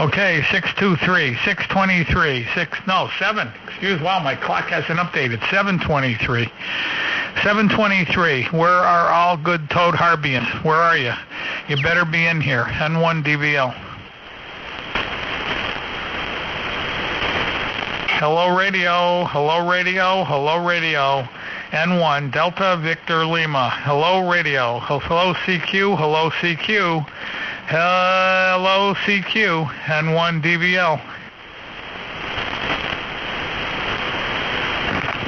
Okay, 623, 623, 7. Wow, my clock hasn't updated. 723. 723. Where are all good Toad Harbians? Where are you? You better be in here. N1 DVL. Hello radio, hello radio, hello radio. N1 Delta Victor Lima. Hello radio. Hello CQ, hello CQ. Hello CQ. N1 DVL.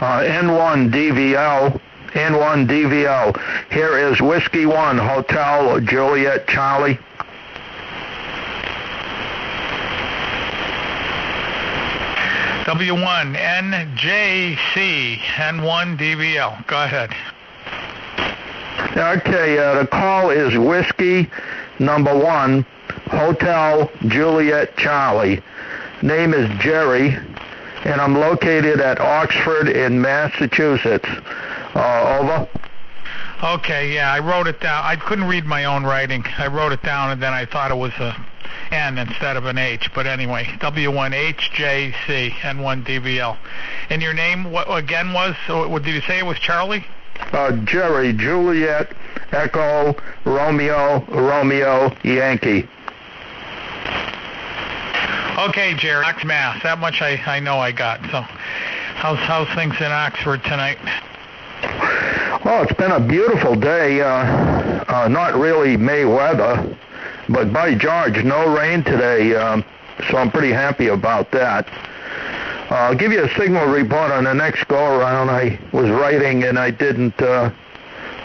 N1 DVL. N1 DVL. Here is Whiskey 1, Hotel Juliet Charlie. W1 NJC. N1 DVL. Go ahead. Okay, the call is Whiskey number 1, Hotel Juliet Charlie. Name is Jerry, and I'm located at Oxford in Massachusetts. Over. Okay, yeah, I wrote it down. I couldn't read my own writing. I wrote it down, and then I thought it was a N instead of an H. But anyway, W1HJC, N1 DVL. And your name, what again was? What did you say it was Charlie? Jerry, Juliet, Echo, Romeo, Yankee. Okay, Jerry, Ox Mass. That much I know I got. So, how's things in Oxford tonight? Well, it's been a beautiful day. Not really May weather, but by George, no rain today. So I'm pretty happy about that. I'll give you a signal report on the next go-around. I was writing and I didn't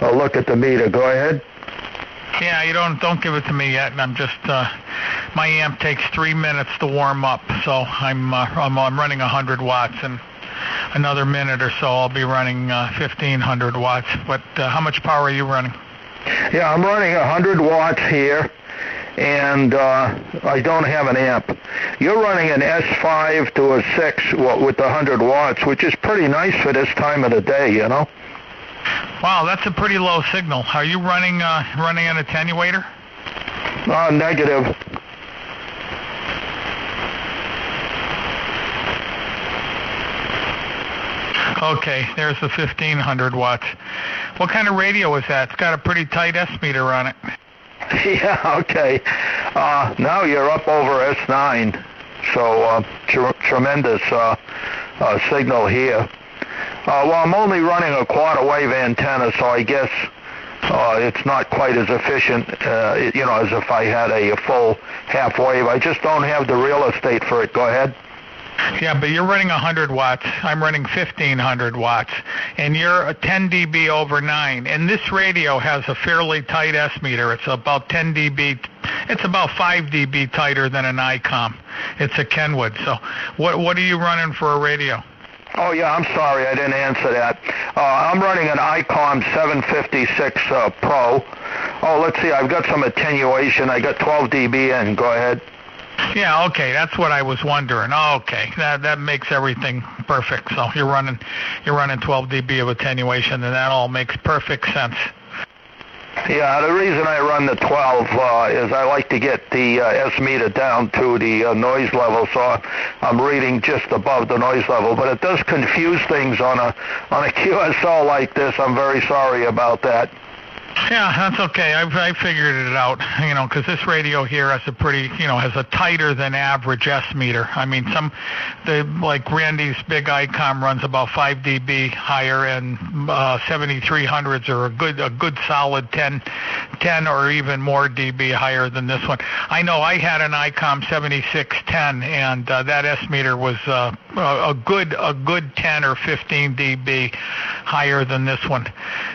look at the meter. Go ahead. Yeah, you don't give it to me yet, and I'm just my amp takes 3 minutes to warm up, so I'm running 100 watts, and another minute or so I'll be running 1500 watts. But how much power are you running? Yeah, I'm running 100 watts here, and I don't have an amp. You're running an S5 to a 6 with the 100 watts, which is pretty nice for this time of the day, you know? Wow, that's a pretty low signal. Are you running an attenuator? Negative. Okay, there's the 1500 watts. What kind of radio is that? It's got a pretty tight S meter on it. Yeah, okay. Now you're up over S9, so tremendous signal here. Well, I'm only running a quarter wave antenna, so I guess it's not quite as efficient, as if I had a full half wave. I just don't have the real estate for it. Go ahead. Yeah, but you're running 100 watts. I'm running 1500 watts, and you're 10 dB over 9. And this radio has a fairly tight S meter. It's about 10 dB. It's about 5 dB tighter than an ICOM. It's a Kenwood. So what are you running for a radio? Oh, yeah, I'm sorry, I didn't answer that. I'm running an ICOM 756 Pro. Oh, let's see, I've got some attenuation. I got 12 dB in. Go ahead. Yeah, okay, that's what I was wondering. Okay, that makes everything perfect. So you're running 12 dB of attenuation, and that all makes perfect sense. Yeah, the reason I run the 12 is I like to get the S meter down to the noise level, so I'm reading just above the noise level. But it does confuse things on a QSO like this. I'm very sorry about that. Yeah, that's okay. I figured it out, because this radio here has a pretty, has a tighter than average S meter. I mean, like Randy's big ICOM runs about 5 dB higher, and 7300s are a good solid 10 or even more dB higher than this one. I know I had an ICOM 7610, and that S meter was a good 10 or 15 dB higher than this one.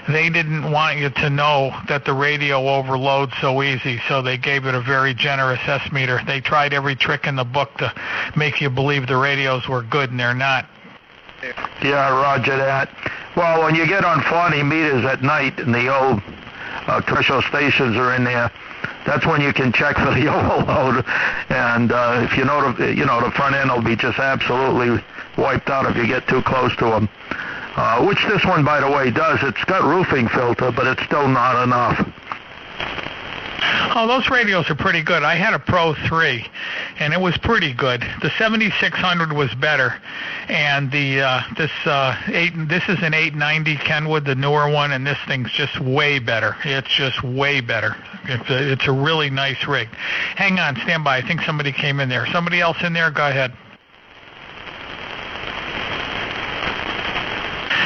They didn't want you to know that the radio overloads so easy, so they gave it a very generous S meter. They tried every trick in the book to make you believe the radios were good, and they're not. Yeah, roger that. Well, when you get on 40 meters at night and the old commercial stations are in there, that's when you can check for the overload. And if you know the front end will be just absolutely wiped out if you get too close to them. Which this one, by the way, does. It's got roofing filter, but it's still not enough. Oh, those radios are pretty good. I had a Pro 3, and it was pretty good. The 7600 was better, and this is an 890 Kenwood, the newer one, and this thing's just way better. It's just way better. It's a really nice rig. Hang on, stand by. I think somebody came in there. Somebody else in there? Go ahead.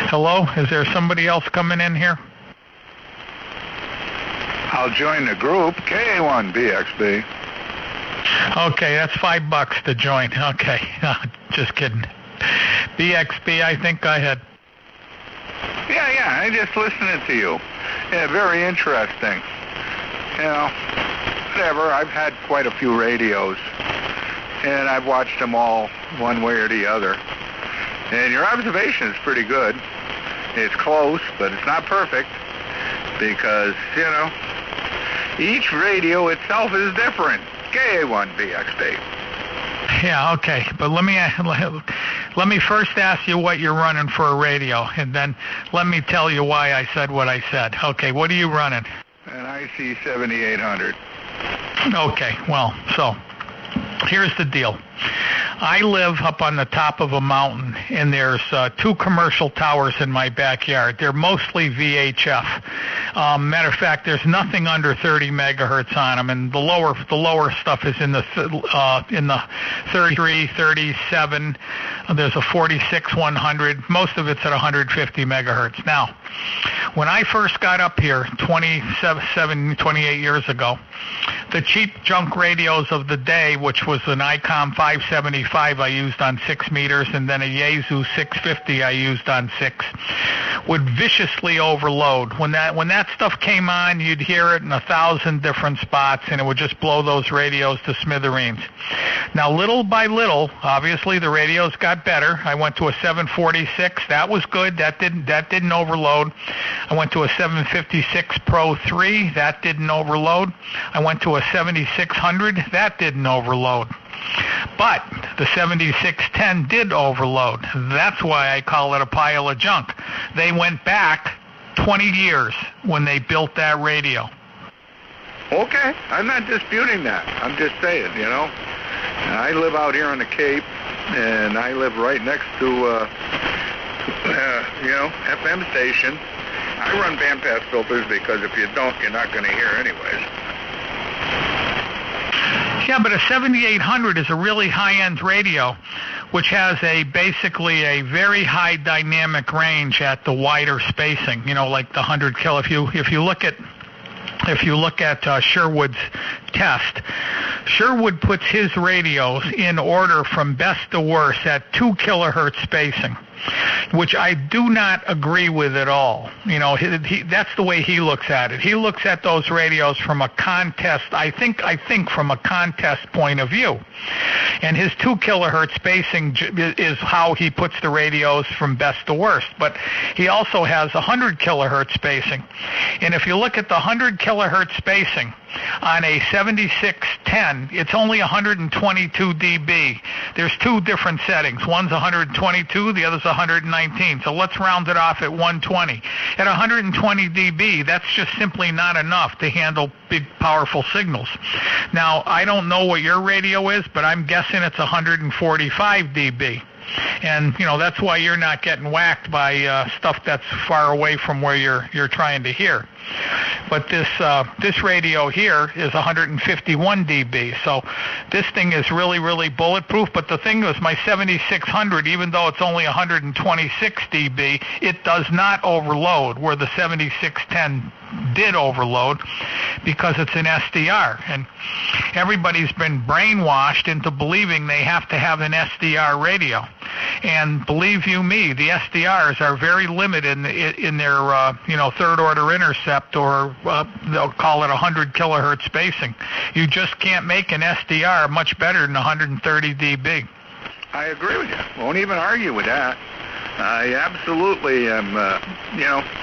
Hello? Is there somebody else coming in here? I'll join the group. KA1BXB. Okay, that's $5 to join. Okay, just kidding. BXB, I think. Go ahead. Yeah, I just listening to you. Yeah, very interesting. You know, whatever. I've had quite a few radios, and I've watched them all one way or the other. And your observation is pretty good. It's close, but it's not perfect because, you know, each radio itself is different. KA1BXB. Yeah, okay. But let me first ask you what you're running for a radio, and then let me tell you why I said what I said. Okay, what are you running? An IC 7800. Okay, well, so here's the deal. I live up on the top of a mountain, and there's 2 commercial towers in my backyard. They're mostly VHF. Matter of fact, there's nothing under 30 megahertz on them, and the lower stuff is in the 33, 37. There's a 46 100. Most of it's at 150 megahertz. Now, when I first got up here 28 years ago, the cheap junk radios of the day, which was an ICOM 575 I used on 6 meters, and then a Yaesu 650 I used on 6, would viciously overload. When that stuff came on, you'd hear it in 1,000 different spots, and it would just blow those radios to smithereens. Now, little by little, obviously the radios got better. I went to a 746. That was good. That didn't overload. I went to a 756 Pro 3. That didn't overload. I went to a 7600. That didn't overload. But the 7610 did overload. That's why I call it a pile of junk. They went back 20 years when they built that radio. Okay, I'm not disputing that. I'm just saying, you know. I live out here on the Cape, and I live right next to, FM station. I run bandpass filters because if you don't, you're not going to hear anyways. Yeah, but a 7800 is a really high-end radio, which has basically a very high dynamic range at the wider spacing. You know, like the 100 kilo. If you look at Sherwood's test, Sherwood puts his radios in order from best to worst at 2 kilohertz spacing, which I do not agree with at all. You know, that's the way he looks at it. He looks at those radios from a contest, I think from a contest point of view. And his 2 kilohertz spacing is how he puts the radios from best to worst. But he also has 100 kilohertz spacing. And if you look at the 100 kilohertz spacing on a 7610, it's only 122 dB. There's 2 different settings. One's 122, the other's 119. So let's round it off at 120. At 120 dB, that's just simply not enough to handle big, powerful signals. Now, I don't know what your radio is, but I'm guessing it's 145 dB. And, you know, that's why you're not getting whacked by stuff that's far away from where you're trying to hear. But this radio here is 151 dB, so this thing is really, really bulletproof. But the thing is, my 7600, even though it's only 126 dB, it does not overload, where the 7610 did overload because it's an SDR. And everybody's been brainwashed into believing they have to have an SDR radio. And believe you me, the SDRs are very limited in their third order intercept, or they'll call it 100 kilohertz spacing. You just can't make an SDR much better than 130 dB. I agree with you. Won't even argue with that. I absolutely am,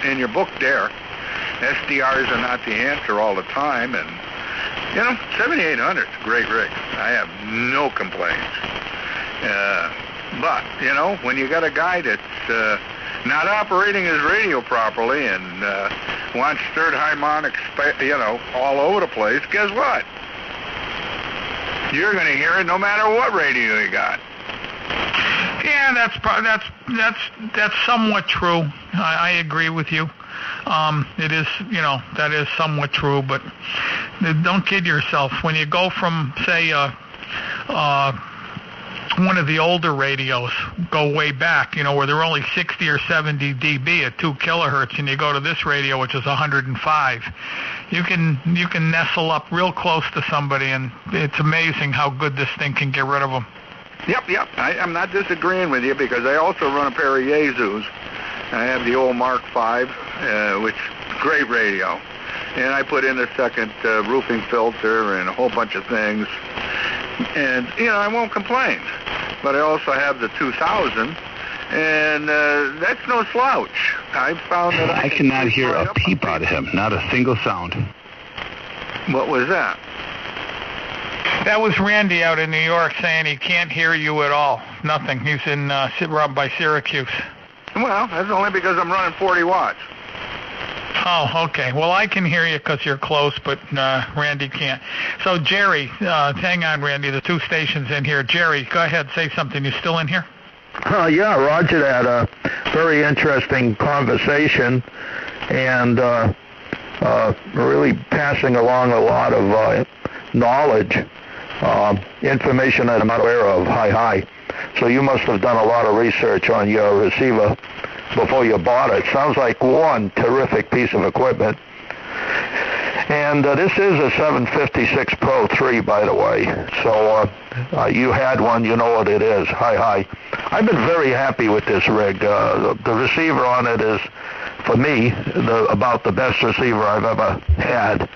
in your book there, SDRs are not the answer all the time, and, 7800 is a great rig. I have no complaints. But, when you got a guy that's not operating his radio properly and wants third harmonics, all over the place, guess what? You're going to hear it no matter what radio you got. Yeah, that's somewhat true. I agree with you. It is, that is somewhat true, but don't kid yourself. When you go from, say, one of the older radios, go way back, where they're only 60 or 70 dB at 2 kilohertz, and you go to this radio, which is 105, you can nestle up real close to somebody, and it's amazing how good this thing can get rid of them. Yep. I'm not disagreeing with you, because I also run a pair of Yaesus. I have the old Mark V, which great radio, and I put in a second roofing filter and a whole bunch of things, and I won't complain. But I also have the 2000, and that's no slouch. I found that I cannot hear a peep out of him, not a single sound. What was that? That was Randy out in New York saying he can't hear you at all. Nothing. He's in by Syracuse. Well, that's only because I'm running 40 watts. Oh, okay. Well, I can hear you because you're close, but Randy can't. So, Jerry, hang on, Randy. The two stations in here. Jerry, go ahead. Say something. You still in here? Yeah, Roger, had a very interesting conversation, and really passing along a lot of knowledge, information that I'm not aware of. Hi. So you must have done a lot of research on your receiver before you bought it. Sounds like one terrific piece of equipment. And this is a 756 Pro 3, by the way. So you had one, you know what it is. Hi. I've been very happy with this rig. The receiver on it is, for me, about the best receiver I've ever had.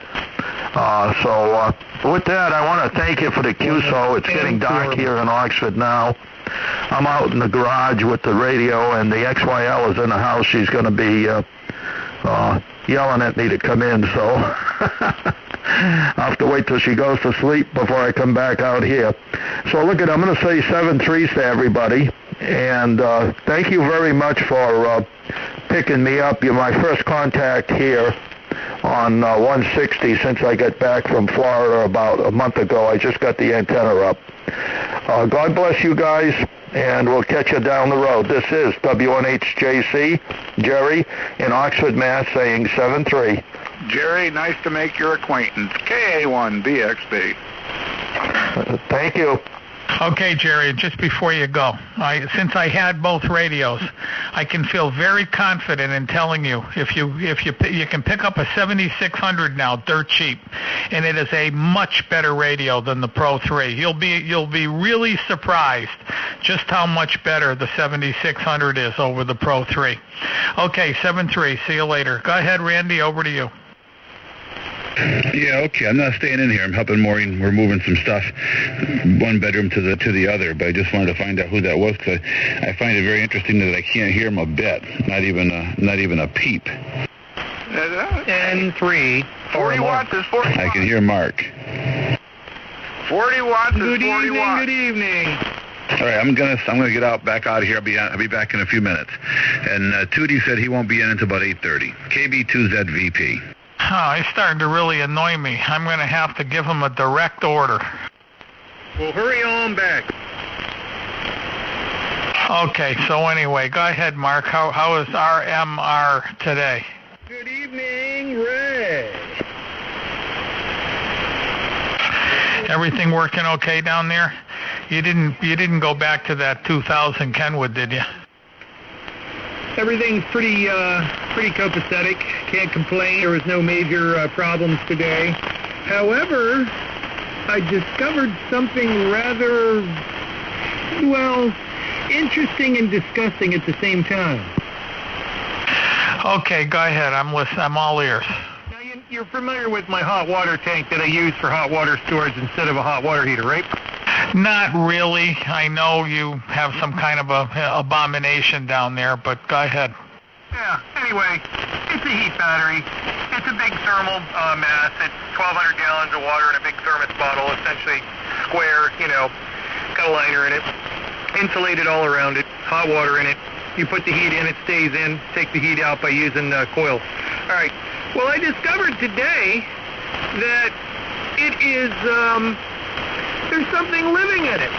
So with that, I want to thank you for the QSO. It's getting dark here in Oxford now. I'm out in the garage with the radio, and the XYL is in the house. She's going to be yelling at me to come in, so I'll have to wait till she goes to sleep before I come back out here. So look, I'm going to say 7-3s to everybody, and thank you very much for picking me up. You're my first contact here on 160 since I got back from Florida about a month ago. I just got the antenna up. God bless you guys, and we'll catch you down the road. This is WNHJC, Jerry in Oxford, Mass, saying 7-3. Jerry, nice to make your acquaintance. KA1BXB. Thank you. Okay, Jerry, just before you go, since I had both radios, I can feel very confident in telling you if you can pick up a 7600 now, dirt cheap, and it is a much better radio than the Pro 3. You'll be really surprised just how much better the 7600 is over the Pro 3. Okay, 7-3. See you later. Go ahead, Randy. Over to you. Yeah, okay. I'm not staying in here. I'm helping Maureen. We're moving some stuff, one bedroom to the other. But I just wanted to find out who that was, because I find it very interesting that I can't hear him a bit, not even a peep. And 3. 40 watts is 40 watts. I can hear Mark. 40 watts is 40 watts. Good evening. All right, I'm gonna get back out of here. I'll be back in a few minutes. And Tootie said he won't be in until about 8:30. KB2ZVP. Oh, he's starting to really annoy me. I'm going to have to give him a direct order. Well, hurry on back. Okay, so anyway, go ahead, Mark. How is RMR today? Good evening, Ray. Everything working okay down there? You didn't go back to that 2000 Kenwood, did you? Everything's pretty copacetic. Can't complain. There was no major problems today. However, I discovered something rather, interesting and disgusting at the same time. Okay, go ahead. I'm listening. I'm all ears. Now, you're familiar with my hot water tank that I use for hot water storage instead of a hot water heater, right? Not really. I know you have some kind of a abomination down there, but go ahead. Yeah, anyway, it's a heat battery. It's a big thermal mass. It's 1,200 gallons of water in a big thermos bottle, essentially square, got a liner in it, insulated all around it, hot water in it. You put the heat in, it stays in. Take the heat out by using coils. All right, Well, I discovered today that it is, there's something living in it.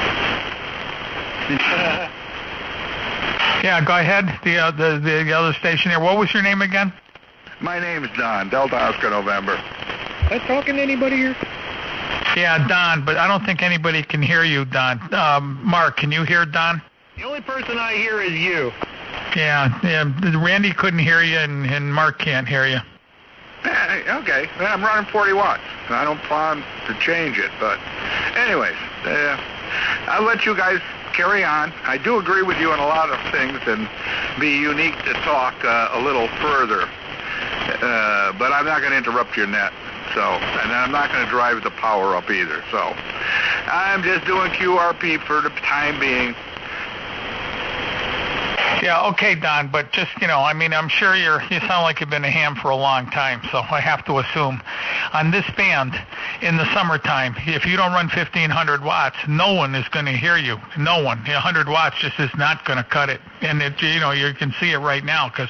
Yeah, go ahead. The other station here. What was your name again? My name's Don, Delta Oscar November. Am I talking to anybody here? Yeah, Don, but I don't think anybody can hear you, Don. Mark, can you hear Don? The only person I hear is you. Yeah. Randy couldn't hear you, and Mark can't hear you. Okay, I'm running 40 watts. I don't plan to change it, but anyways, I'll let you guys carry on. I do agree with you on a lot of things and be unique to talk a little further, but I'm not going to interrupt your net. So, and I'm not going to drive the power up either. So, I'm just doing QRP for the time being. Yeah, okay, Don, but just, I'm sure you sound like you've been a ham for a long time, so I have to assume on this band in the summertime, if you don't run 1,500 watts, no one is going to hear you. No one. 100 watts just is not going to cut it. And, you can see it right now because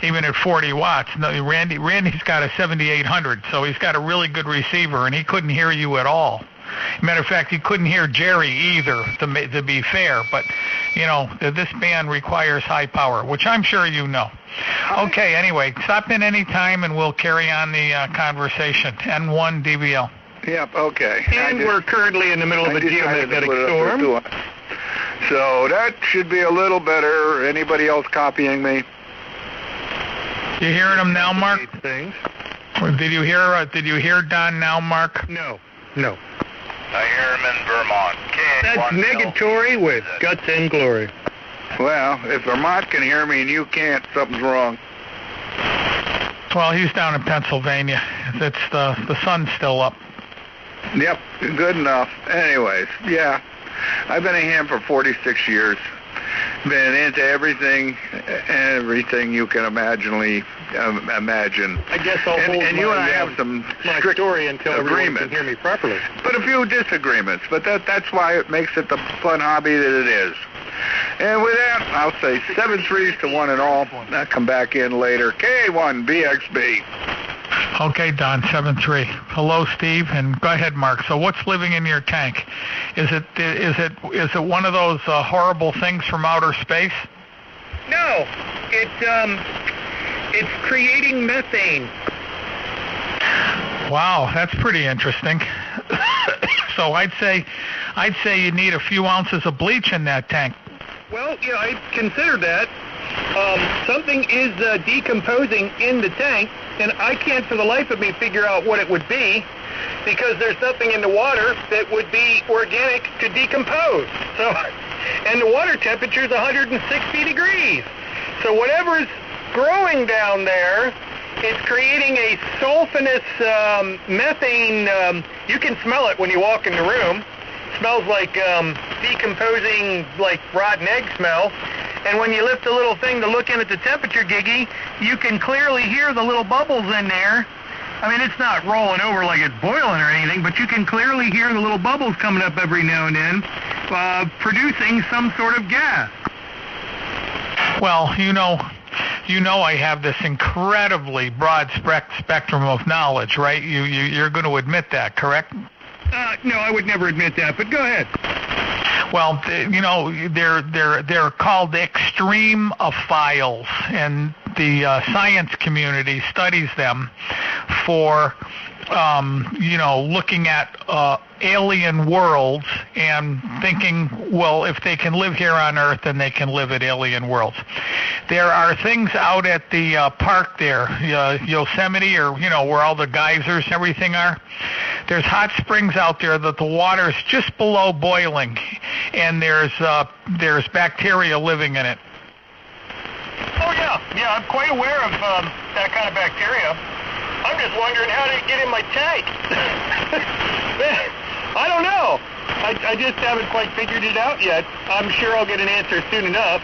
even at 40 watts, Randy's got a 7,800, so he's got a really good receiver, and he couldn't hear you at all. Matter of fact, he couldn't hear Jerry either, to be fair. But, this band requires high power, which I'm sure you know. Okay, anyway, stop in any time and we'll carry on the conversation. N1 DBL. Yep, okay. And we're currently in the middle of a geomagnetic storm. So that should be a little better. Anybody else copying me? You hearing him now, Mark? Things. Did you hear Don now, Mark? No. I hear him in Vermont. That's negatory with guts and glory. Well, if Vermont can hear me and you can't, something's wrong. Well, he's down in Pennsylvania. It's the sun's still up. Yep, good enough. Anyways, yeah, I've been a ham for 46 years. Been into everything you can imagine. I guess I'll hold and you and I have some strict story until everyone can agreements. hear me properly. But a few disagreements. But that's why it makes it the fun hobby that it is. And with that, I'll say 7-3 to 1 and all. I'll come back in later. K1BXB. Okay, Don, 7-3. Hello, Steve, and go ahead, Mark. So what's living in your tank? Is it one of those horrible things from outer space? No, it's creating methane. Wow, that's pretty interesting. So I'd say you need a few ounces of bleach in that tank. Well, yeah, I consider that. Something is decomposing in the tank, and I can't for the life of me figure out what it would be because there's nothing in the water that would be organic to decompose. So, and the water temperature is 160 degrees. So whatever's growing down there, it's creating a sulfonous methane. You can smell it when you walk in the room. It smells like decomposing, like rotten egg smell. And when you lift the little thing to look in at the temperature, Giggy, you can clearly hear the little bubbles in there. I mean, it's not rolling over like it's boiling or anything, but you can clearly hear the little bubbles coming up every now and then, producing some sort of gas. Well, I have this incredibly broad spectrum of knowledge, right? You're going to admit that, correct? No, I would never admit that, but go ahead. Well, they're called extremophiles, and the science community studies them for looking at alien worlds and thinking, well, if they can live here on Earth, then they can live at alien worlds. There are things out at the park there, Yosemite, or where all the geysers and everything are. There's hot springs out there that the water is just below boiling, and there's bacteria living in it. Oh yeah, I'm quite aware of that kind of bacteria. I'm just wondering how did it get in my tank? I don't know. I just haven't quite figured it out yet. I'm sure I'll get an answer soon enough.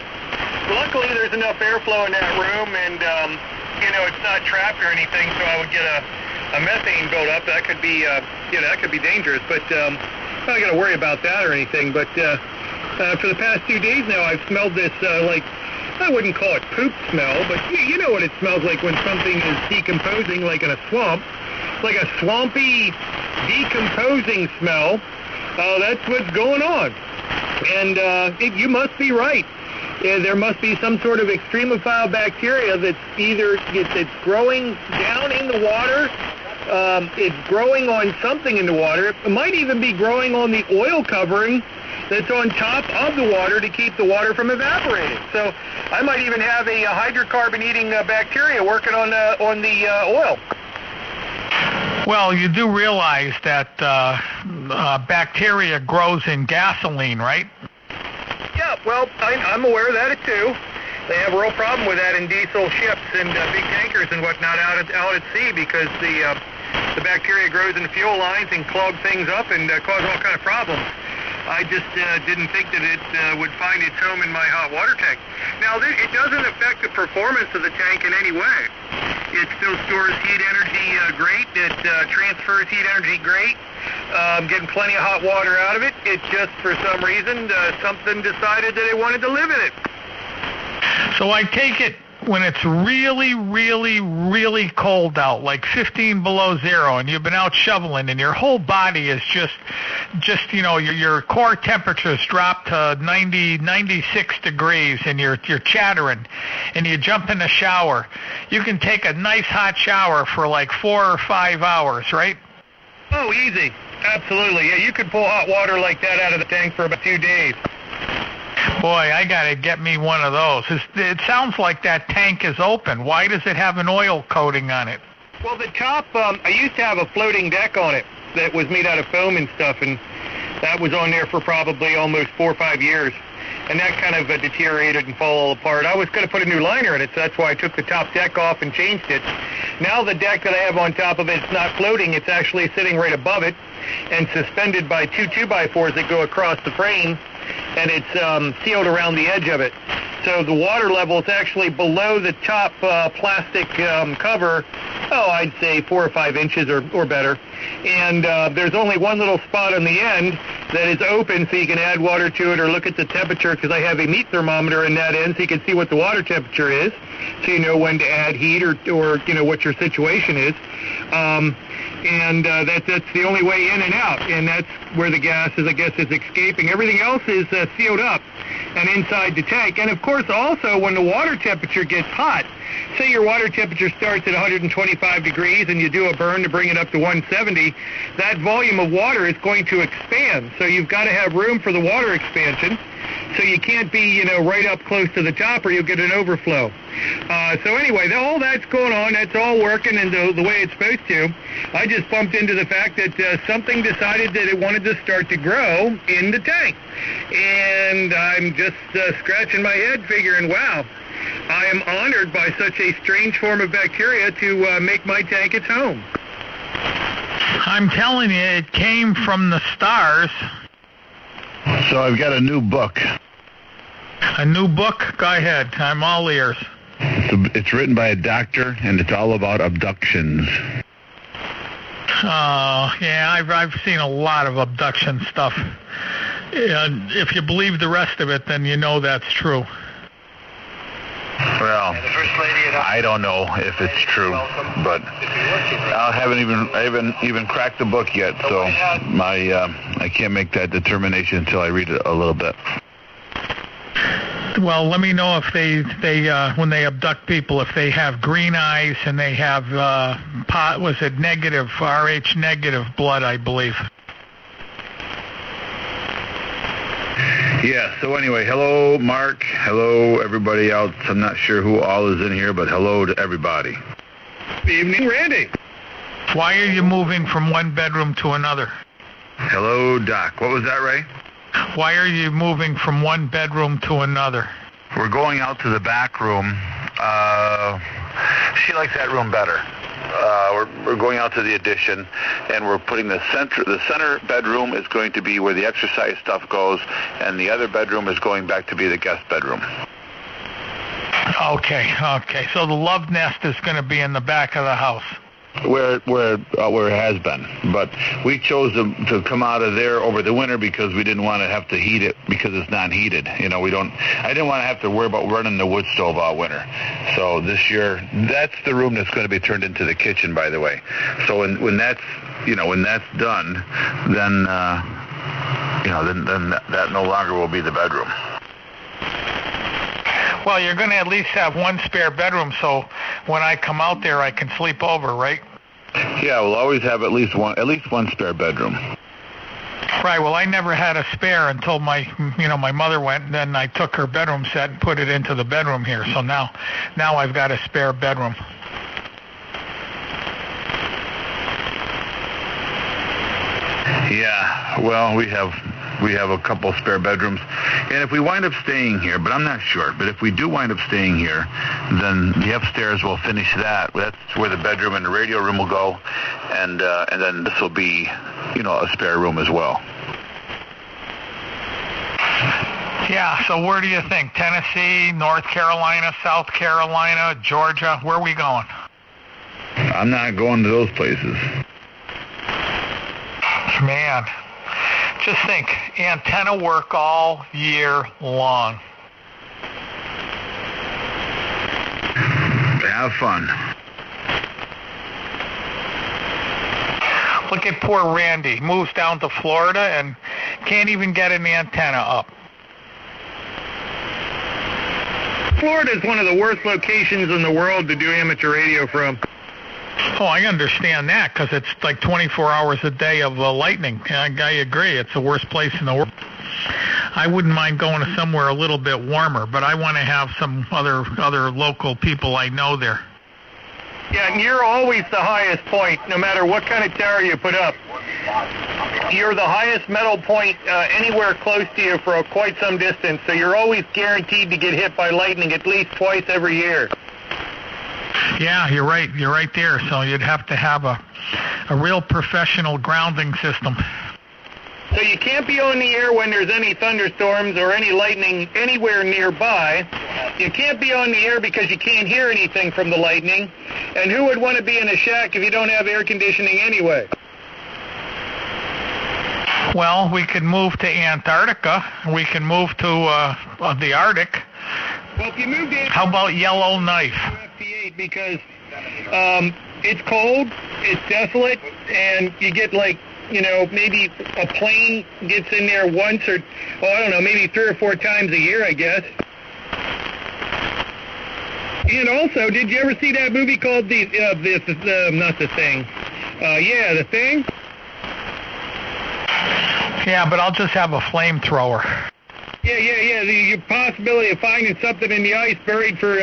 Luckily, there's enough airflow in that room, and it's not trapped or anything, so I would get a methane buildup. That could be, that could be dangerous. But I'm not going to worry about that or anything. But for the past 2 days now, I've smelled this like I wouldn't call it poop smell, but you know what it smells like when something is decomposing, like in a swamp. It's like a swampy, decomposing smell. That's what's going on. And you must be right. There must be some sort of extremophile bacteria that's either it's growing down in the water, it's growing on something in the water. It might even be growing on the oil covering that's on top of the water to keep the water from evaporating. So I might even have a hydrocarbon-eating bacteria working on the oil. Well, you do realize that bacteria grows in gasoline, right? Yeah, well, I'm aware of that too. They have a real problem with that in diesel ships and big tankers and whatnot out at sea because the bacteria grows in the fuel lines and clog things up and cause all kind of problems. I just didn't think that it would find its home in my hot water tank. Now, it doesn't affect the performance of the tank in any way. It still stores heat energy great. It transfers heat energy great. Getting plenty of hot water out of it. It just, for some reason, something decided that it wanted to live in it. So I take it when it's really, really, really cold out, like 15 below zero, and you've been out shoveling, and your whole body is just your core temperature's dropped to 96 degrees, and you're chattering, and you jump in the shower. You can take a nice hot shower for like 4 or 5 hours, right? Oh, easy. Absolutely. Yeah, you could pull hot water like that out of the tank for about 2 days. Boy, I got to get me one of those. It sounds like that tank is open. Why does it have an oil coating on it? Well, the top, I used to have a floating deck on it that was made out of foam and stuff, and that was on there for probably almost 4 or 5 years. And that kind of deteriorated and fell all apart. I was going to put a new liner in it, so that's why I took the top deck off and changed it. Now the deck that I have on top of it, it's not floating. It's actually sitting right above it and suspended by 2 2x4s that go across the frame, and it's sealed around the edge of it. So the water level is actually below the top plastic cover, I'd say 4 or 5 inches or better. And there's only one little spot on the end that is open so you can add water to it or look at the temperature, because I have a meat thermometer in that end so you can see what the water temperature is, so you know when to add heat or what your situation is. And that's the only way in and out, and that's where the gas is, I guess, is escaping. Everything else is sealed up and inside the tank. And, of course, also when the water temperature gets hot, say your water temperature starts at 125 degrees and you do a burn to bring it up to 170, that volume of water is going to expand. So you've got to have room for the water expansion. So you can't be, right up close to the top or you'll get an overflow. So anyway, all that's going on. That's all working in the way it's supposed to. I just bumped into the fact that something decided that it wanted to start to grow in the tank. And I'm just scratching my head figuring, wow, I am honored by such a strange form of bacteria to make my tank its home. I'm telling you, it came from the stars. So I've got a new book. A new book? Go ahead. I'm all ears. It's written by a doctor, and it's all about abductions. Yeah, I've seen a lot of abduction stuff. And if you believe the rest of it, then you know that's true. Well, I don't know if it's true, but I haven't even cracked the book yet, so I can't make that determination until I read it a little bit. Well, let me know if they when they abduct people, if they have green eyes and they have negative, Rh negative blood, I believe. Yeah, so anyway, hello, Mark. Hello, everybody else. I'm not sure who all is in here, but hello to everybody. Good evening, Randy. Why are you moving from one bedroom to another? Hello, Doc. What was that, Ray? Why are you moving from one bedroom to another? We're going out to the back room. She likes that room better. We're going out to the addition, and we're putting the center bedroom is going to be where the exercise stuff goes, and the other bedroom is going back to be the guest bedroom. Okay. So the love nest is going to be in the back of the house. where it has been. But we chose to come out of there over the winter because we didn't want to have to heat it because it's not heated. I didn't want to have to worry about running the wood stove all winter. So this year, that's the room that's going to be turned into the kitchen, by the way. So when that's done, then that no longer will be the bedroom. Well, you're going to at least have one spare bedroom, so when I come out there, I can sleep over, right? Yeah, we'll always have at least one spare bedroom. Right. Well, I never had a spare until my mother went, and then I took her bedroom set and put it into the bedroom here. So now I've got a spare bedroom. Yeah. Well, we have a couple spare bedrooms, and if we wind up staying here, but I'm not sure, but if we do wind up staying here, then the upstairs will finish that. That's where the bedroom and the radio room will go, and then this will be, a spare room as well. Yeah, so where do you think? Tennessee, North Carolina, South Carolina, Georgia? Where are we going? I'm not going to those places. Man, just think, antenna work all year long. Have fun. Look at poor Randy. Moves down to Florida and can't even get an antenna up. Florida is one of the worst locations in the world to do amateur radio from. Oh, I understand that because it's like 24 hours a day of lightning. I agree. It's the worst place in the world. I wouldn't mind going to somewhere a little bit warmer, but I want to have some other local people I know there. Yeah, and you're always the highest point, no matter what kind of tower you put up. You're the highest metal point anywhere close to you for quite some distance, so you're always guaranteed to get hit by lightning at least twice every year. Yeah, you're right. You're right there. So you'd have to have a real professional grounding system. So you can't be on the air when there's any thunderstorms or any lightning anywhere nearby. You can't be on the air because you can't hear anything from the lightning. And who would want to be in a shack if you don't have air conditioning anyway? Well, we could move to Antarctica. We can move to the Arctic. Well, if you move to Antarctica, how about Yellowknife? Because it's cold, it's desolate, and you get maybe a plane gets in there once or, maybe 3 or 4 times a year, I guess. And also, did you ever see that movie called The Thing? The Thing? Yeah, but I'll just have a flamethrower. Yeah. The possibility of finding something in the ice buried for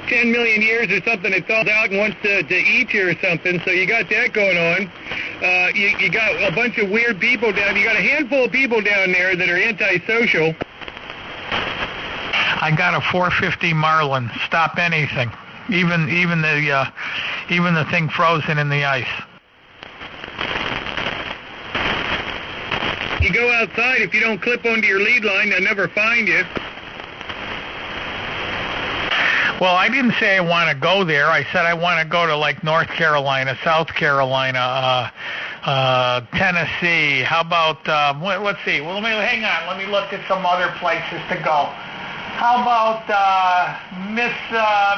10 million years or something that falls out and wants to eat you or something. So you got that going on. You got a bunch of weird people down. You got a handful of people down there that are antisocial. I got a 450 Marlin. Stop anything, even the thing frozen in the ice. You go outside, if you don't clip onto your lead line, they'll never find you. Well, I didn't say I want to go there. I said I want to go to like North Carolina, South Carolina, Tennessee. How about, let's see. Well, hang on. Let me look at some other places to go. How about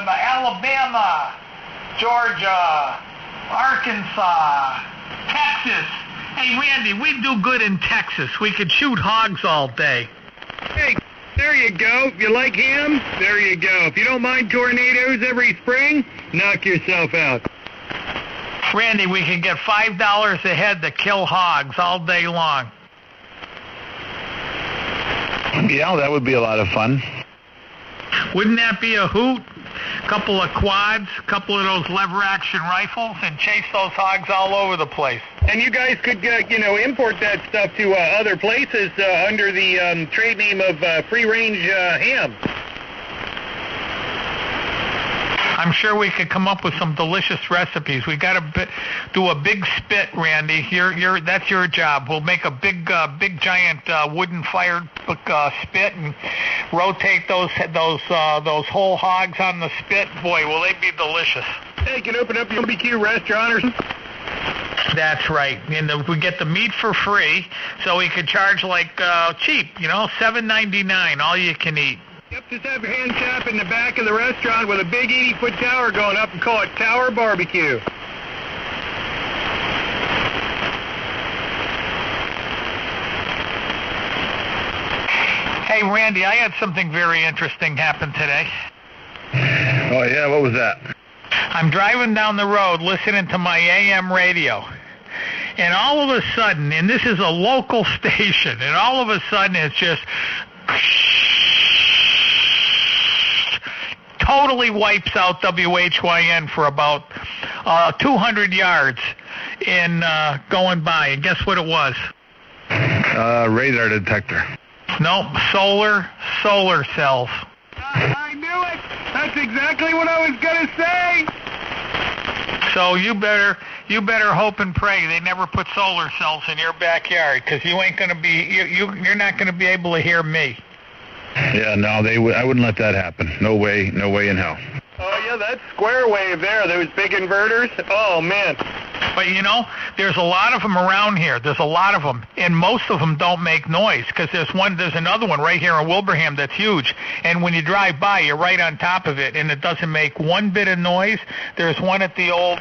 Alabama, Georgia, Arkansas, Texas? Hey, Randy, we'd do good in Texas. We could shoot hogs all day. Hey, there you go. If you like ham, there you go. If you don't mind tornadoes every spring, knock yourself out. Randy, we could get $5 a head to kill hogs all day long. Yeah, that would be a lot of fun. Wouldn't that be a hoot? Couple of quads, couple of those lever-action rifles, and chase those hogs all over the place. And you guys could, import that stuff to other places under the trade name of free-range ham. I'm sure we could come up with some delicious recipes. We got to do a big spit, Randy. That's your job. We'll make a big giant wooden-fired spit and rotate those whole hogs on the spit. Boy, will they be delicious! Hey, you can open up your BBQ restaurant or something? That's right. And we get the meat for free, so we could charge like cheap, $7.99, all you can eat. Yep, just have your hand shop in the back of the restaurant with a big 80-foot tower going up and call it Tower Barbecue. Hey, Randy, I had something very interesting happen today. Oh, yeah? What was that? I'm driving down the road listening to my AM radio, and all of a sudden, and this is a local station, and all of a sudden it's just totally wipes out WHYN for about 200 yards in going by. And guess what it was? Radar detector. Nope, solar cells. I knew it. That's exactly what I was going to say. So you better hope and pray they never put solar cells in your backyard, because you ain't going to be you're not going to be able to hear me. Yeah, no, I wouldn't let that happen. No way in hell. Oh yeah, that square wave there, those big inverters. Oh man. But there's a lot of them around here. There's a lot of them, and most of them don't make noise, because there's another one right here in Wilbraham that's huge, and when you drive by, you're right on top of it, and it doesn't make one bit of noise. There's one at the old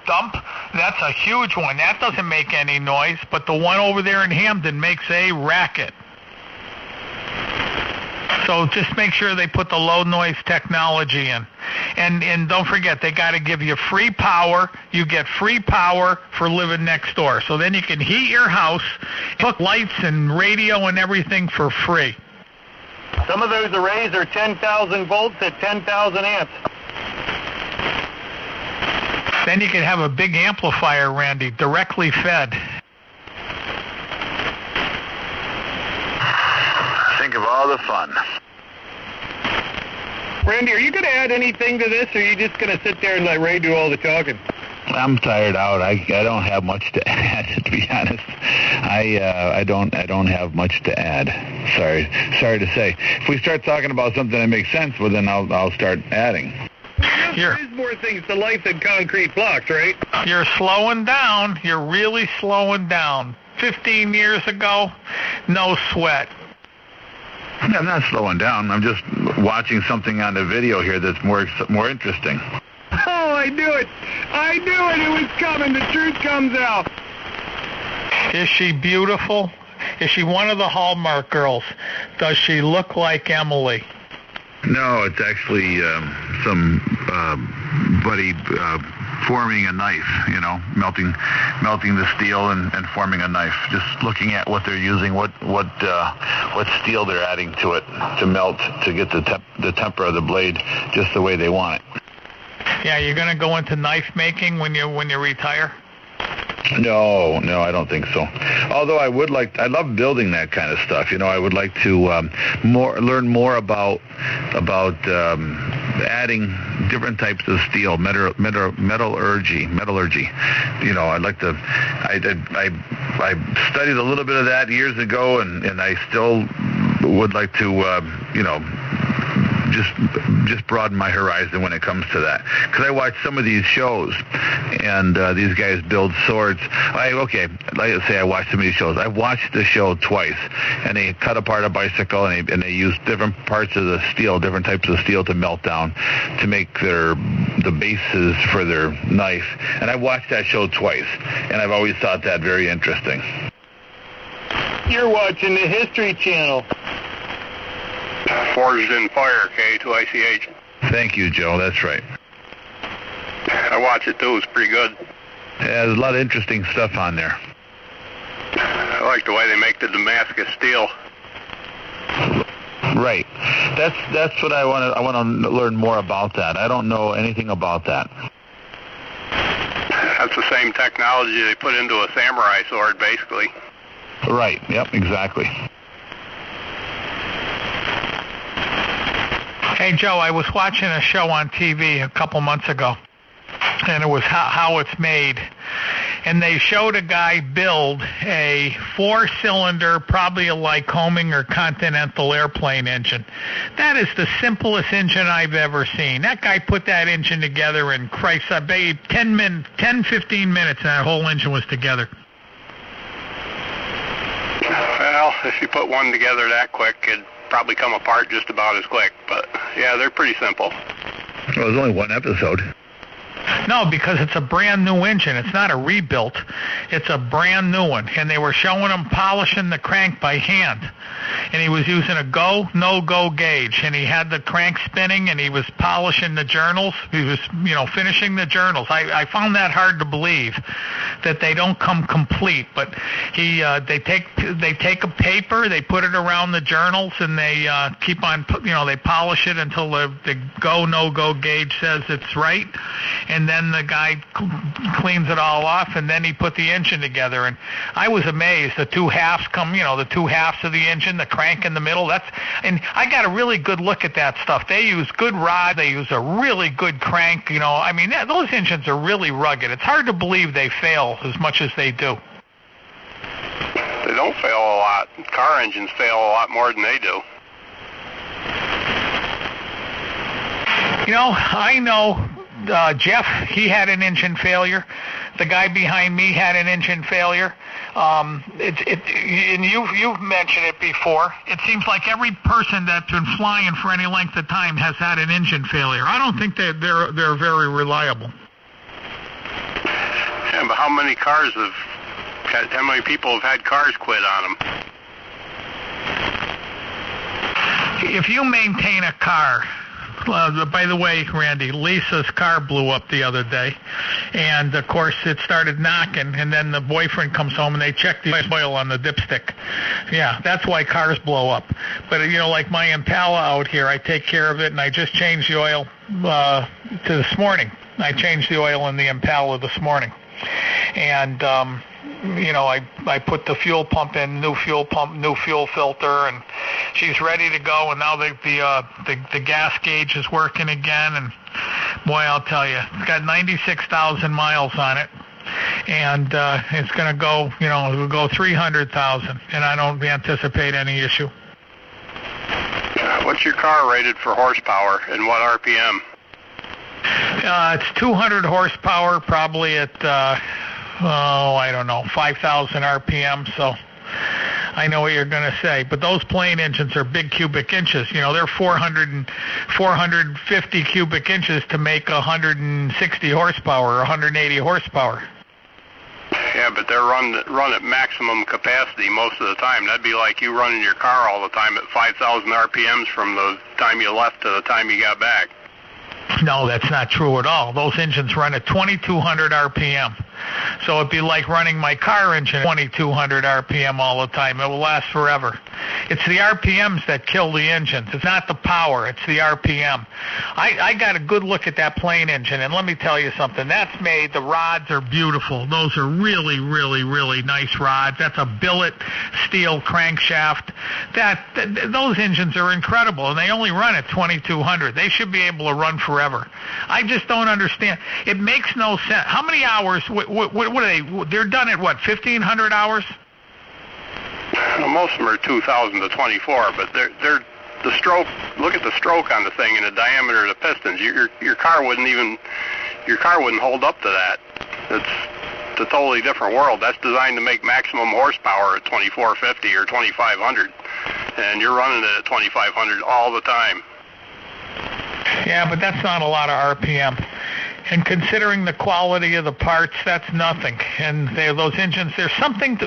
dump. That's a huge one. That doesn't make any noise, but the one over there in Hamden makes a racket. So just make sure they put the low noise technology in. And don't forget, they got to give you free power. You get free power for living next door. So then you can heat your house, hook lights and radio and everything for free. Some of those arrays are 10,000 volts at 10,000 amps. Then you can have a big amplifier, Randy, directly fed. Think of all the fun. Randy, are you going to add anything to this, or are you just going to sit there and let Ray do all the talking? I'm tired out. I don't have much to add, to be honest. I don't have much to add. Sorry to say. If we start talking about something that makes sense, well then I'll start adding. There is more things to life than concrete blocks, right? You're slowing down. You're really slowing down. 15 years ago, no sweat. I'm not slowing down. I'm just watching something on the video here that's more interesting. Oh, I knew it. It was coming. The truth comes out. Is she beautiful? Is she one of the Hallmark girls? Does she look like Emily? No, it's actually some buddy forming a knife, melting the steel and forming a knife. Just looking at what they're using, what steel they're adding to it to melt to get the temper of the blade just the way they want it. Yeah, you're going to go into knife making when you retire? No, I don't think so. Although I love building that kind of stuff. I would like to learn more about adding different types of steel, metallurgy. I'd like to. I studied a little bit of that years ago, and I still would like to, just broaden my horizon when it comes to that. Because I watch some of these shows, and these guys build swords. Let's say I watch some of these shows. I've watched the show twice, and they cut apart a bicycle, and they use different parts of the steel, different types of steel to melt down to make the bases for their knife. And I've watched that show twice, and I've always thought that very interesting. You're watching the History Channel. Forged in Fire, K2ICH. Thank you, Joe. That's right. I watch it too. It's pretty good. Yeah, there's a lot of interesting stuff on there. I like the way they make the Damascus steel. Right. That's what I want to learn more about that. I don't know anything about that. That's the same technology they put into a samurai sword, basically. Right. Yep. Exactly. Hey, Joe, I was watching a show on TV a couple months ago, and it was how it's made. and they showed a guy build a 4-cylinder, probably a Lycoming or Continental airplane engine. That is the simplest engine I've ever seen. That guy put that engine together in, Christ, I bet you 15 minutes, and that whole engine was together. Well, if you put one together that quick, it'd probably come apart just about as quick. But, yeah, they're pretty simple. Well, there's only one episode. No, because it's a brand new engine. It's not a rebuilt. It's a brand new one. And they were showing him polishing the crank by hand. And he was using a go, no-go gauge. And he had the crank spinning, and he was polishing the journals. He was, finishing the journals. I found that hard to believe, that they don't come complete. But they take a paper, they put it around the journals, and they keep on, they polish it until the go, no-go gauge says it's right. And then the guy cleans it all off, and then he put the engine together. And I was amazed. The two halves the two halves of the engine, the crank in the middle. And I got a really good look at that stuff. They use good rod. They use a really good crank. Those engines are really rugged. It's hard to believe they fail as much as they do. They don't fail a lot. Car engines fail a lot more than they do. I know Jeff, he had an engine failure. The guy behind me had an engine failure. And you've mentioned it before. It seems like every person that's been flying for any length of time has had an engine failure. I don't think they're very reliable. Yeah, but how many people have had cars quit on them? If you maintain a car, by the way, Randy, Lisa's car blew up the other day, and of course it started knocking, and then the boyfriend comes home and they check the oil on the dipstick. Yeah, that's why cars blow up. But like my Impala out here, I take care of it, and I just changed the oil to this morning. I changed the oil in the Impala this morning, and I put the fuel pump in, new fuel pump, new fuel filter, and she's ready to go. And now the gas gauge is working again. And boy, I'll tell you, it's got 96,000 miles on it, and it's going to go, it'll go 300,000, and I don't anticipate any issue. What's your car rated for horsepower and what RPM? It's 200 horsepower, probably at 5,000 RPM, so I know what you're going to say. But those plane engines are big cubic inches. They're 450 cubic inches to make 160 horsepower or 180 horsepower. Yeah, but they're run at maximum capacity most of the time. That'd be like you running your car all the time at 5,000 RPMs from the time you left to the time you got back. No, that's not true at all. Those engines run at 2,200 RPM. So it'd be like running my car engine at 2,200 RPM all the time. It will last forever. It's the RPMs that kill the engines. It's not the power. It's the RPM. I got a good look at that plane engine, and let me tell you something. That's made. The rods are beautiful. Those are really, really, really nice rods. That's a billet steel crankshaft. Those engines are incredible, and they only run at 2,200. They should be able to run forever. I just don't understand. It makes no sense. How many hours? What are they? They're done at what? 1,500 hours? Well, most of them are 2,000 to 24, but they're the stroke. Look at the stroke on the thing and the diameter of the pistons. Your car wouldn't hold up to that. It's a totally different world. That's designed to make maximum horsepower at 2,450 or 2,500, and you're running it at 2,500 all the time. Yeah, but that's not a lot of RPM. And considering the quality of the parts, that's nothing. And those engines, there's something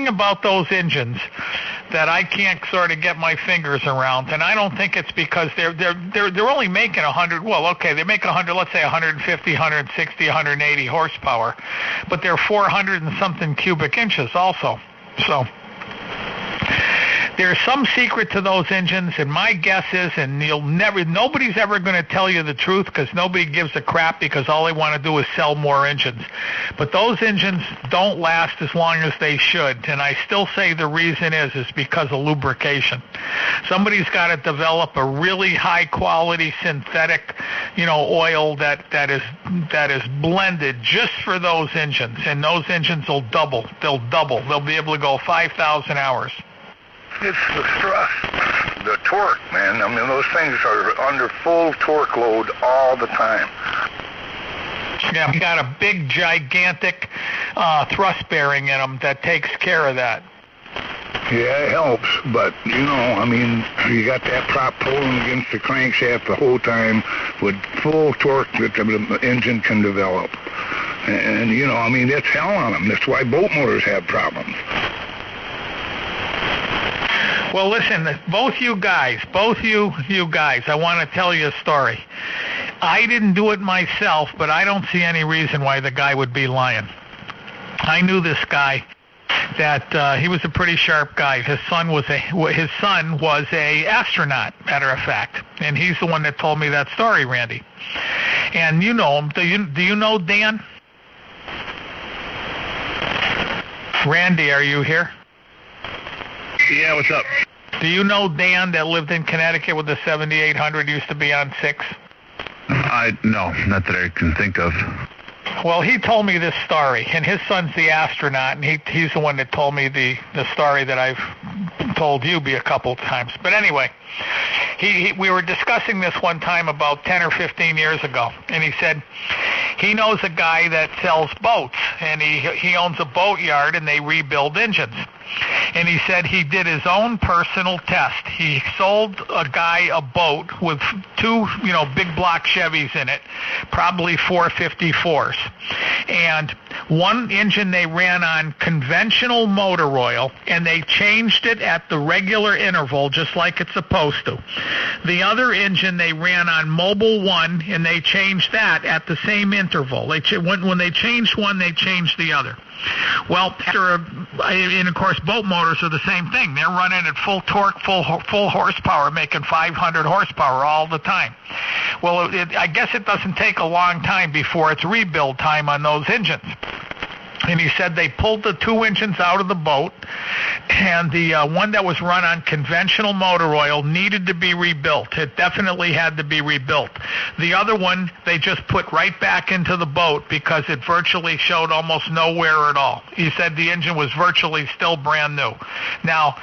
about those engines that I can't sort of get my fingers around. And I don't think it's because they're only making 100. Well, okay, they make 100. Let's say 150, 160, 180 horsepower, but they're 400 and something cubic inches also. So There's some secret to those engines, and my guess is, and nobody's ever going to tell you the truth because nobody gives a crap because all they want to do is sell more engines. But those engines don't last as long as they should, and I still say the reason is because of lubrication. Somebody's got to develop a really high-quality synthetic, oil that is blended just for those engines, and those engines will double. They'll double. They'll be able to go 5,000 hours. It's the stress, the torque, man. I mean, those things are under full torque load all the time. Yeah, we got a big, gigantic thrust bearing in them that takes care of that. Yeah, it helps, but, I mean, you got that prop pulling against the crankshaft the whole time with full torque that the engine can develop. And, I mean, that's hell on them. That's why boat motors have problems. Well, listen, both you guys, I want to tell you a story. I didn't do it myself, but I don't see any reason why the guy would be lying. I knew this guy that he was a pretty sharp guy. His son was a astronaut, matter of fact, and he's the one that told me that story, Randy. And you know him. Do you know Dan? Randy, are you here? Yeah, what's up? Do you know Dan that lived in Connecticut with the 7800, used to be on 6? No, not that I can think of. Well, he told me this story, and his son's the astronaut, and he's the one that told me the story that I've told you a couple of times. But anyway, we were discussing this one time about 10 or 15 years ago, and he said he knows a guy that sells boats, and he owns a boat yard, and they rebuild engines. And he said he did his own personal test. He sold a guy a boat with two, big block Chevys in it, probably 454s. And one engine they ran on conventional motor oil, and they changed it at the regular interval, just like it's supposed to. The other engine they ran on Mobil 1, and they changed that at the same interval. When they changed one, they changed the other. Well, and of course, boat motors are the same thing. They're running at full torque, full horsepower, making 500 horsepower all the time. Well, I guess it doesn't take a long time before it's rebuild time on those engines. And he said they pulled the two engines out of the boat, and the one that was run on conventional motor oil needed to be rebuilt. It definitely had to be rebuilt. The other one, they just put right back into the boat because it virtually showed almost no wear at all. He said the engine was virtually still brand new. Now,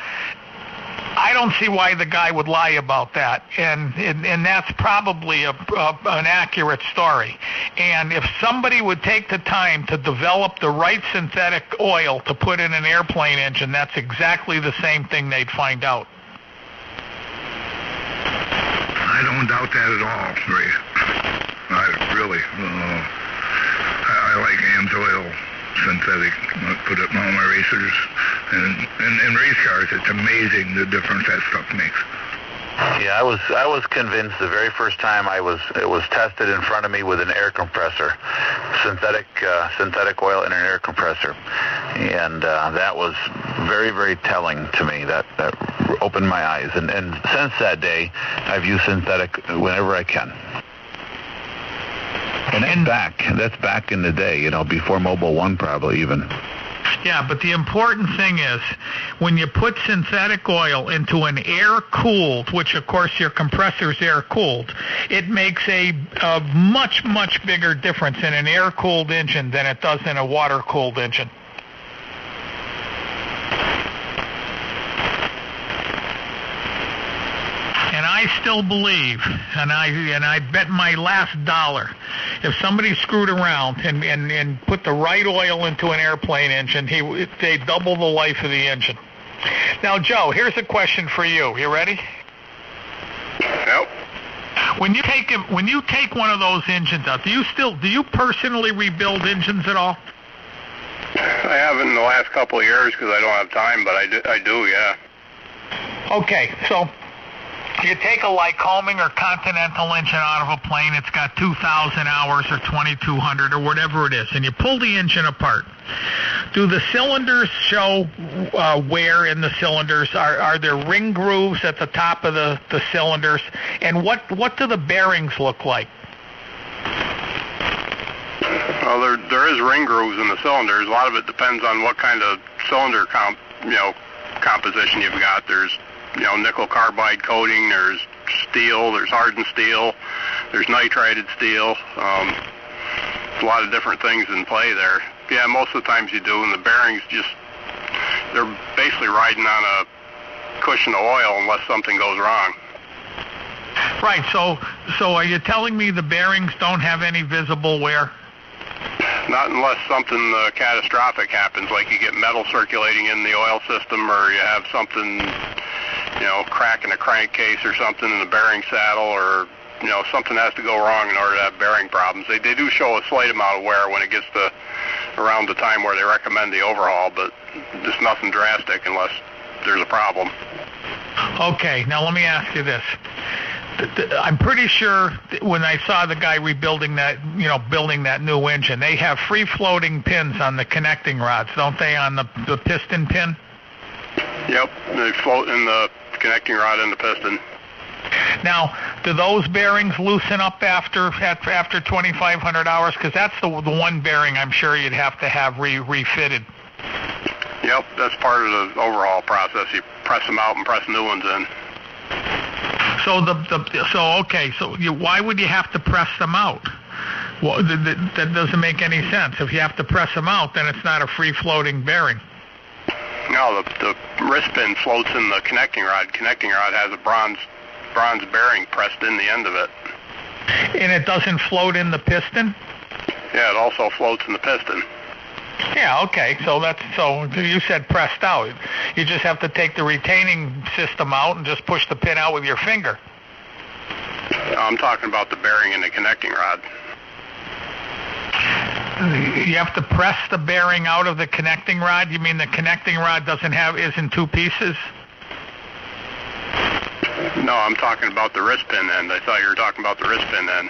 I don't see why the guy would lie about that, and that's probably an accurate story. And if somebody would take the time to develop the right synthetic oil to put in an airplane engine, that's exactly the same thing they'd find out. I don't doubt that at all, Ray. I really, I like AMSOIL synthetic. I put it in all my racers. And in race cars, it's amazing the difference that stuff makes. Yeah, I was convinced the very first time it was tested in front of me with an air compressor, synthetic oil in an air compressor, and that was very, very telling to me. That opened my eyes, and since that day, I've used synthetic whenever I can. And that's back in the day, before Mobil 1 probably even. Yeah, but the important thing is when you put synthetic oil into an air-cooled, which of course your compressor's air-cooled, it makes a much, much bigger difference in an air-cooled engine than it does in a water-cooled engine. And I still believe, and I bet my last dollar, if somebody screwed around and put the right oil into an airplane engine, they double the life of the engine. Now, Joe, here's a question for you. You ready? Yep. When you take one of those engines out, do you personally rebuild engines at all? I haven't in the last couple of years because I don't have time, but I do, yeah. Okay, so You take a Lycoming or Continental engine out of a plane, it's got 2,000 hours or 2,200 or whatever it is, and you pull the engine apart. Do the cylinders show wear in the cylinders? Are there ring grooves at the top of the cylinders? And what do the bearings look like? Well, there is ring grooves in the cylinders. A lot of it depends on what kind of cylinder composition you've got. There's nickel carbide coating, there's steel, there's hardened steel, there's nitrided steel. A lot of different things in play there. Yeah, most of the times you do, and the bearings they're basically riding on a cushion of oil unless something goes wrong. Right, so are you telling me the bearings don't have any visible wear? Not unless something catastrophic happens, like you get metal circulating in the oil system, or you have something, crack in a crankcase or something in the bearing saddle, or, something has to go wrong in order to have bearing problems. They do show a slight amount of wear when it gets to around the time where they recommend the overhaul, but just nothing drastic unless there's a problem. Okay, now let me ask you this. I'm pretty sure when I saw the guy rebuilding that, building that new engine, they have free-floating pins on the connecting rods, don't they, on the piston pin? Yep, they float in the connecting rod and the piston. Now, do those bearings loosen up after 2,500 hours? Because that's the one bearing I'm sure you'd have to have refitted. Yep, that's part of the overhaul process. You press them out and press new ones in. So why would you have to press them out? Well, that doesn't make any sense. If you have to press them out, then it's not a free-floating bearing. No, the wrist pin floats in the connecting rod. Connecting rod has a bronze bearing pressed in the end of it. And it doesn't float in the piston? Yeah, it also floats in the piston. Yeah, okay. So you said pressed out. You just have to take the retaining system out and just push the pin out with your finger. I'm talking about the bearing in the connecting rod. You have to press the bearing out of the connecting rod? You mean the connecting rod isn't two pieces? No, I'm talking about the wrist pin end. I thought you were talking about the wrist pin end.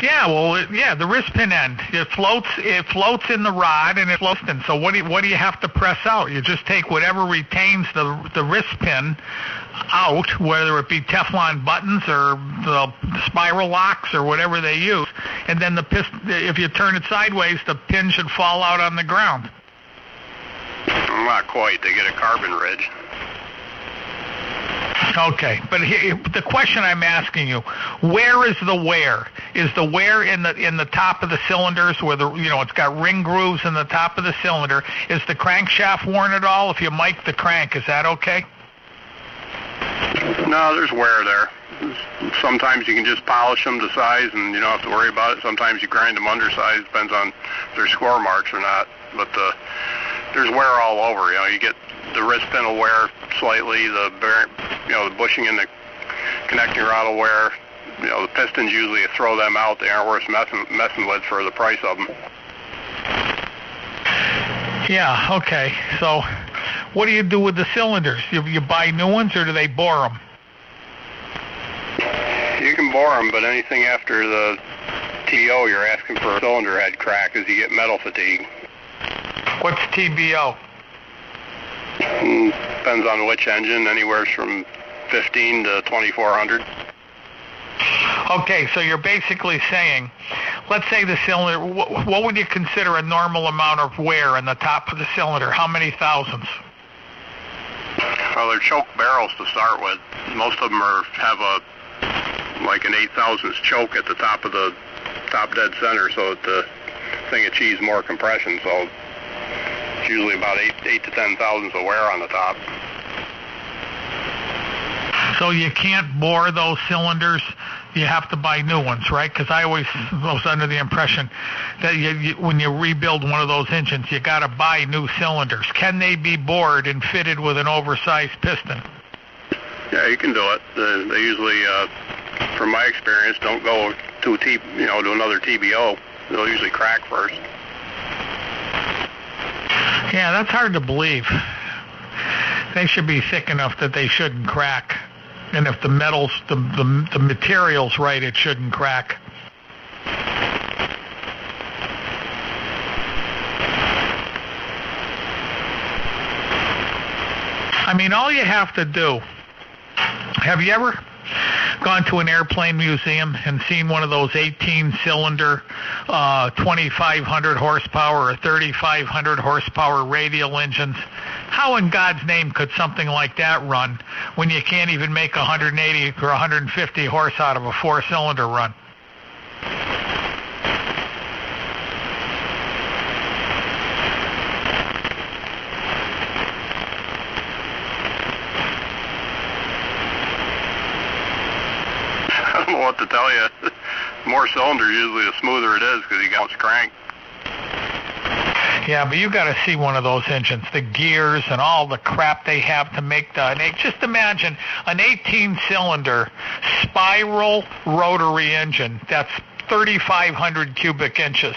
Yeah, the wrist pin end. It floats in the rod and it floats in. So what do you have to press out? You just take whatever retains the wrist pin out, whether it be Teflon buttons or the spiral locks or whatever they use, and then the piston, if you turn it sideways, the pin should fall out on the ground. Not quite. They get a carbon ridge. Okay, but the question I'm asking you, where is the wear? Is the wear in the top of the cylinders where it's got ring grooves in the top of the cylinder? Is the crankshaft worn at all? If you mic the crank, is that okay? No, there's wear there. Sometimes you can just polish them to size and you don't have to worry about it. Sometimes you grind them undersized, depends on if there's score marks or not. But there's wear all over. You get the wrist pin will wear slightly, the bushing in the connecting rod will wear. The pistons usually you throw them out. They aren't worth messing with for the price of them. Yeah, okay. So what do you do with the cylinders? You buy new ones or do they bore them? You can bore them, but anything after the TBO, you're asking for a cylinder head crack as you get metal fatigue. What's TBO? Depends on which engine, anywhere from 15 to 2400. Okay, so you're basically saying, let's say the cylinder, what would you consider a normal amount of wear in the top of the cylinder? How many thousandths? Well, they're choke barrels to start with. Most of them have like an 8,000ths choke at the top of the top dead center, so that the thing achieves more compression. So it's usually about 8 to 10 thousandths of wear on the top. So you can't bore those cylinders. You have to buy new ones, right? Because I always was under the impression that when you rebuild one of those engines, you got to buy new cylinders. Can they be bored and fitted with an oversized piston? Yeah, you can do it. They usually, from my experience, don't go to to another TBO. They'll usually crack first. Yeah, that's hard to believe. They should be thick enough that they shouldn't crack. And if the metals, the material's right, it shouldn't crack. I mean, all you have to do, have you ever gone to an airplane museum and seen one of those 18-cylinder 2,500 horsepower or 3,500 horsepower radial engines? How in God's name could something like that run when you can't even make 180 or 150 horse out of a four-cylinder run? I don't know what to tell you. More cylinders, usually the smoother it is because you got to crank. Yeah, but you got to see one of those engines, the gears and all the crap they have to make just imagine an 18-cylinder spiral rotary engine that's 3,500 cubic inches.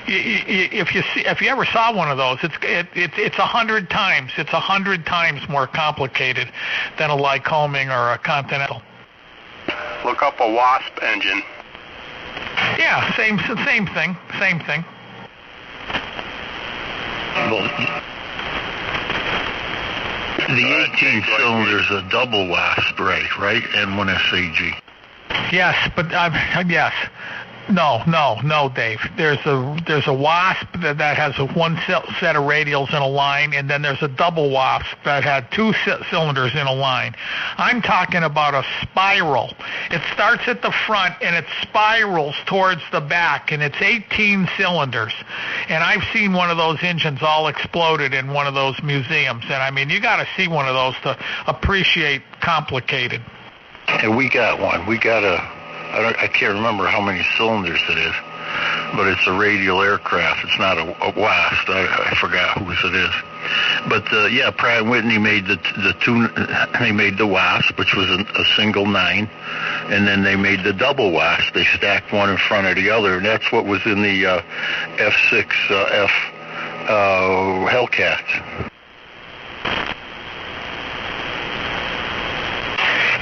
If you ever saw one of those, it's 100 times. It's 100 times more complicated than a Lycoming or a Continental. Look up a Wasp engine. Yeah, same thing. Well, the 18 cylinders a double Wasp, right? And one SAG. Yes, but yes. No, Dave. There's a Wasp that has one set of radials in a line, and then there's a double Wasp that had two cylinders in a line. I'm talking about a spiral. It starts at the front and it spirals towards the back, and it's 18 cylinders. And I've seen one of those engines all exploded in one of those museums. And I mean, you got to see one of those to appreciate complicated. And we got one. We got I can't remember how many cylinders it is, but it's a radial aircraft. It's not a Wasp. I forgot whose it is. But yeah, Pratt & Whitney made the two. They made the Wasp, which was a single 9, and then they made the double Wasp. They stacked one in front of the other, and that's what was in the F6F Hellcats.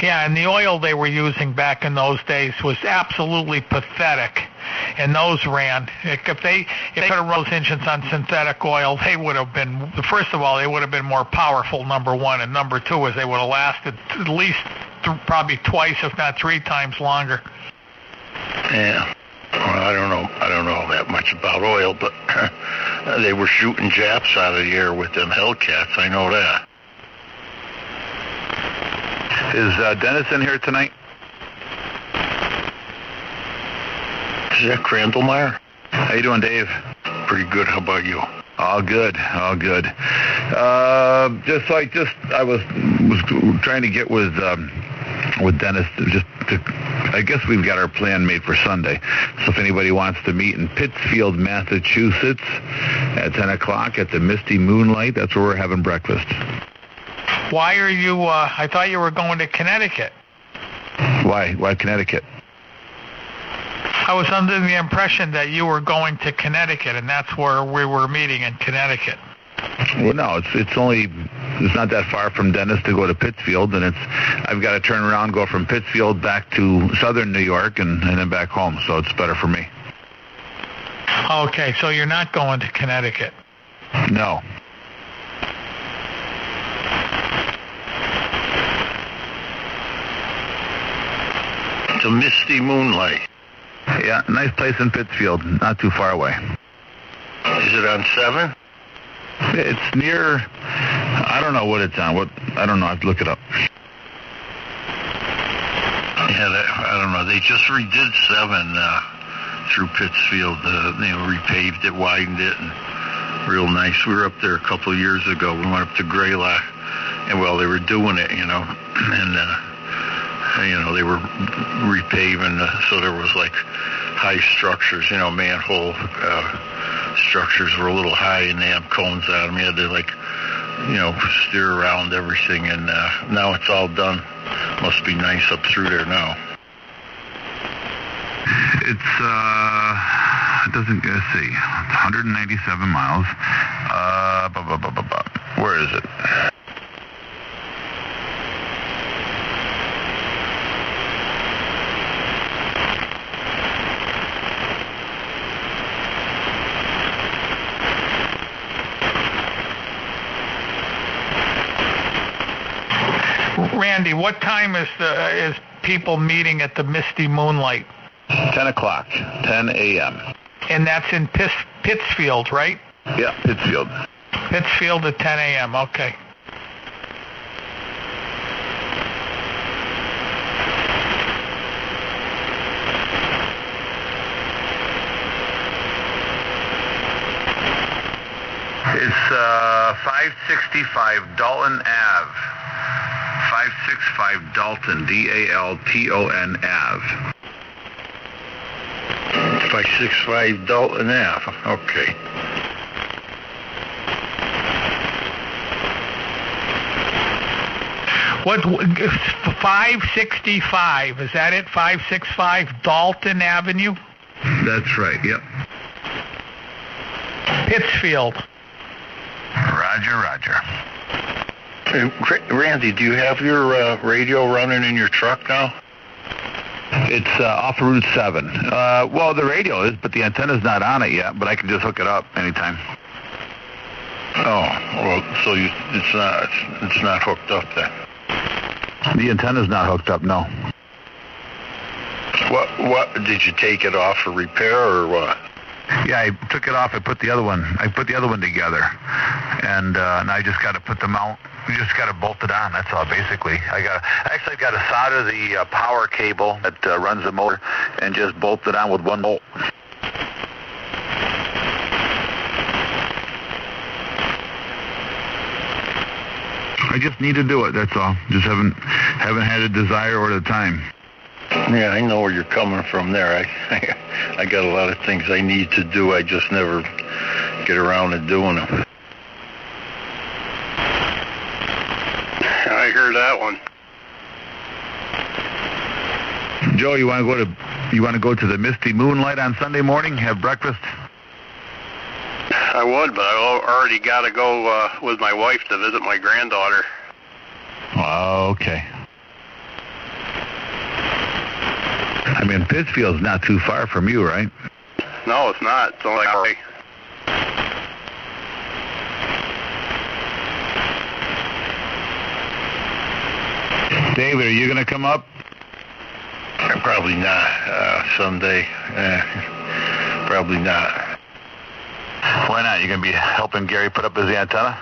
Yeah, and the oil they were using back in those days was absolutely pathetic. And those ran. If they could have run those engines on synthetic oil, they would have been, first of all, they would have been more powerful, number one. And number two is they would have lasted at least probably twice, if not 3 times longer. Yeah. Well, I don't know that much about oil, but they were shooting Japs out of the air with them Hellcats. I know that. Is Dennis in here tonight? Is that Crandallmeyer? How you doing, Dave? Pretty good. How about you? All good. I was trying to get with Dennis I guess we've got our plan made for Sunday. So if anybody wants to meet in Pittsfield, Massachusetts at 10 o'clock at the Misty Moonlight, that's where we're having breakfast. Why are you, I thought you were going to Connecticut. Why Connecticut? I was under the impression that you were going to Connecticut, and that's where we were meeting, in Connecticut. Well, no, it's not that far from Dennis to go to Pittsfield, and I've got to turn around, go from Pittsfield back to southern New York, and then back home, so it's better for me. Okay, so you're not going to Connecticut? No. The Misty Moonlight. Yeah, nice place in Pittsfield, not too far away. Is it on 7? It's near, I don't know what it's on. I don't know. I have to look it up. Yeah, I don't know. They just redid 7 through Pittsfield. Repaved it, widened it, and real nice. We were up there a couple of years ago. We went up to Greylock, and they were doing it, and they were repaving, so there was like high structures, manhole structures were a little high, and they had cones on them. You had to steer around everything, and now it's all done. Must be nice up through there now. It's it doesn't, let's see, it's 197 miles. Where is it? Randy, what time is people meeting at the Misty Moonlight? 10 o'clock, 10 a.m. And that's in Pittsfield, right? Yeah, Pittsfield. Pittsfield at 10 a.m., okay. It's 565 Dalton Ave. 565 Dalton, D-A-L-T-O-N Ave. 565 Dalton Ave. Okay. What 565? Is that it? 565 Dalton Avenue? That's right. Yep. Pittsfield. Roger. Hey, Randy, do you have your radio running in your truck now? It's off of Route 7. Well, the radio is, but the antenna's not on it yet. But I can just hook it up anytime. Oh, well, so it's not hooked up then. The antenna's not hooked up, no. What did you take it off for repair or what? Yeah, I took it off. I put the other one together, and now I just got to put the mount. You just got to bolt it on. That's all, basically. I got to solder the power cable that runs the motor, and just bolt it on with one bolt. I just need to do it. That's all. Just haven't had a desire or the time. Yeah, I know where you're coming from there. I got a lot of things I need to do. I just never get around to doing them. I heard that one. Joe, you want to go to the Misty Moonlight on Sunday morning? Have breakfast? I would, but I already got to go with my wife to visit my granddaughter. Okay. I mean, Pittsfield's not too far from you, right? No, it's not. It's only like David, are you going to come up? Probably not. Someday. Probably not. Why not? You going to be helping Gary put up his antenna?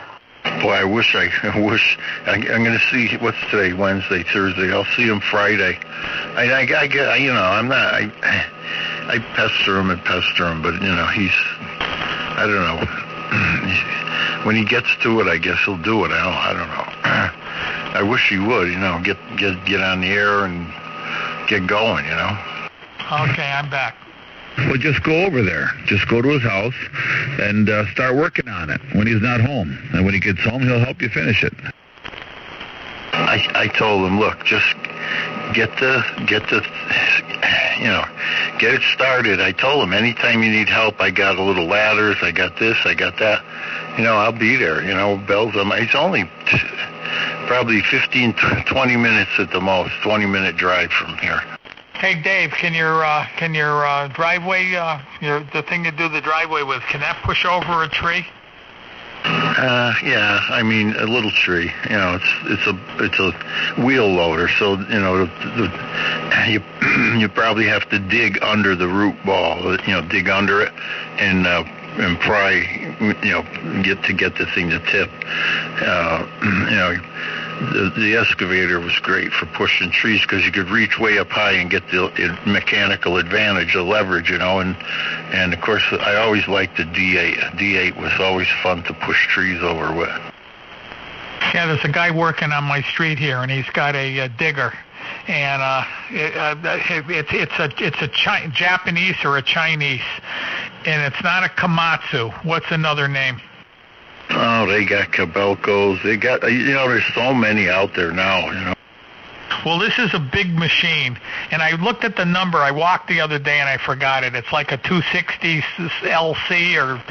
Boy, I wish. I'm going to see, what's today, Wednesday, Thursday. I'll see him Friday. I get, I'm not, I pester him, but, he's, I don't know. When he gets to it, I guess he'll do it. I don't know. I wish he would, get on the air and get going, Okay, I'm back. Well, just go over there. Just go to his house and start working on it when he's not home. And when he gets home, he'll help you finish it. I told him, look, just get it started. I told him, anytime you need help, I got a little ladders, I got this, I got that. I'll be there. Bells. It's only probably 15, 20 minutes at the most. 20-minute drive from here. Hey Dave, can your driveway, the thing you do the driveway with, can that push over a tree? Yeah, a little tree. It's a wheel loader, so you probably have to dig under the root ball. Dig under it and pry. Get the thing to tip. The excavator was great for pushing trees because you could reach way up high and get the mechanical advantage, the leverage, and of course I always liked the D8. D8 was always fun to push trees over with. Yeah, there's a guy working on my street here, and he's got a digger, and it's a Japanese or a Chinese, and it's not a Komatsu. What's another name? Oh, they got Kobelcos. They got, there's so many out there now, Well, this is a big machine, and I looked at the number. I walked the other day, and I forgot it. It's like a 260 LC or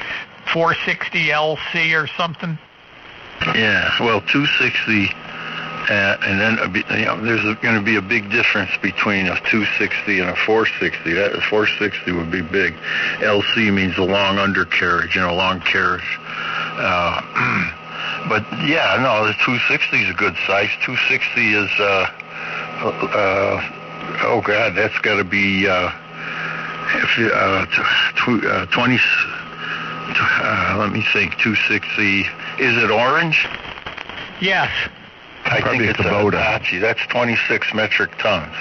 460 LC or something. Yeah, well, 260, and then there's going to be a big difference between a 260 and a 460. That 460 would be big. LC means a long undercarriage, long carriage. But yeah, no, the 260 is a good size. 260 is oh God, that's got to be 20. Let me think. 260. Is it orange? Yes. I think it's a Hitachi. That's 26 metric tons.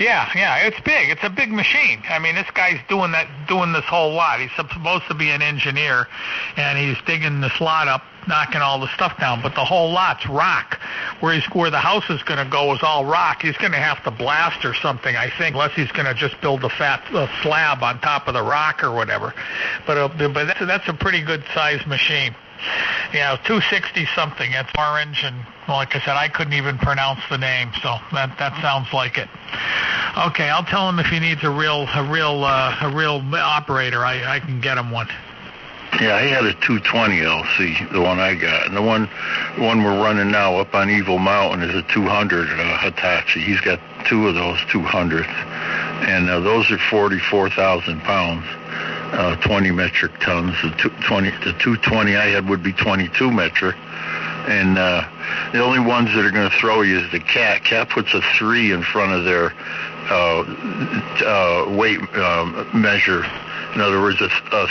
Yeah, it's big. It's a big machine. I mean, this guy's doing this whole lot. He's supposed to be an engineer, and he's digging this lot up, knocking all the stuff down. But the whole lot's rock. Where the house is going to go is all rock. He's going to have to blast or something, I think, unless he's going to just build a slab on top of the rock or whatever. But that's a pretty good sized machine. Yeah, 260 something. It's orange, and like I said, I couldn't even pronounce the name, so that sounds like it. Okay, I'll tell him if he needs a real operator, I can get him one. Yeah, he had a 220 LC, the one I got, and the one we're running now up on Evil Mountain is a 200 Hitachi. He's got two of those 200s, and those are 44,000 pounds. 20 metric tons. The 220 I had would be 22 metric. And the only ones that are going to throw you is the Cat. Cat puts a 3 in front of their weight measure. In other words, a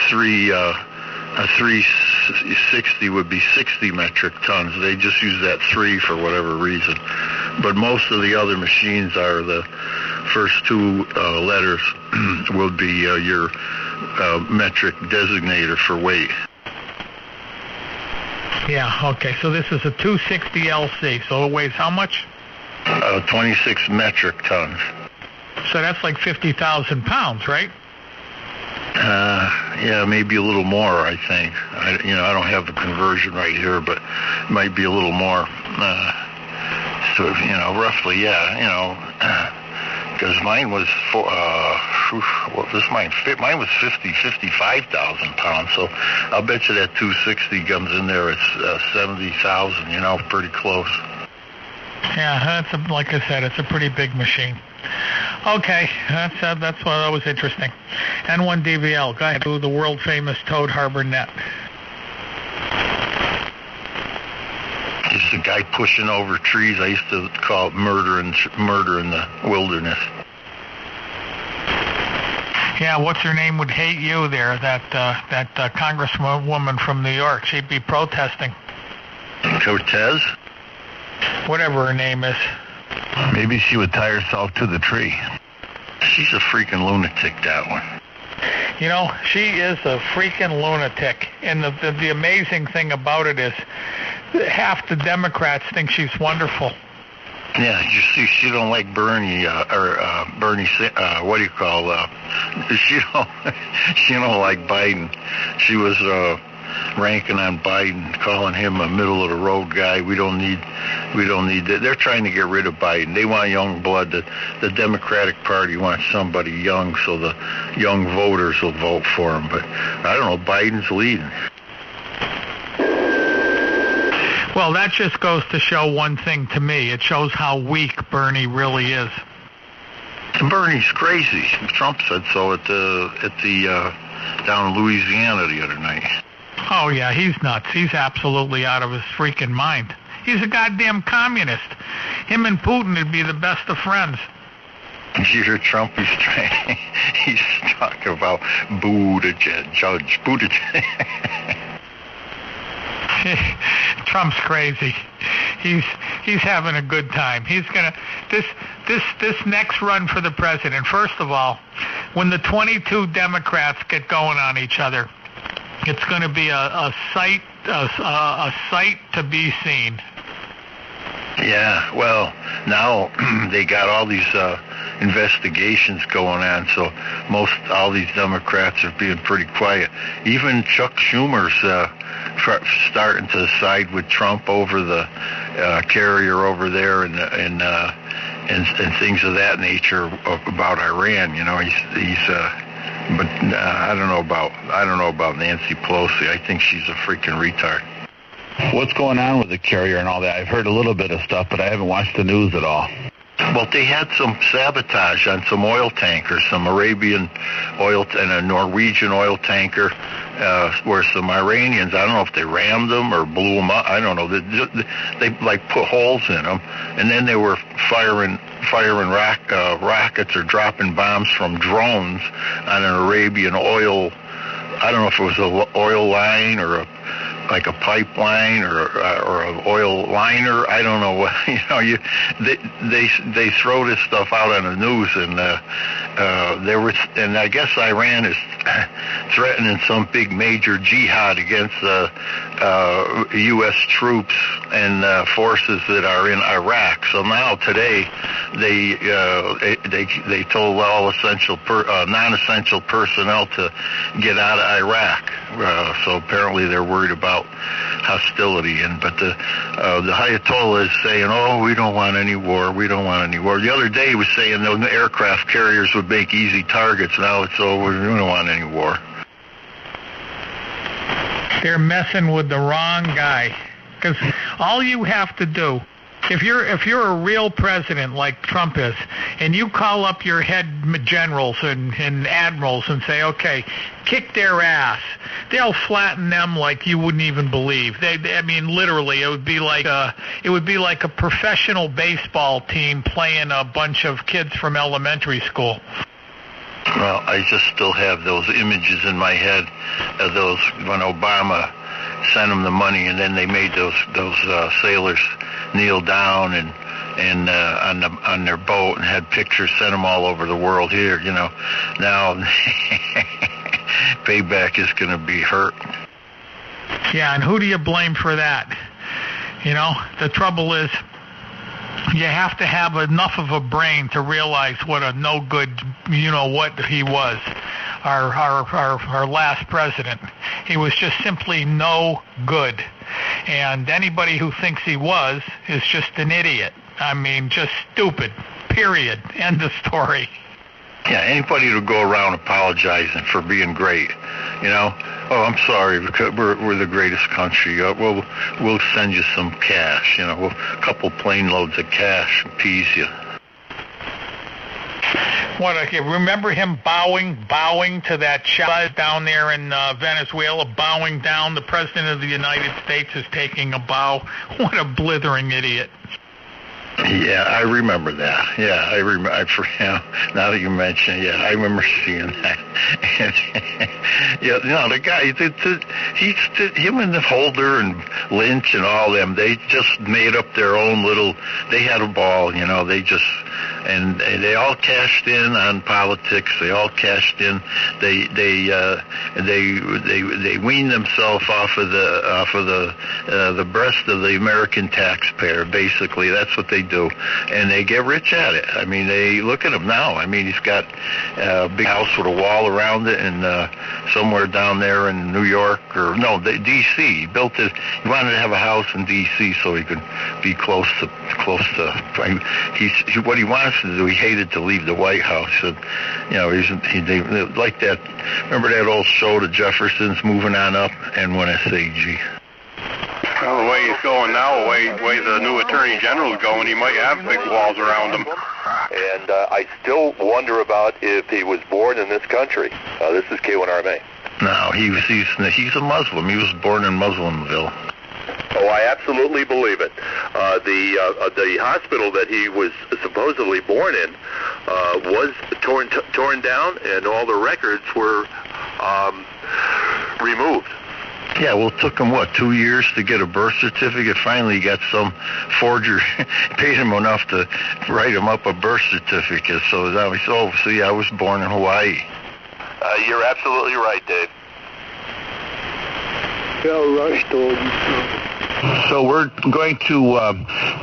360 would be 60 metric tons. They just use that 3 for whatever reason. But most of the other machines are the first two letters will be your metric designator for weight. Yeah, okay. So this is a 260 LC. So it weighs how much? 26 metric tons. So that's like 50,000 pounds, right? Yeah, maybe a little more, I think. I don't have the conversion right here, but it might be a little more. So, roughly, yeah, because mine was mine was 55,000 pounds. So I'll bet you that 260 comes in there. It's 70,000. Pretty close. Yeah, like I said, it's a pretty big machine. Okay, that was interesting. N1DVL, go ahead. The world famous Toad Harbor net. Just a guy pushing over trees. I used to call it murder in the wilderness. Yeah, what's her name would hate you there, that congresswoman from New York. She'd be protesting. Cortez? Whatever her name is. Maybe she would tie herself to the tree. She's a freaking lunatic, that one. She is a freaking lunatic. And the amazing thing about it is half the Democrats think she's wonderful. Yeah, you see, she don't like Bernie, Bernie, what do you call, she don't like Biden. She was, ranking on Biden, calling him a middle-of-the-road guy. We don't need that. They're trying to get rid of Biden. They want young blood. The Democratic Party wants somebody young, so the young voters will vote for him. But I don't know, Biden's leading. Well, that just goes to show one thing to me. It shows how weak Bernie really is. Bernie's crazy. Trump said so at the down in Louisiana the other night. Oh, yeah, he's nuts. He's absolutely out of his freaking mind. He's a goddamn communist. Him and Putin would be the best of friends. You hear Trump, he's talking about Judge Buttigieg. Trump's crazy. He's having a good time. He's gonna this next run for the president. First of all, when the 22 Democrats get going on each other, it's going to be a sight to be seen. Yeah, well, now they got all these investigations going on, so all these Democrats are being pretty quiet. Even Chuck Schumer's starting to side with Trump over the carrier over there and things of that nature about Iran. But I don't know about Nancy Pelosi. I think she's a freaking retard. What's going on with the carrier and all that? I've heard a little bit of stuff, but I haven't watched the news at all. Well, they had some sabotage on some oil tankers, some Arabian oil and a Norwegian oil tanker, where some Iranians, I don't know if they rammed them or blew them up. I don't know. They like put holes in them, and then they were firing rockets or dropping bombs from drones on an Arabian oil. I don't know if it was an oil line or like a pipeline or an oil liner. I don't know what, they throw this stuff out on the news, and I guess Iran is threatening some big major jihad against U.S. troops and forces that are in Iraq. So now today they told all non-essential personnel to get out of Iraq. So apparently they're worried about hostility, but the Ayatollah is saying, "Oh, we don't want any war. We don't want any war." The other day he was saying those aircraft carriers would make easy targets. Now it's over. We don't want any war. They're messing with the wrong guy. Because all you have to do, if you're a real president like Trump is, and you call up your head generals and admirals and say, okay, kick their ass, they'll flatten them like you wouldn't even believe. Literally, it would be like a professional baseball team playing a bunch of kids from elementary school. Well, I just still have those images in my head of those when Obama sent them the money, and then they made those sailors kneel down and on their boat and had pictures, sent them all over the world here. Now payback is going to be hurt. Yeah, and who do you blame for that? The trouble is, you have to have enough of a brain to realize what a no good, what he was, our last president. He was just simply no good. And anybody who thinks he was is just an idiot. Just stupid, period. End of story. Yeah, anybody to go around apologizing for being great, oh, I'm sorry, because we're the greatest country. We'll send you some cash, a couple plane loads of cash, appease you. Remember him bowing to that shot down there in Venezuela, bowing down? The President of the United States is taking a bow. What a blithering idiot. Yeah, I remember that. Yeah, I remember. Now that you mention it, I remember seeing that. The guy, him and the Holder and Lynch and all them, they just made up their own little. They had a ball, they just. And they all cashed in on politics. They all cashed in. They weaned themselves off of the breast of the American taxpayer. Basically, that's what they do, and they get rich at it. They look at him now. He's got a big house with a wall around it, and somewhere down there in New York D.C. He built it. He wanted to have a house in D.C. so he could be close to. What he wants to do. He hated to leave the White House. And, they like that. Remember that old show, The Jeffersons, Moving On Up, and When I Say G. Well, the way he's going now, the way the new Attorney General is going, he might have big walls around him. And I still wonder about if he was born in this country. This is K1RMA. No, he's a Muslim. He was born in Muslimville. Oh, I absolutely believe it. The hospital that he was supposedly born in was torn down, and all the records were removed. Yeah, well, it took him, 2 years to get a birth certificate? Finally, he got some forger, paid him enough to write him up a birth certificate. So now he said, I was born in Hawaii. You're absolutely right, Dave. So we're going to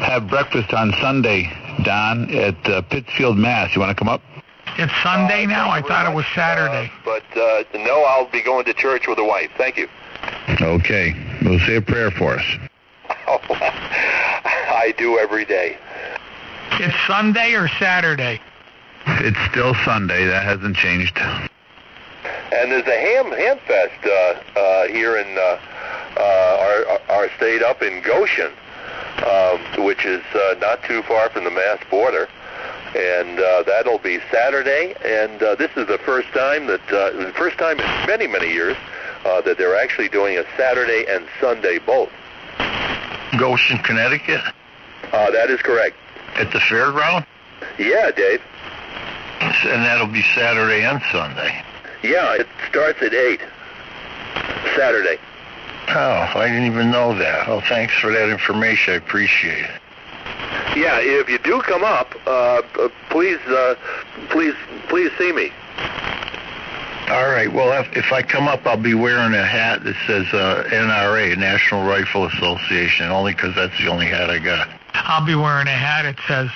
have breakfast on Sunday, Don, at Pittsfield, Mass. You want to come up? It's Sunday now? I thought it was Saturday. But no, I'll be going to church with the wife. Thank you. Okay. We'll say a prayer for us. Oh, I do every day. It's Sunday or Saturday? It's still Sunday. That hasn't changed. And there's a ham fest here in our state up in Goshen, which is not too far from the Mass border. and that'll be Saturday. And this is the first time in many, many years that they're actually doing a Saturday and Sunday both. Goshen, Connecticut? That is correct. At the fairground? Yeah, Dave. And that'll be Saturday and Sunday? Yeah, it starts at 8. Saturday. Oh, I didn't even know that. Oh, thanks for that information. I appreciate it. Yeah, if you do come up, please see me. All right. Well, if I come up, I'll be wearing a hat that says NRA, National Rifle Association, only because that's the only hat I got. I'll be wearing a hat that says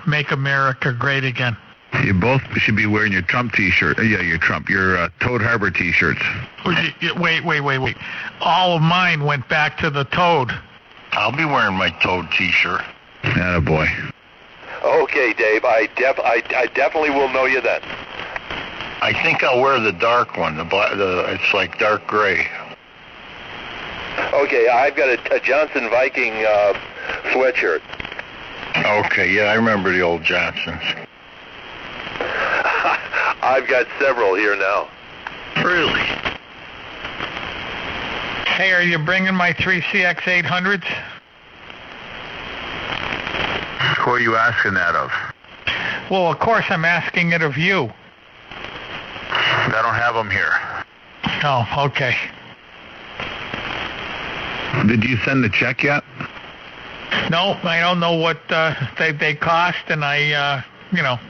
Make America Great Again. You both should be wearing your Trump T-shirt. Yeah, your Toad Harbor T-shirts. Wait. All of mine went back to the Toad. I'll be wearing my Toad T-shirt. Attaboy. Okay, Dave. I definitely will know you then. I think I'll wear the dark one. It's like dark gray. Okay, I've got a Johnson Viking sweatshirt. Okay, yeah, I remember the old Johnsons. I've got several here now. Really? Hey, are you bringing my 3 CX800s? Who are you asking that of? Well, of course I'm asking it of you. I don't have them here. Oh, okay. Did you send the check yet? No, I don't know what they cost, and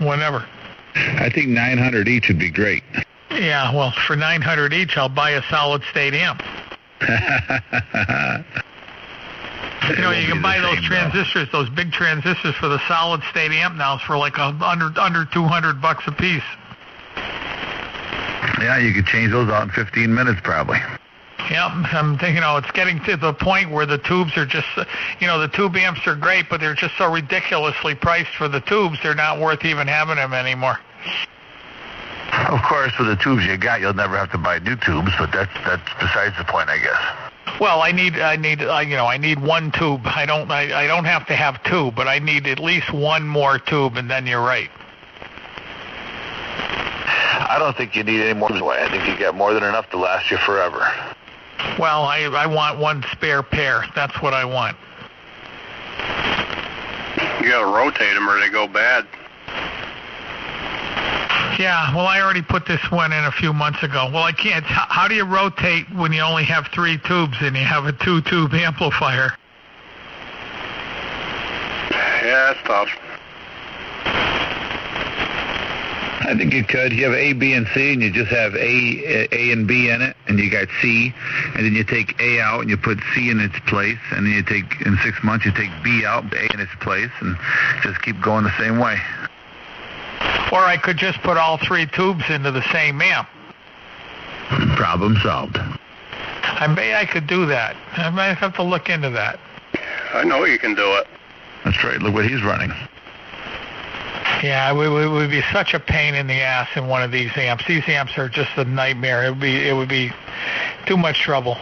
whatever. I think 900 each would be great. Yeah, well, for 900 each, I'll buy a solid-state amp. You can buy those transistors, those big transistors for the solid-state amp now for like under $200 a piece. Yeah, you could change those out in 15 minutes probably. Yeah, I'm thinking, it's getting to the point where the tubes are just, the tube amps are great, but they're just so ridiculously priced for the tubes, they're not worth even having them anymore. Of course, with the tubes you got, you'll never have to buy new tubes, but that's besides the point, I guess. Well, I need one tube. I don't have to have two, but I need at least one more tube, and then you're right. I don't think you need any more. I think you got more than enough to last you forever. Well, I want one spare pair. That's what I want. You gotta rotate them or they go bad. Yeah, well, I already put this one in a few months ago. Well, I can't. How do you rotate when you only have 3 tubes and you have a 2-tube amplifier? Yeah, that's tough. I think you could. You have A, B, and C, and you just have A and B in it, and you got C, and then you take A out and you put C in its place, and then you take, in 6 months, you take B out, A in its place, and just keep going the same way. Or I could just put all 3 tubes into the same amp. Problem solved. I could do that. I might have to look into that. I know you can do it. That's right. Look what he's running. Yeah, it would be such a pain in the ass in one of these amps. These amps are just a nightmare. It would be too much trouble.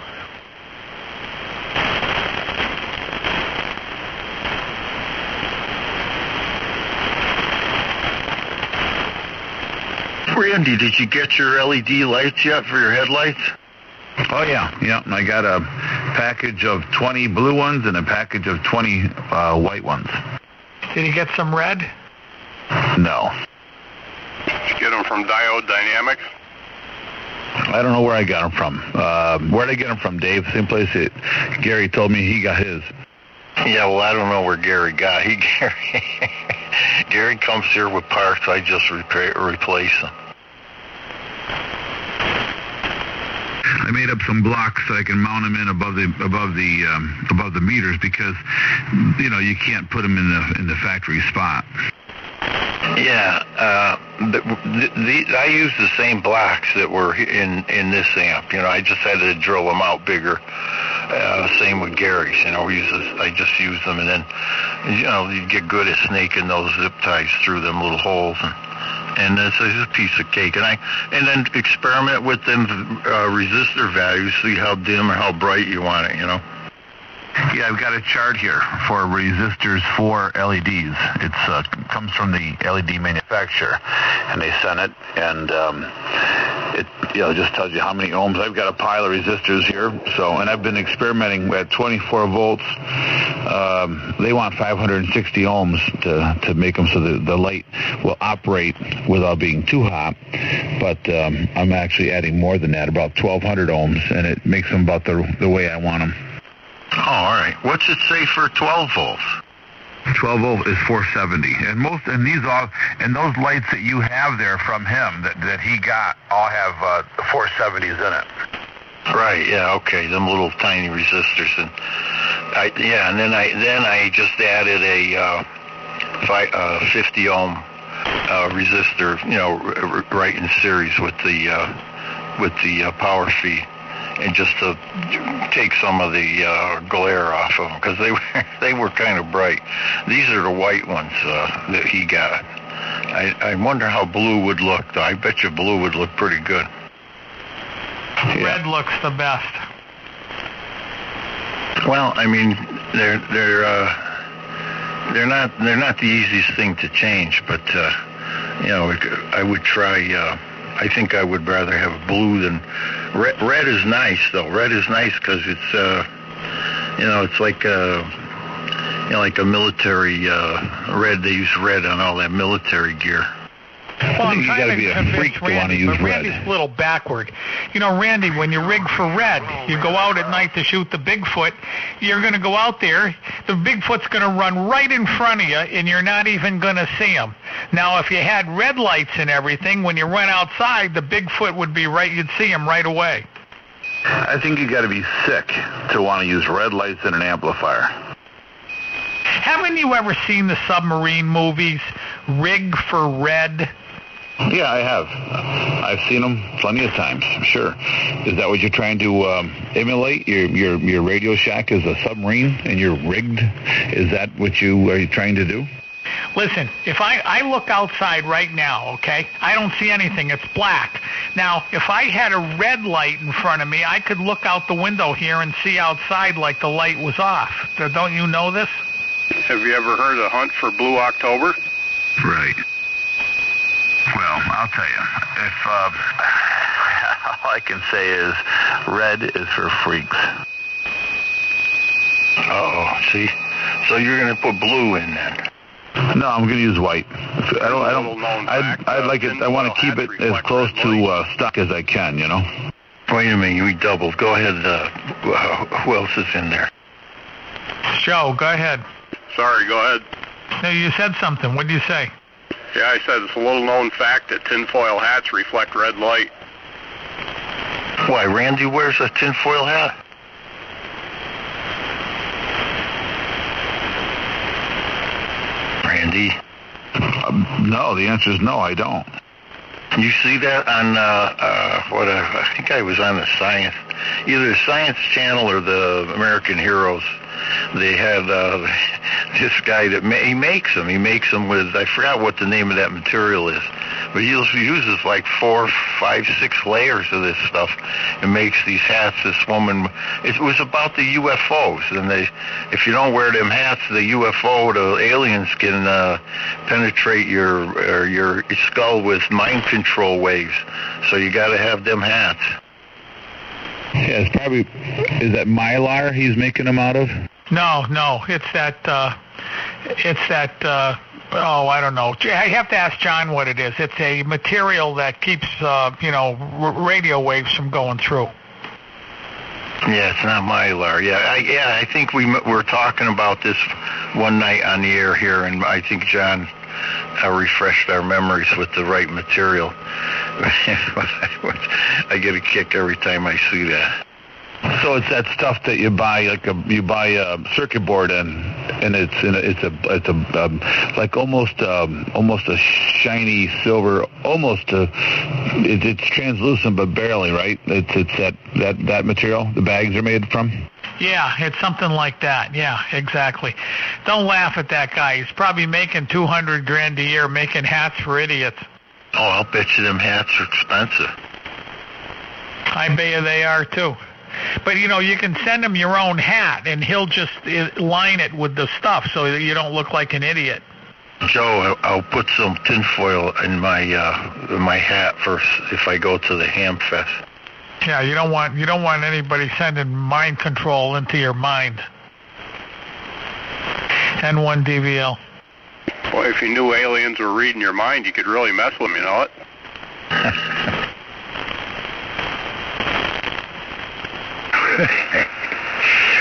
Randy, did you get your LED lights yet for your headlights? Oh, yeah. I got a package of 20 blue ones and a package of 20 white ones. Did you get some red? No. Did you get them from Diode Dynamics? I don't know where I got them from. Where'd I get them from, Dave? Same place that Gary told me he got his. Yeah, well, I don't know where Gary got. Gary comes here with parts. I just replace them. I made up some blocks so I can mount them in above the meters because you can't put them in the factory spot. Yeah, I use the same blocks that were in this amp. I just had to drill them out bigger. Same with Gary's. I just use them, and then you get good at snaking those zip ties through them little holes, and it's a piece of cake. And then experiment with them resistor values, see how dim or how bright you want it. Yeah, I've got a chart here for resistors for LEDs. It comes from the LED manufacturer, and they sent it, and it just tells you how many ohms. I've got a pile of resistors here, and I've been experimenting at 24 volts. They want 560 ohms to make them so the light will operate without being too hot, but I'm actually adding more than that, about 1200 ohms, and it makes them about the way I want them. Oh, all right. What's it say for 12 volts? 12 volt is 470, and those lights that you have there from him that he got all have 470s in it. Right. Yeah. Okay. Them little tiny resistors, and then I just added a 50 ohm resistor, right in series with the power feed. And just to take some of the glare off of them, because they were kind of bright. These are the white ones that he got. I wonder how blue would look, though. I bet you blue would look pretty good. Red looks the best. Well, I mean, they're not the easiest thing to change, but I would try. I think I would rather have blue than red. Red is nice, though. Red is nice because it's, it's like a military red. They use red on all that military gear. Well, I'm you got to be a freak to want to use red. Randy's a little backward. Randy, when you rig for red, you go out at night to shoot the Bigfoot. You're going to go out there. The Bigfoot's going to run right in front of you, and you're not even going to see him. Now, if you had red lights and everything, when you went outside, the Bigfoot would be right. You'd see him right away. I think you got to be sick to want to use red lights in an amplifier. Haven't you ever seen the submarine movies, Rig for Red? Yeah, I have. I've seen them plenty of times, sure. Is that what you're trying to emulate? Your Radio Shack is a submarine and you're rigged? Is that what you are trying to do? Listen, if I look outside right now, okay, I don't see anything. It's black. Now, if I had a red light in front of me, I could look out the window here and see outside like the light was off. Don't you know this? Have you ever heard of Hunt for Blue October? Right. Well, I'll tell you, if all I can say is red is for freaks. Oh, see? So you're going to put blue in then? No, I'm going to use white. I'd like it. I want to keep it as close to stock as I can. Wait a minute, we doubled. Go ahead. Who else is in there? Joe, go ahead. Sorry, go ahead. No, you said something. What did you say? Yeah, I said it's a little-known fact that tinfoil hats reflect red light. Why, Randy wears a tinfoil hat? Randy? No, the answer is no, I don't. You see that on, I think I was on the Science, either the Science Channel or the American Heroes. They have this guy that he makes them. He makes them with, I forgot what the name of that material is, but he uses like 4, 5, 6 layers of this stuff and makes these hats. This woman, it was about the UFOs, and if you don't wear them hats, the UFO, the aliens can penetrate your skull with mind control waves. So you got to have them hats. Yeah, is that Mylar he's making them out of? No, it's that, I don't know. I have to ask John what it is. It's a material that keeps, radio waves from going through. Yeah, it's not Mylar. Yeah, I think we were talking about this one night on the air here, and I think John refreshed our memories with the right material. I get a kick every time I see that. So it's that stuff that you buy, you buy a circuit board and it's like almost a shiny silver, it's translucent but barely, right? It's that material the bags are made from. Yeah, it's something like that. Yeah, exactly. Don't laugh at that guy. He's probably making $200,000 a year making hats for idiots. Oh, I'll bet you them hats are expensive. I bet you they are too. But, you can send him your own hat, and he'll just line it with the stuff so that you don't look like an idiot. Joe, I'll put some tinfoil in my hat first if I go to the Ham Fest. Yeah, you don't want anybody sending mind control into your mind. N1 DVL. Boy, if you knew aliens were reading your mind, you could really mess with them, you know it?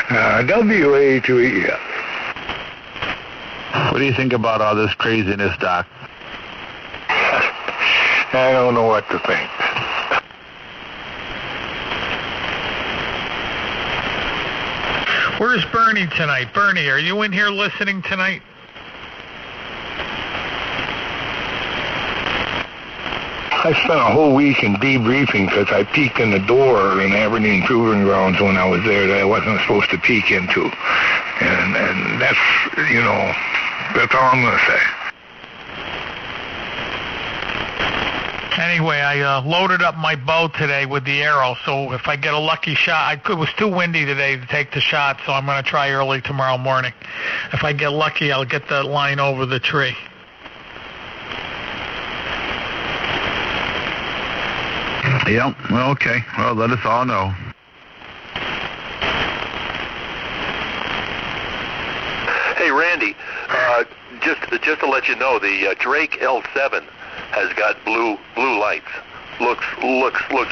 WA2E. What do you think about all this craziness, Doc? I don't know what to think. Where's Bernie tonight? Bernie, are you in here listening tonight? I spent a whole week in debriefing because I peeked in the door in Aberdeen Proving Grounds when I was there that I wasn't supposed to peek into. And that's, that's all I'm going to say. Anyway, I loaded up my bow today with the arrow, so if I get a lucky shot, it was too windy today to take the shot, so I'm going to try early tomorrow morning. If I get lucky, I'll get that line over the tree. Yep. Well, okay. Well, let us all know. Hey, Randy, just to let you know, the Drake L7 has got blue lights. Looks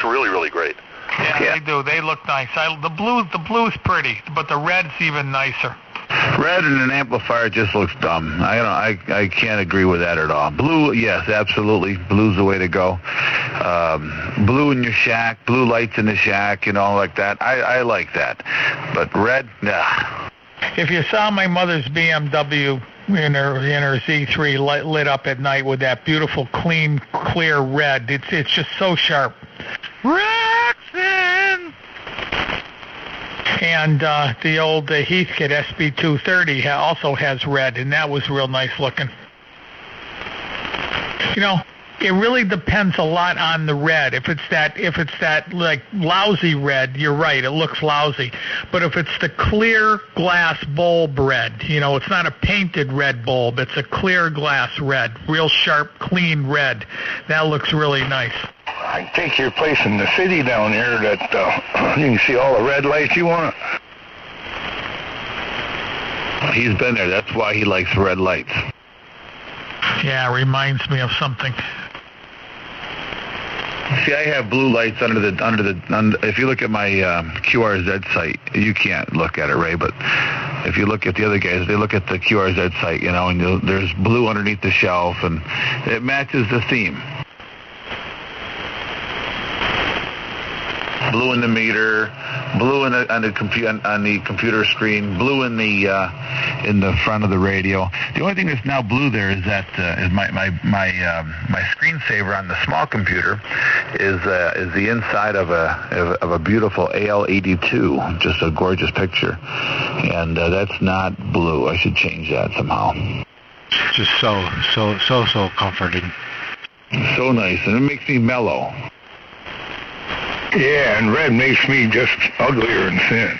really, really great. Yeah, they do. They look nice. The blue's pretty, but the red's even nicer. Red in an amplifier just looks dumb. I can't agree with that at all. Blue, yes, absolutely. Blue's the way to go. Blue in your shack, blue lights in the shack, like that. I like that. But red, nah. If you saw my mother's BMW in her Z3 lit up at night with that beautiful, clean, clear red, it's just so sharp. Roxanne! And the old Heathkit SB230 also has red, and that was real nice looking. It really depends a lot on the red. If it's that like lousy red, you're right, it looks lousy. But if it's the clear glass bulb red, it's not a painted red bulb, it's a clear glass red, real sharp, clean red. That looks really nice. I take your place in the city down there that you can see all the red lights you want. He's been there. That's why he likes red lights. Yeah, it reminds me of something. See, I have blue lights under the. If you look at my QRZ site, you can't look at it, Ray. But if you look at the other guys, they look at the QRZ site, and there's blue underneath the shelf, and it matches the theme. Blue in the meter, blue on the computer screen, blue in the front of the radio. The only thing that's now blue there is that is my screensaver on the small computer is the inside of a beautiful AL82, just a gorgeous picture, and that's not blue. I should change that somehow. Just so comforting. So nice, and it makes me mellow. Yeah, and red makes me just uglier and thin.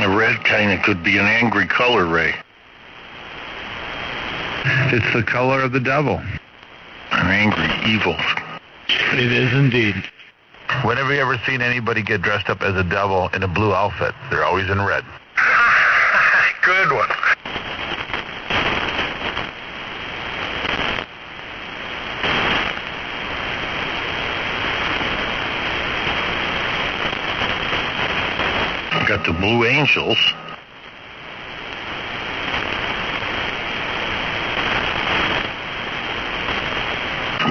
A red kind of could be an angry color, Ray. It's the color of the devil. An angry, evil. It is indeed. When have you ever seen anybody get dressed up as a devil in a blue outfit? They're always in red. Good one. Got the Blue Angels.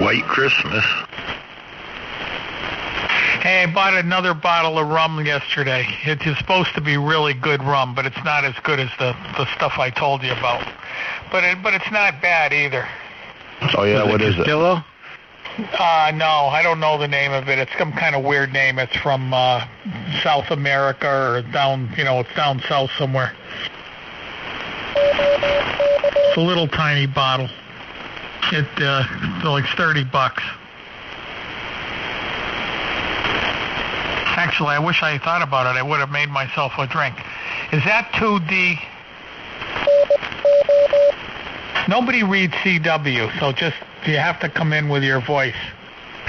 White Christmas. Hey, I bought another bottle of rum yesterday. It is supposed to be really good rum, but it's not as good as the stuff I told you about. But it's not bad either. Oh yeah, what is it? Castillo? No, I don't know the name of it. It's some kind of weird name. It's from South America or down, it's down south somewhere. It's a little tiny bottle. It's like $30. Actually, I wish I had thought about it. I would have made myself a drink. Is that 2D? Nobody reads CW, so just you have to come in with your voice.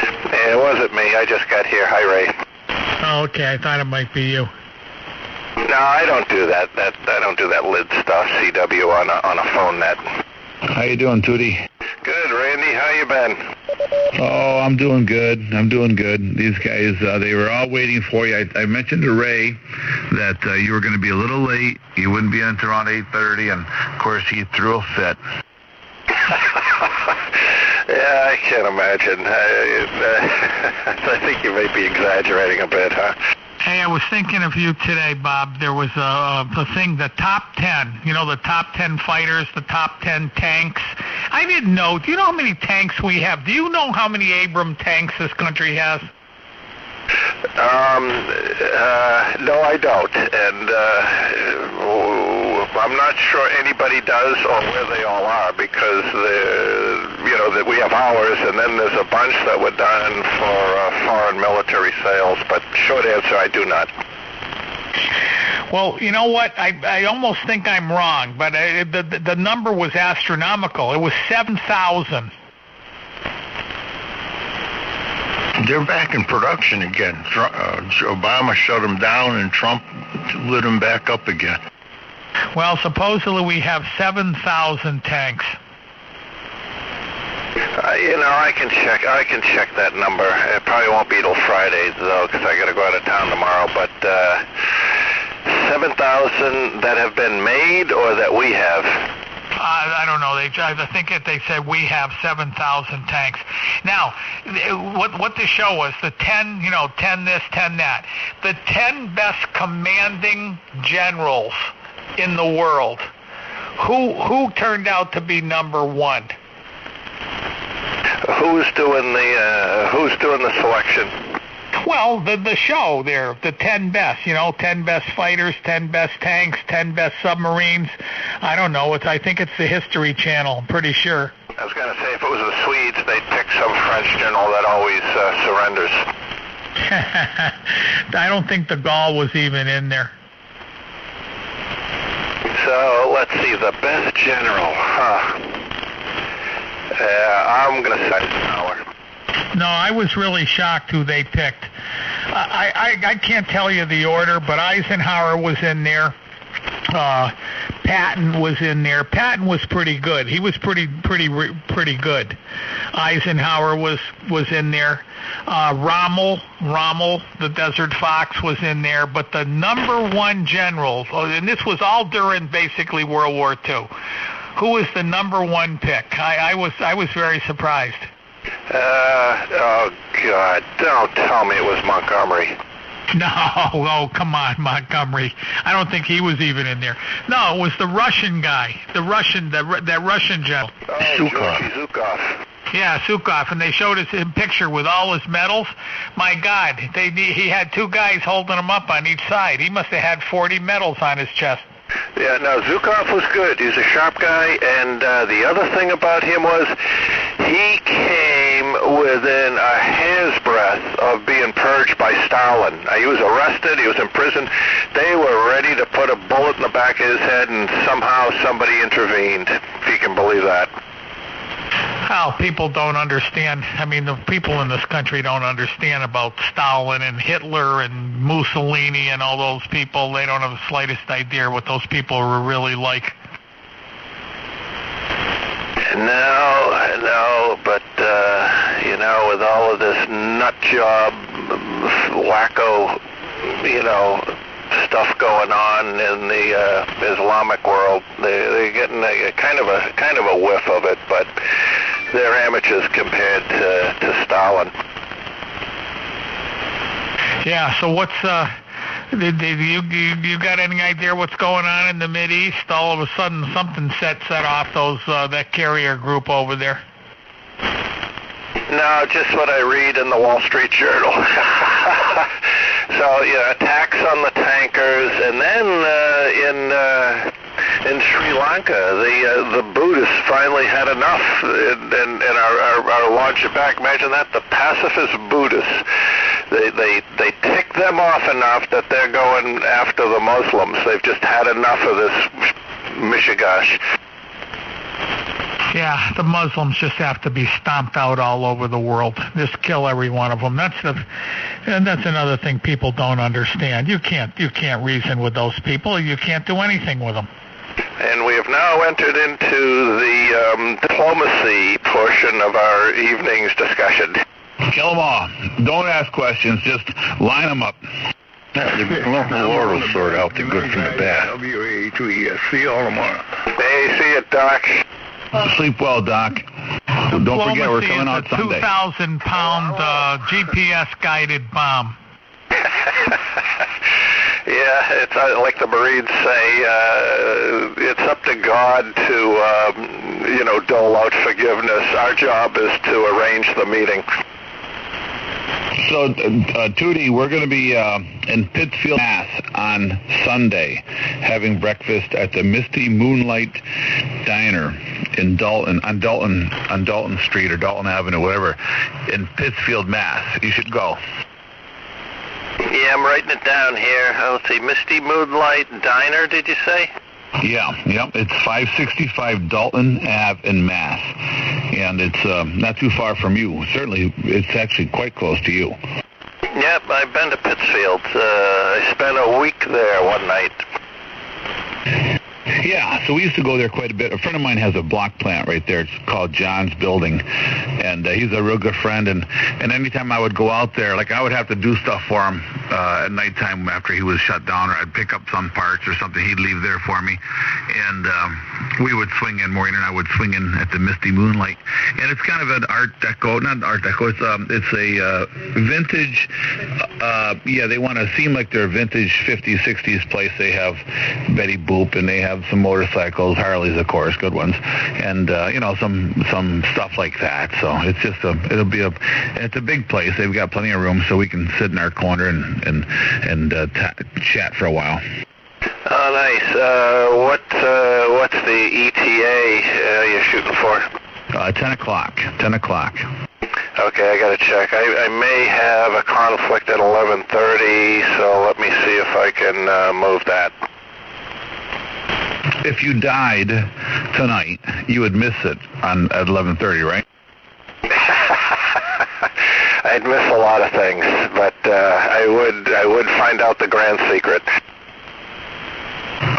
It wasn't me. I just got here. Hi, Ray. Oh, okay. I thought it might be you. No, I don't do that. I don't do that lid stuff. CW on a phone net. How you doing, Tootie? Good, Randy. How you been? Oh, I'm doing good. These guys, they were all waiting for you. I mentioned to Ray that you were going to be a little late. You wouldn't be until around 8:30, and of course he threw a fit. Yeah, I can't imagine. I think you may be exaggerating a bit, huh? Hey, I was thinking of you today, Bob. There was a thing, the top 10. You know, the top 10 fighters, the top 10 tanks. I didn't know. Do you know how many tanks we have? Do you know how many Abram tanks this country has? No, I don't. And I'm not sure anybody does or where they all are because, that we have ours, and then there's a bunch that were done for foreign military sales. But short answer, I do not. Well, you know what? I almost think I'm wrong, but the number was astronomical. It was 7,000. They're back in production again. Obama shut them down, and Trump lit them back up again. Well, supposedly we have 7,000 tanks. I can check that number. It probably won't be till Friday, though, because I got to go out of town tomorrow. But 7,000 that have been made, or that we have? I don't know. I think they said we have 7,000 tanks. Now, what the show was, the 10, 10 this, 10 that. The 10 best commanding generals in the world. Who turned out to be number one? Who's doing the selection? Well, the show there, the 10 best, 10 best fighters, 10 best tanks, 10 best submarines. I don't know. I think it's the History Channel. I'm pretty sure. I was going to say, if it was the Swedes, they'd pick some French general that always surrenders. I don't think de Gaulle was even in there. So, let's see, the best general, I'm going to say Eisenhower. No, I was really shocked who they picked. I can't tell you the order, but Eisenhower was in there. Patton was in there. Patton was pretty good. He was pretty good. Eisenhower was in there. Rommel, the Desert Fox, was in there. But the number one general, and this was all during basically World War II. Who was the number one pick? I was very surprised. Oh God! Don't tell me it was Montgomery. No, oh come on, Montgomery. I don't think he was even in there. No, it was the Russian guy, that Russian general. Oh, Zhukov. Yeah, Zhukov, and they showed us a picture with all his medals. My God, he had two guys holding him up on each side. He must have had 40 medals on his chest. Yeah, no, Zhukov was good. He was a sharp guy, and the other thing about him was he came within a hair's breadth of being purged by Stalin. He was arrested. He was in prison. They were ready to put a bullet in the back of his head, and somehow somebody intervened, if you can believe that. Well, people don't understand. I mean, the people in this country don't understand about Stalin and Hitler and Mussolini and all those people. They don't have the slightest idea what those people were really like. No, but, with all of this nut job, wacko, stuff going on in the Islamic world, they're getting a kind of a whiff of it, but they're amateurs compared to Stalin. Yeah, so what's you got any idea what's going on in the Mideast? All of a sudden something set off that carrier group over there. No, just what I read in the Wall Street Journal. So, attacks on the tankers, and then in Sri Lanka, the Buddhists finally had enough and are launching back. Imagine that, the pacifist Buddhists. They tick them off enough that they're going after the Muslims. They've just had enough of this mishigash. Yeah, the Muslims just have to be stomped out all over the world. Just kill every one of them. And that's another thing people don't understand. You can't reason with those people. You can't do anything with them. And we have now entered into the diplomacy portion of our evening's discussion. Kill them all. Don't ask questions. Just line them up. The Lord will sort out the good from the bad. WA2ES. See you all tomorrow. Hey, see you, Doc. Sleep well, Doc. Don't forget, we're coming out Sunday. 2,000-pound GPS-guided bomb. Yeah, it's like the Marines say, it's up to God to, dole out forgiveness. Our job is to arrange the meeting. So, Tootie, we're going to be in Pittsfield, Mass. on Sunday, having breakfast at the Misty Moonlight Diner in Dalton, on Dalton Street or Dalton Avenue, whatever, in Pittsfield, Mass. You should go. Yeah, I'm writing it down here. Let's see, Misty Moonlight Diner, did you say? Yeah, yep. It's 565 Dalton Ave in Mass. And it's not too far from you. Certainly, it's actually quite close to you. Yep, I've been to Pittsfield. I spent a week there one night. Yeah, so we used to go there quite a bit. A friend of mine has a block plant right there. It's called John's Building, and he's a real good friend. And anytime I would go out there, like I would have to do stuff for him at nighttime after he was shut down, or I'd pick up some parts or something. He'd leave there for me, and we would swing in. Maureen and I would swing in at the Misty Moonlight, and it's kind of an Art Deco, not Art Deco. It's a vintage. Yeah, they want to seem like they're a vintage 50s, 60s place. They have Betty Boop, and they have some motorcycles, Harleys, of course, good ones, and some stuff like that. So it's just it's a big place. They've got plenty of room, so we can sit in our corner and chat for a while. Oh, nice. What's the ETA you're shooting for? 10 o'clock. 10 o'clock. Okay, I got to check. I may have a conflict at 11:30, so let me see if I can move that. If you died tonight, you would miss it at 11:30, right? I'd miss a lot of things, but I would find out the grand secret.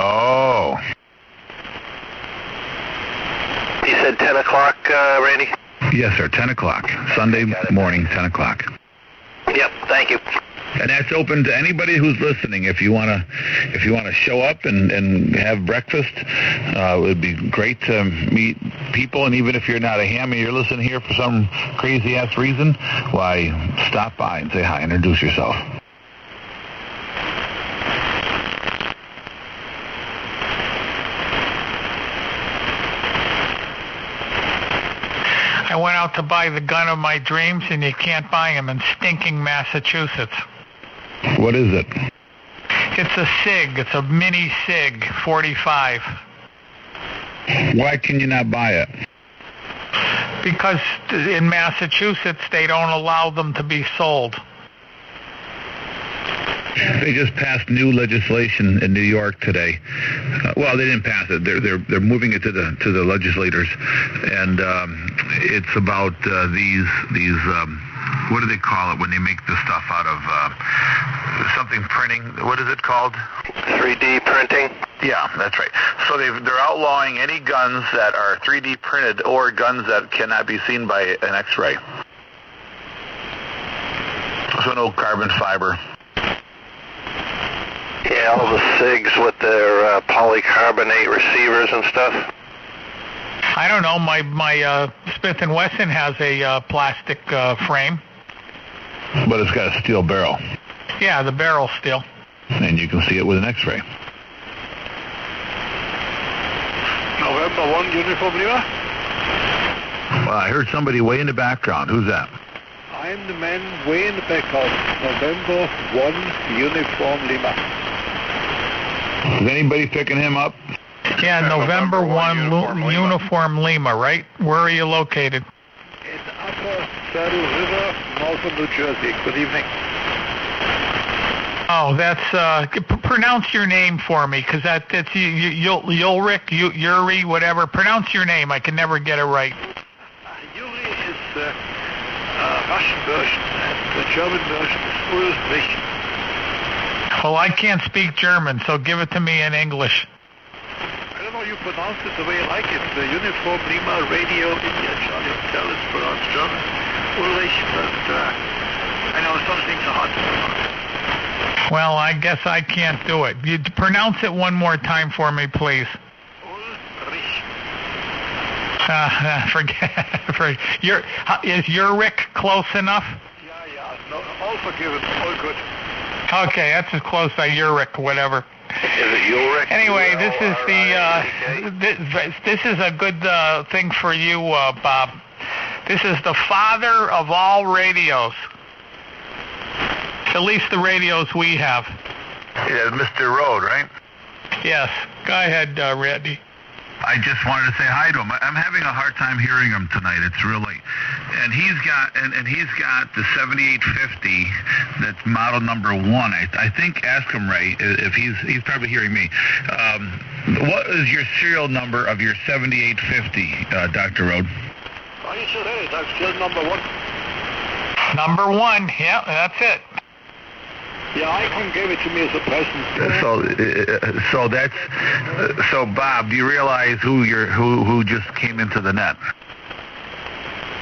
Oh. You said 10 o'clock, Randy? Yes, sir. 10 o'clock. Sunday morning, 10 o'clock. Yep. Thank you. And that's open to anybody who's listening. If you wanna show up and have breakfast, it would be great to meet people. And even if you're not a ham and you're listening here for some crazy ass reason, why, stop by and say hi, introduce yourself. I went out to buy the gun of my dreams, and you can't buy them in stinking Massachusetts. What is it? It's a SIG. It's a mini SIG 45. Why can you not buy it? Because in Massachusetts, they don't allow them to be sold. They just passed new legislation in New York today. Well, they didn't pass it. They're moving it to the legislators, and it's about these what do they call it when they make the stuff out of something printing? What is it called? 3D printing. Yeah, that's right. So they're outlawing any guns that are 3D printed or guns that cannot be seen by an X-ray. So no carbon fiber. Yeah, all the SIGs with their polycarbonate receivers and stuff. I don't know. My Smith & Wesson has a plastic frame. But it's got a steel barrel. Yeah, the barrel's steel. And you can see it with an X-ray. November 1, Uniform Lima. Well, I heard somebody way in the background. Who's that? I'm the man way in the background. November 1, Uniform Lima. Is anybody picking him up? Yeah, November 1, Uniform Lima, right? Where are you located? In Upper Saddle River, north of New Jersey. Good evening. Oh, that's pronounce your name for me, because that's Ulrich, Yuri, whatever. Pronounce your name. I can never get it right. Yuri is the Russian version, and the German version is Ulrich. Well, I can't speak German, so give it to me in English. I don't know, you pronounce it the way you like it. The Uniform Lima Radio India Charlie Hotel is pronounced German, Ulrich, but I know some things are hard to pronounce. Well, I guess I can't do it. You pronounce it one more time for me, please. Ulrich. Is Ulrich close enough? Yeah. No, all forgiven, all good. Okay, that's as close as Ulrich, whatever. Is it Ulrich? Anyway, this is a good thing for you, Bob. This is the father of all radios. At least the radios we have. Yeah, Mr. Road, right? Yes. Go ahead, Randy. I just wanted to say hi to him. I'm having a hard time hearing him tonight. It's real late. And he's got the 7850 that's model number 1. I think, ask him right, if he's probably hearing me. What is your serial number of your 7850, Dr. Road? Are you sure that is? I'm still number 1. Number 1, yeah, that's it. Yeah, Icon gave it to me as a present. So Bob, do you realize who just came into the net?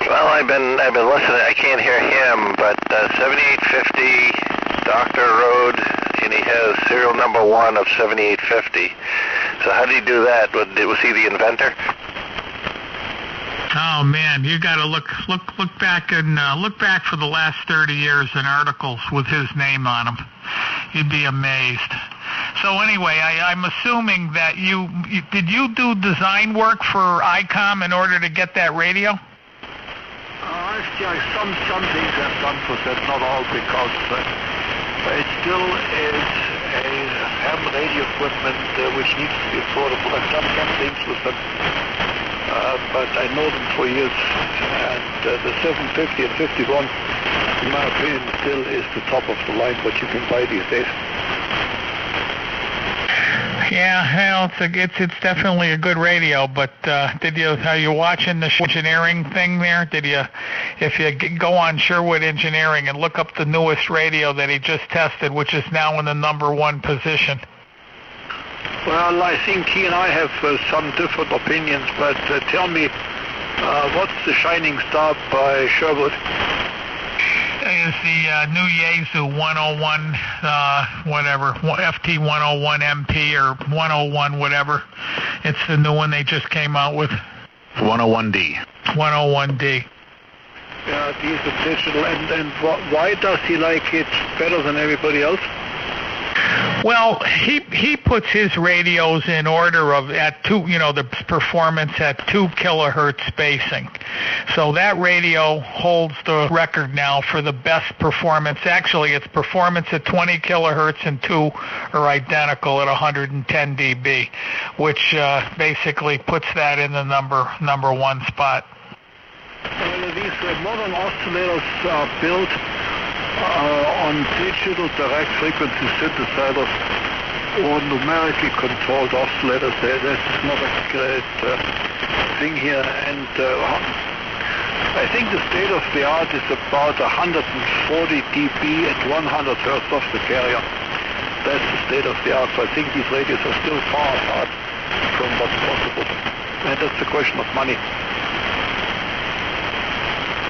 Well, I've been listening. I can't hear him, but 7850 Dr. Road, and he has serial number 1 of 7850. So how did he do that? Was he the inventor? Oh man, you got to look back and look back for the last 30 years in articles with his name on them. You'd be amazed. So anyway, I'm assuming that did you do design work for ICOM in order to get that radio? Some things I've done for that, not all, because it still is a ham radio equipment which needs to be affordable. I've done some things with them. But I know them for years, and the 750 and 51, in my opinion, still is the top of the line what you can buy these days. Yeah, well, it's definitely a good radio. But are you watching the engineering thing there? If you go on Sherwood Engineering and look up the newest radio that he just tested, which is now in the number 1 position? Well, I think he and I have some different opinions, but tell me, what's the shining star by Sherwood? Is the new Yaesu 101, whatever, FT101 MP or 101 whatever. It's the new one they just came out with. 101D. 101D. Yeah, decent digital. And why does he like it better than everybody else? Well, he puts his radios in order of at 2, the performance at 2 kilohertz spacing. So that radio holds the record now for the best performance. Actually, its performance at 20 kilohertz and 2 are identical at 110 dB, which basically puts that in the number 1 spot. Well, these modern oscillators are built on digital direct frequency synthesizers or numerically controlled oscillators. This is not a great thing here, and I think the state of the art is about 140 dB at 100 hertz off the carrier. That's the state of the art. So I think these radios are still far apart from what's possible, and that's a question of money.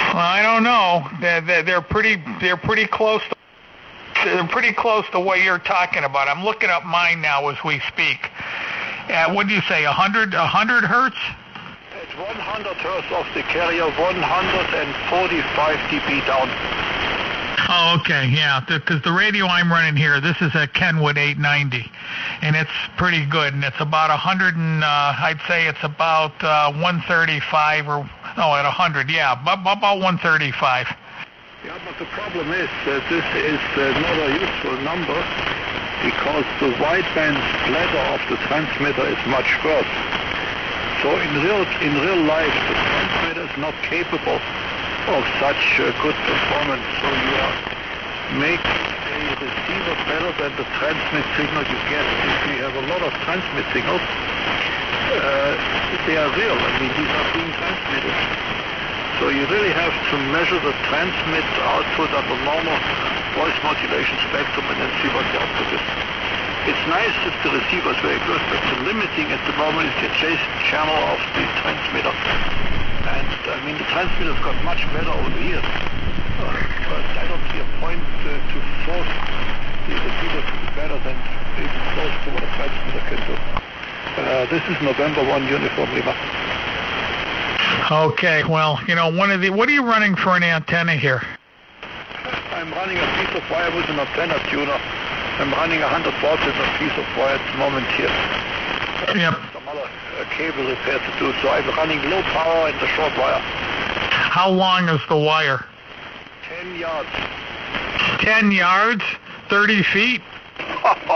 Well, I don't know. They're pretty close. They're pretty close to what you're talking about. I'm looking up mine now as we speak. What do you say? 100 hertz? It's 100 hertz off the carrier, 145 dB down. Oh, okay, yeah. Because the radio I'm running here, this is a Kenwood 890, and it's pretty good. And it's about 100, and I'd say it's about 135 or. No, at 100, yeah, about 135. Yeah, but the problem is that this is not a useful number because the wideband splatter of the transmitter is much worse. So in real life, the transmitter is not capable of such good performance. So you make a receiver better than the transmit signal you get. If we have a lot of transmit signals, they are real. I mean, these are being transmitted. So you really have to measure the transmit output of the normal voice modulation spectrum and then see what the output is. It's nice if the receiver is very good, but the limiting at the moment is the adjacent channel of the transmitter. And I mean, the transmitter's got much better over here. But I don't see a point to force the receiver to be better than even close to what a transmitter can do. This is November 1 Uniform Lima. Okay, well, what are you running for an antenna here? I'm running a piece of wire with an antenna tuner. I'm running 100 watts in a piece of wire at the moment here. Yep. Some other cable repair to do, so I'm running low power in the short wire. How long is the wire? 10 yards. 10 yards? 30 feet? It's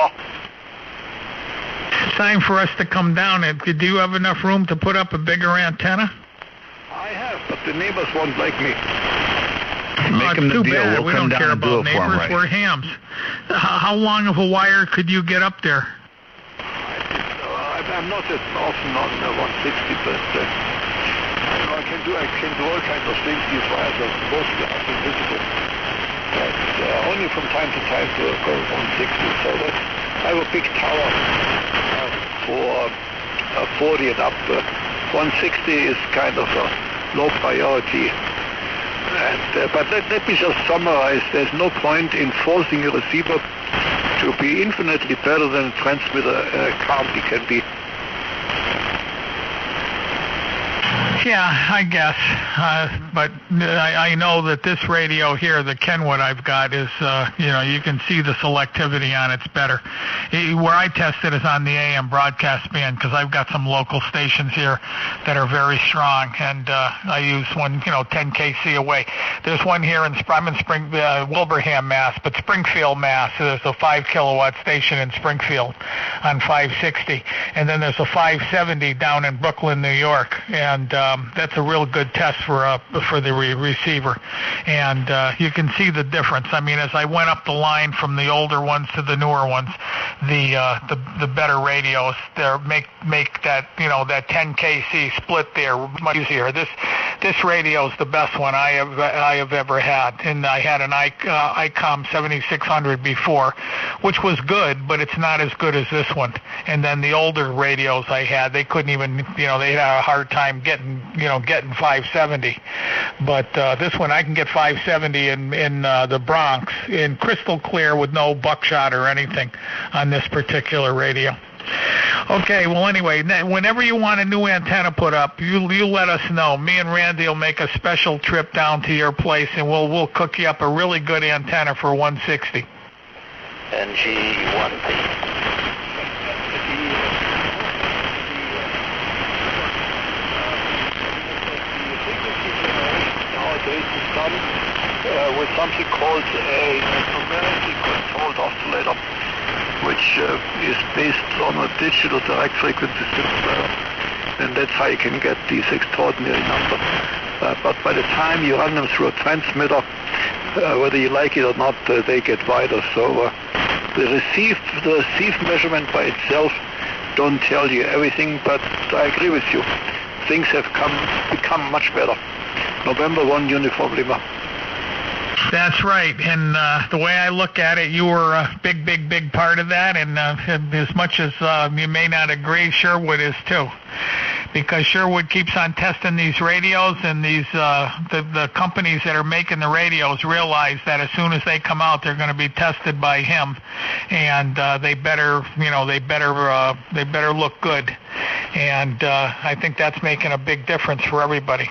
time for us to come down. Do you have enough room to put up a bigger antenna? I have, but the neighbors won't like me. Make them the deal. Bad. We don't care about neighbors. Right. We're hams. How long of a wire could you get up there? I'm not as often on 160, but I can do all kinds of things. These wires are mostly invisible. But only from time to time to go 160. So I have a big tower for 40 and up. 160 is kind of a low priority. But let me just summarize. There's no point in forcing a receiver to be infinitely better than a transmitter currently can be. Yeah, I guess. But I know that this radio here, the Kenwood I've got, is, you can see the selectivity on it's better. Where I test it is on the AM broadcast band, because I've got some local stations here that are very strong, and I use one, 10 kc away. There's one here I'm in Wilbraham, Mass, but Springfield, Mass. There's a 5 kilowatt station in Springfield on 560, and then there's a 570 down in Brooklyn, New York, and that's a real good test for the receiver, and you can see the difference. I mean, as I went up the line from the older ones to the newer ones, the better radios there make that that 10 kc split there much easier. This radio is the best one I have ever had, and I had an ICOM 7600 before, which was good, but it's not as good as this one. And then the older radios I had, they couldn't even they had a hard time getting 570, but this one I can get 570 in the Bronx in crystal clear with no buckshot or anything on this particular radio. Okay, well anyway, whenever you want a new antenna put up, you let us know. Me and Randy will make a special trip down to your place, and we'll cook you up a really good antenna for 160. NG1P. With something called a numerically controlled oscillator, which is based on a digital direct frequency synthesizer, and that's how you can get these extraordinary numbers. But by the time you run them through a transmitter, whether you like it or not, they get wider. So the receive measurement by itself don't tell you everything, but I agree with you. Things have become much better. November 1 Uniform Lima. That's right, and the way I look at it, you were a big part of that, and as much as you may not agree, Sherwood is too, because Sherwood keeps on testing these radios, and these the companies that are making the radios realize that as soon as they come out, they're going to be tested by him, and they better look good, and I think that's making a big difference for everybody.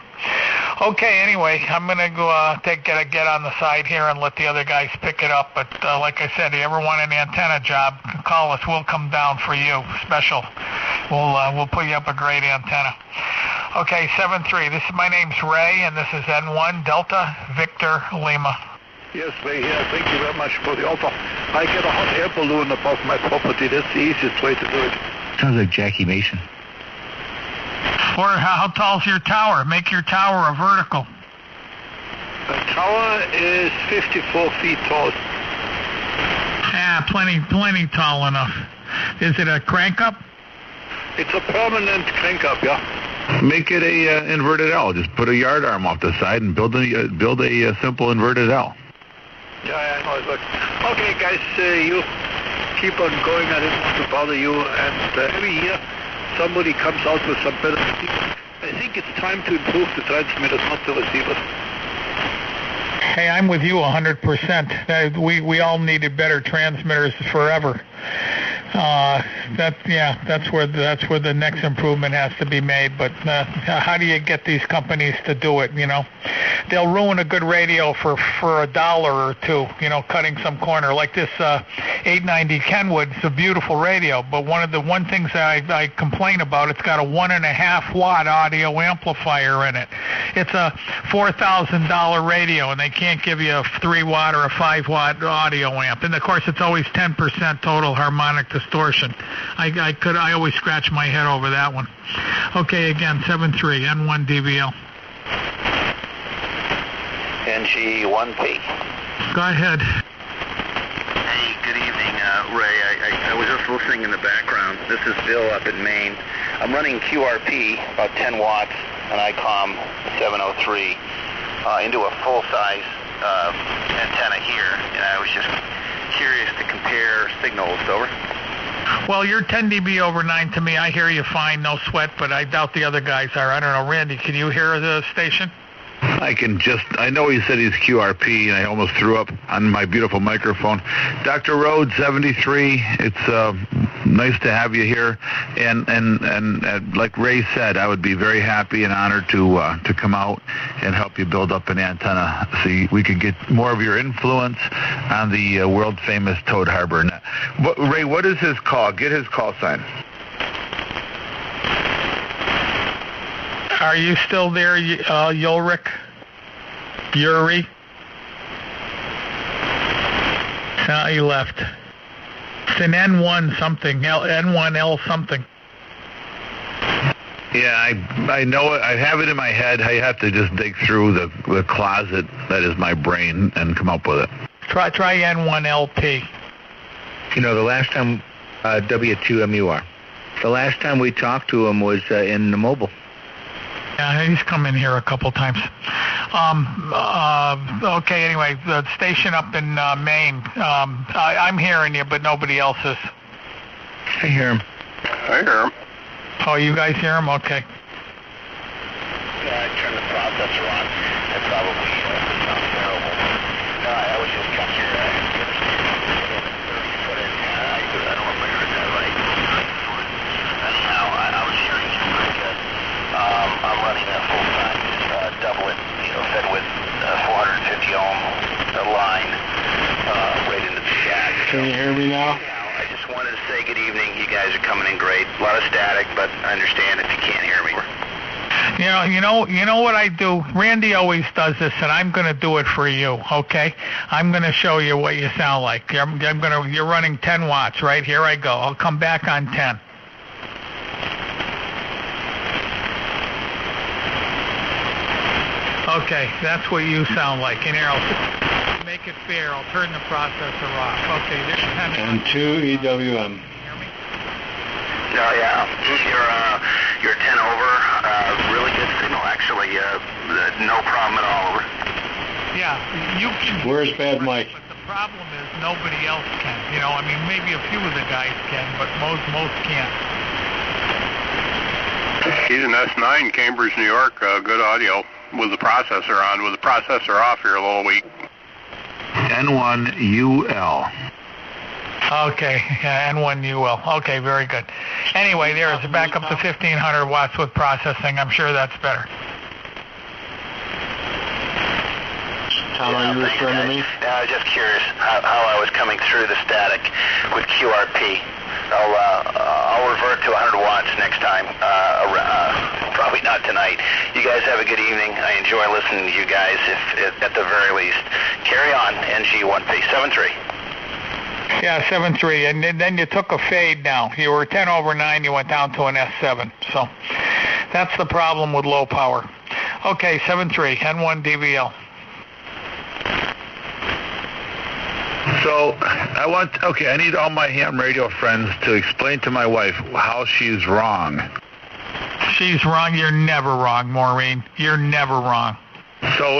Okay, anyway, I'm going to go get on the side here and let the other guys pick it up. But like I said, if you ever want an antenna job, call us. We'll come down for you, special. We'll put you up a great antenna. Okay, 7-3. My name's Ray, and this is N1 Delta Victor Lima. Yes, Ray here. Thank you very much for the offer. I get a hot air balloon above my property. That's the easiest way to do it. Sounds like Jackie Mason. Or how tall's your tower? Make your tower a vertical. The tower is 54 feet tall. Yeah, plenty tall enough. Is it a crank up? It's a permanent crank up, yeah. Make it a inverted L. Just put a yard arm off the side and build a simple inverted L. Yeah, I know it works. Okay, guys, you keep on going. I didn't want to bother you. And every year somebody comes out with some better receivers. I think it's time to improve the transmitters, not the receivers. Hey, I'm with you 100%. We all needed better transmitters forever. That's where the next improvement has to be made. But how do you get these companies to do it? You know, they'll ruin a good radio for $1 or $2. You know, cutting some corner like this 890 Kenwood. It's a beautiful radio, but one things that I complain about, it's got a 1.5 watt audio amplifier in it. It's a $4,000 radio, and they can't give you a 3 watt or a 5 watt audio amp. And of course, it's always 10% total harmonic distortion. I always scratch my head over that one. Okay, again, 7.3 N1 DVL. NG1P. Go ahead. Hey, good evening, Ray. I was just listening in the background. This is Bill up in Maine. I'm running QRP, about 10 watts, an ICOM 703, into a full-size antenna here, and I was just curious to compare signals. Over. Well, you're 10 dB over 9 to me. I hear you fine, no sweat, but I doubt the other guys are. I don't know. Randy, can you hear the station? I know he said he's QRP, and I almost threw up on my beautiful microphone. Dr. Rhodes, 73, it's nice to have you here. And like Ray said, I would be very happy and honored to come out and help you build up an antenna so we could get more of your influence on the world-famous Toad Harbor net. Ray, what is his call? Get his call sign. Are you still there, Ulrich? Yuri? No, he left. It's an N1 something, N1L something. Yeah, I know it. I have it in my head. I have to just dig through the closet that is my brain and come up with it. Try N1LP. You know, the last time, W2MUR, the last time we talked to him was in the mobile. Yeah, he's come in here a couple times. Okay, anyway, the station up in Maine, I'm hearing you, but nobody else is. I hear him. I hear him. Oh, you guys hear him? Okay. Yeah, I turned the processor on. That probably sounds terrible. No, I was just coming here. I understand. 30-foot antenna. I don't know if I heard that right. Anyhow, I was hearing you pretty good. I'm running a full-size doublet, fed with 450 ohm line right into the shack. Can you hear me now? I just wanted to say good evening. You guys are coming in great. A lot of static, but I understand if you can't hear me. You know what I do? Randy always does this, and I'm going to do it for you. Okay? I'm going to show you what you sound like. You're running 10 watts, right? Here I go. I'll come back on 10. Okay, that's what you sound like. And here, I'll make it fair. I'll turn the processor off. Okay, there's 10. And 2 EWM. Oh, yeah. You're 10 over. Really good signal, actually. No problem at all. Over. Yeah, you can. Where's Bad Mike? But the problem is nobody else can. I mean, maybe a few of the guys can, but most can't. He's an S9, Cambridge, New York. Good audio. With the processor on. With the processor off, you're a little weak. N1UL. Okay, yeah, N1UL. Okay, very good. Anyway, there's back up to 1,500 watts with processing. I'm sure that's better. Tom, are you referring to me? Yeah, I was just curious how I was coming through the static with QRP. I'll revert to 100 watts next time. Probably not tonight. You guys have a good evening. I enjoy listening to you guys, if at the very least. Carry on, NG1P. 7-3. Yeah, 7.3, and then you took a fade down. You were 10 over 9, you went down to an S7. So that's the problem with low power. Okay, 7.3, N1 DVL. So I need all my ham radio friends to explain to my wife how she's wrong. She's wrong. You're never wrong, Maureen. You're never wrong. So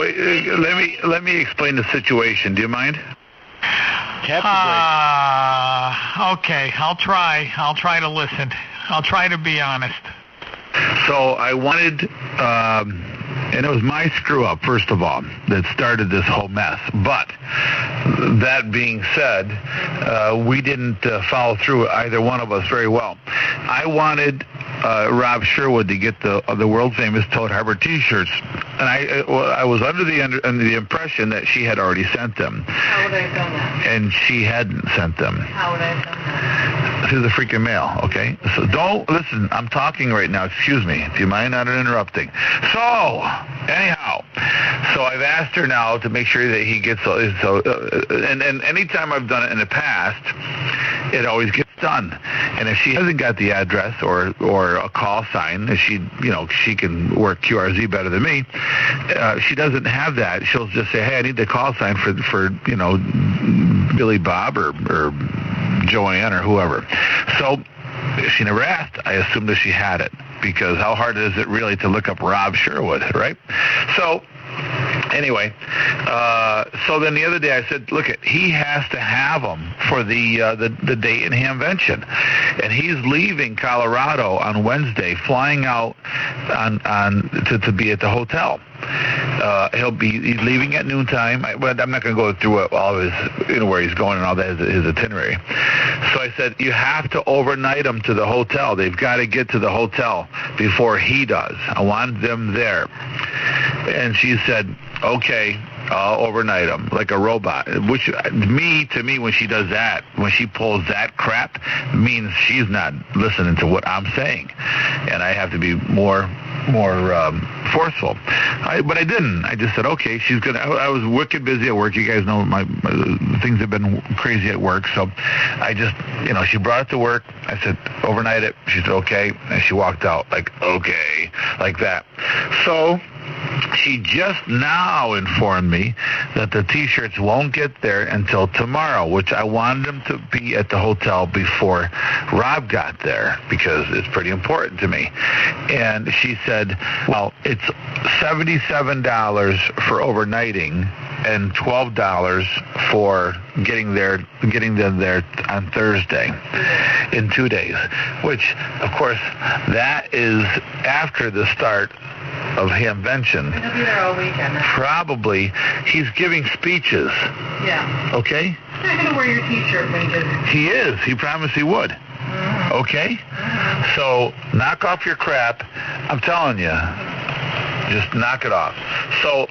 let me explain the situation. Do you mind? Okay. I'll try. I'll try to listen. I'll try to be honest. So I wanted, and it was my screw up, first of all, that started this whole mess. But that being said, we didn't follow through, either one of us, very well. I wanted Rob Sherwood to get the world famous Toad Harbor T-shirts, and I was under the impression that she had already sent them. How would I have done that? And she hadn't sent them. How would I have done that? Through the freaking mail, okay? So don't listen. I'm talking right now. Excuse me. Do you mind not interrupting? So anyhow, I've asked her now to make sure that he gets and anytime I've done it in the past, it always gets done. And if she hasn't got the address or a call sign, she can work QRZ better than me. She doesn't have that. She'll just say, hey, I need the call sign for Billy Bob or Joanne or whoever. So she never asked. I assumed that she had it, because how hard is it really to look up Rob Sherwood, right? So anyway, so then the other day I said, look, he has to have them for the Dayton Hamvention, and he's leaving Colorado on Wednesday, flying out to be at the hotel. He's leaving at noontime, but I'm not going to go through all of his, where he's going and all that, his itinerary. So I said, you have to overnight him to the hotel. They've got to get to the hotel before he does. I want them there. And she said, okay, I'll overnight him like a robot. Which to me, when she does that, when she pulls that crap, means she's not listening to what I'm saying, and I have to be more forceful. But I didn't. I just said, okay, she's gonna. I was wicked busy at work. You guys know my things have been crazy at work, so I just, she brought it to work. I said, overnight it. She said, okay, and she walked out like, okay, like that. So she just now informed me that the T-shirts won't get there until tomorrow, which I wanted them to be at the hotel before Rob got there, because it's pretty important to me. And she said, well, it's $77 for overnighting and $12 for getting them there on Thursday in 2 days, which, of course, that is after the start of Hamvention. He'll be there all weekend. Probably. He's giving speeches. Yeah. Okay? He's not going to wear your T-shirt when he does. He is. He promised he would. Mm-hmm. Okay? Mm-hmm. So knock off your crap. I'm telling you. Just knock it off. So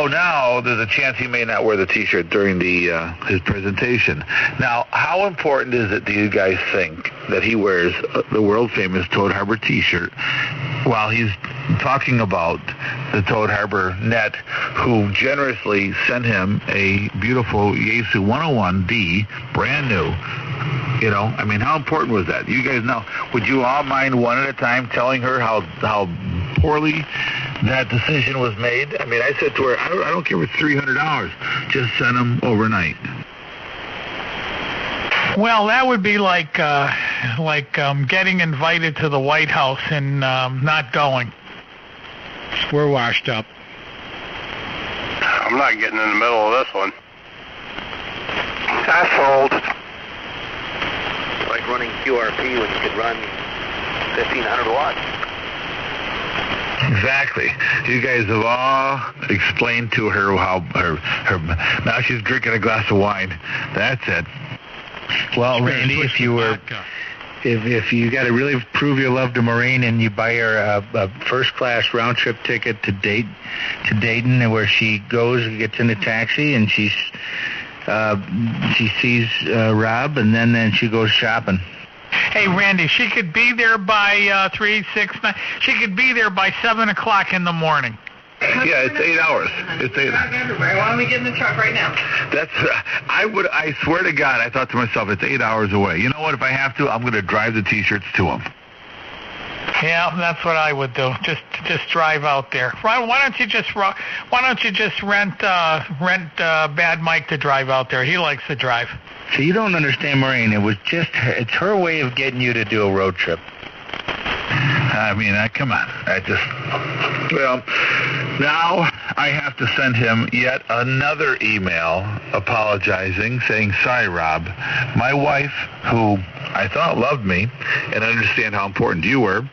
now there's a chance he may not wear the T-shirt during his presentation. Now, how important is it, do you guys think, that he wears the world-famous Toad Harbor T-shirt while he's talking about the Toad Harbor Net, who generously sent him a beautiful Yaesu 101D, brand new? How important was that? You guys know. Would you all mind one at a time telling her how poorly that decision was made? I said to her, I don't care if it's $300. Just send them overnight. Well, that would be like getting invited to the White House and not going. We're washed up. I'm not getting in the middle of this one. I fold. Like running QRP when you could run 1,500 watts. Exactly. You guys have all explained to her how her now she's drinking a glass of wine. That's it. Well, Randy, if you got to really prove your love to Maureen, and you buy her a first-class round-trip ticket to Dayton, where she goes and gets in a taxi, and she sees Rob, and then she goes shopping. Hey, Randy, she could be there by 3, 6, 9. She could be there by 7 o'clock in the morning. Yeah, it's 8 hours. It's 8 hours. Everywhere. Why don't we get in the truck right now? I swear to God, I thought to myself, it's 8 hours away. You know what? If I have to, I'm going to drive the T-shirts to him. Yeah, that's what I would do. Just drive out there. Why don't you just rent Bad Mike to drive out there? He likes to drive. So you don't understand, Maureen. It's her way of getting you to do a road trip. I mean, come on. Well, now I have to send him yet another email apologizing, saying, sorry, Rob. My wife, who I thought loved me and understand how important you were,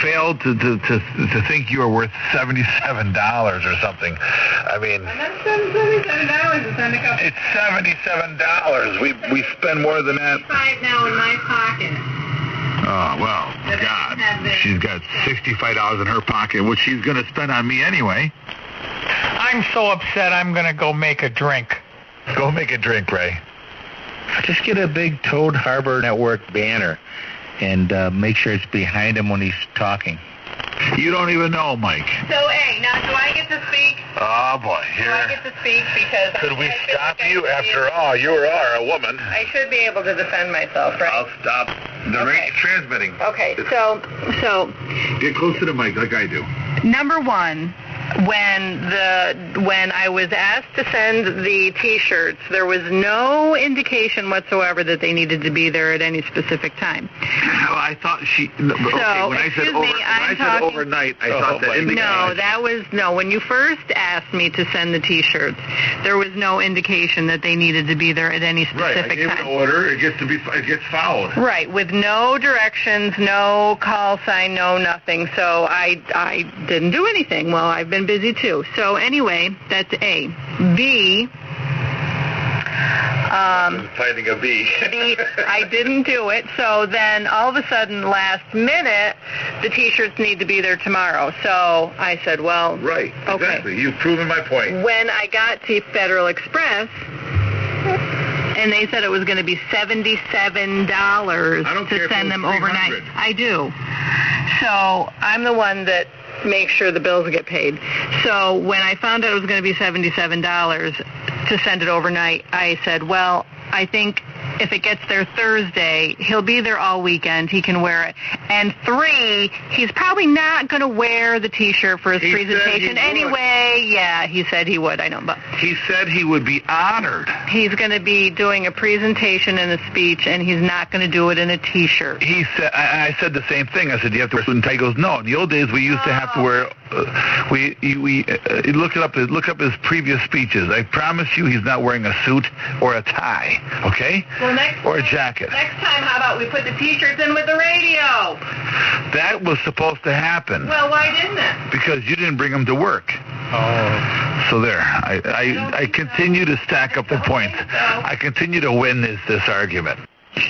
failed to think you were worth $77 or something. I mean, that's $77 to send a couple. It's $77. We spend more than that. $65 now in my pocket. Oh, well, God. She's got $65 in her pocket, which she's going to spend on me anyway. I'm so upset I'm going to go make a drink. Go make a drink, Ray. Just get a big Toad Harbor Network banner and make sure it's behind him when he's talking. You don't even know, Mike. So, hey, now do I get to speak? Oh, boy. Do I get to speak? Because could we stop you? After all, you are a woman. I should be able to defend myself, right? I'll stop the radio transmitting. Okay, so get close to the mic like I do. Number one, when I was asked to send the T-shirts, there was no indication whatsoever that they needed to be there at any specific time. Well, I thought when I said overnight, I thought that indicated. No, when you first asked me to send the T-shirts, there was no indication that they needed to be there at any specific time. Right, I gave an order, it gets followed. Right, with no directions, no call sign, no nothing. So I didn't do anything. Well, I've been busy too. So anyway, that's A. B. Fighting a bee. B, I didn't do it. So then all of a sudden, last minute, the T-shirts need to be there tomorrow. So I said, well, right, okay. Exactly. You've proven my point. When I got to Federal Express, and they said it was going to be $77 to send them overnight. I do. So I'm the one that makes sure the bills get paid. So when I found out it was going to be $77 to send it overnight, I said, well, I think if it gets there Thursday, he'll be there all weekend. He can wear it. And 3, he's probably not going to wear the T-shirt for his presentation anyway. Yeah, he said he would. I know, but he said he would be honored. He's going to be doing a presentation and a speech, and he's not going to do it in a T-shirt. He said. I said the same thing. I said, "Do you have to wear a suit and tie?" He goes, "No. In the old days, we used to have to wear." Look up his previous speeches. I promise you, he's not wearing a suit or a tie. Okay? Well, or a jacket. Next time, how about we put the T-shirts in with the radio? That was supposed to happen. Well, why didn't it? Because you didn't bring them to work. Oh. So there. I continue to stack up the points. I continue to win this argument.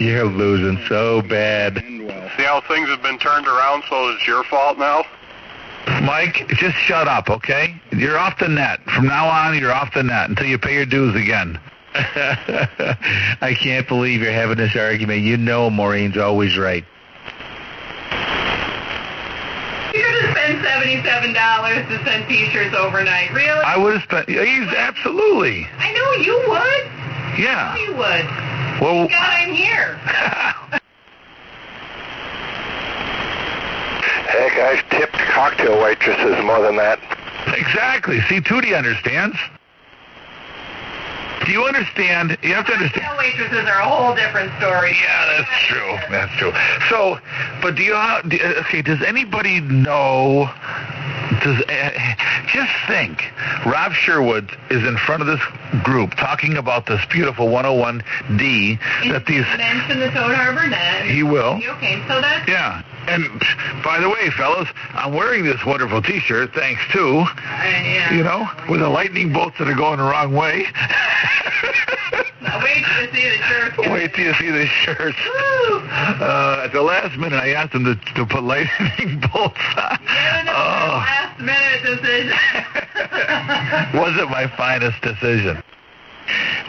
You're losing so bad. See how things have been turned around, so it's your fault now? Mike, just shut up, okay? You're off the net. From now on, you're off the net until you pay your dues again. I can't believe you're having this argument. You know Maureen's always right. You're going to spend $77 to send T-shirts overnight. Really? I would have spent... Absolutely. I know you would. Yeah. I know you would. Well, God, I'm here. Heck, I've tipped cocktail waitresses more than that. Exactly. See, Tootie understands. Do you understand? You have to understand. Cocktail waitresses are a whole different story. Yeah, that's true. That's true. So, but does anybody know? Just think, Rob Sherwood is in front of this group talking about this beautiful 101D that these... mention the Toad Harbor Net. He will. Okay, so that's... Yeah. And by the way, fellas, I'm wearing this wonderful T-shirt thanks to, with the lightning bolts that are going the wrong way. Wait till you see the shirts. Wait till you see the shirts. At the last minute, I asked them to put lightning bolts on. Last minute decision. Wasn't my finest decision.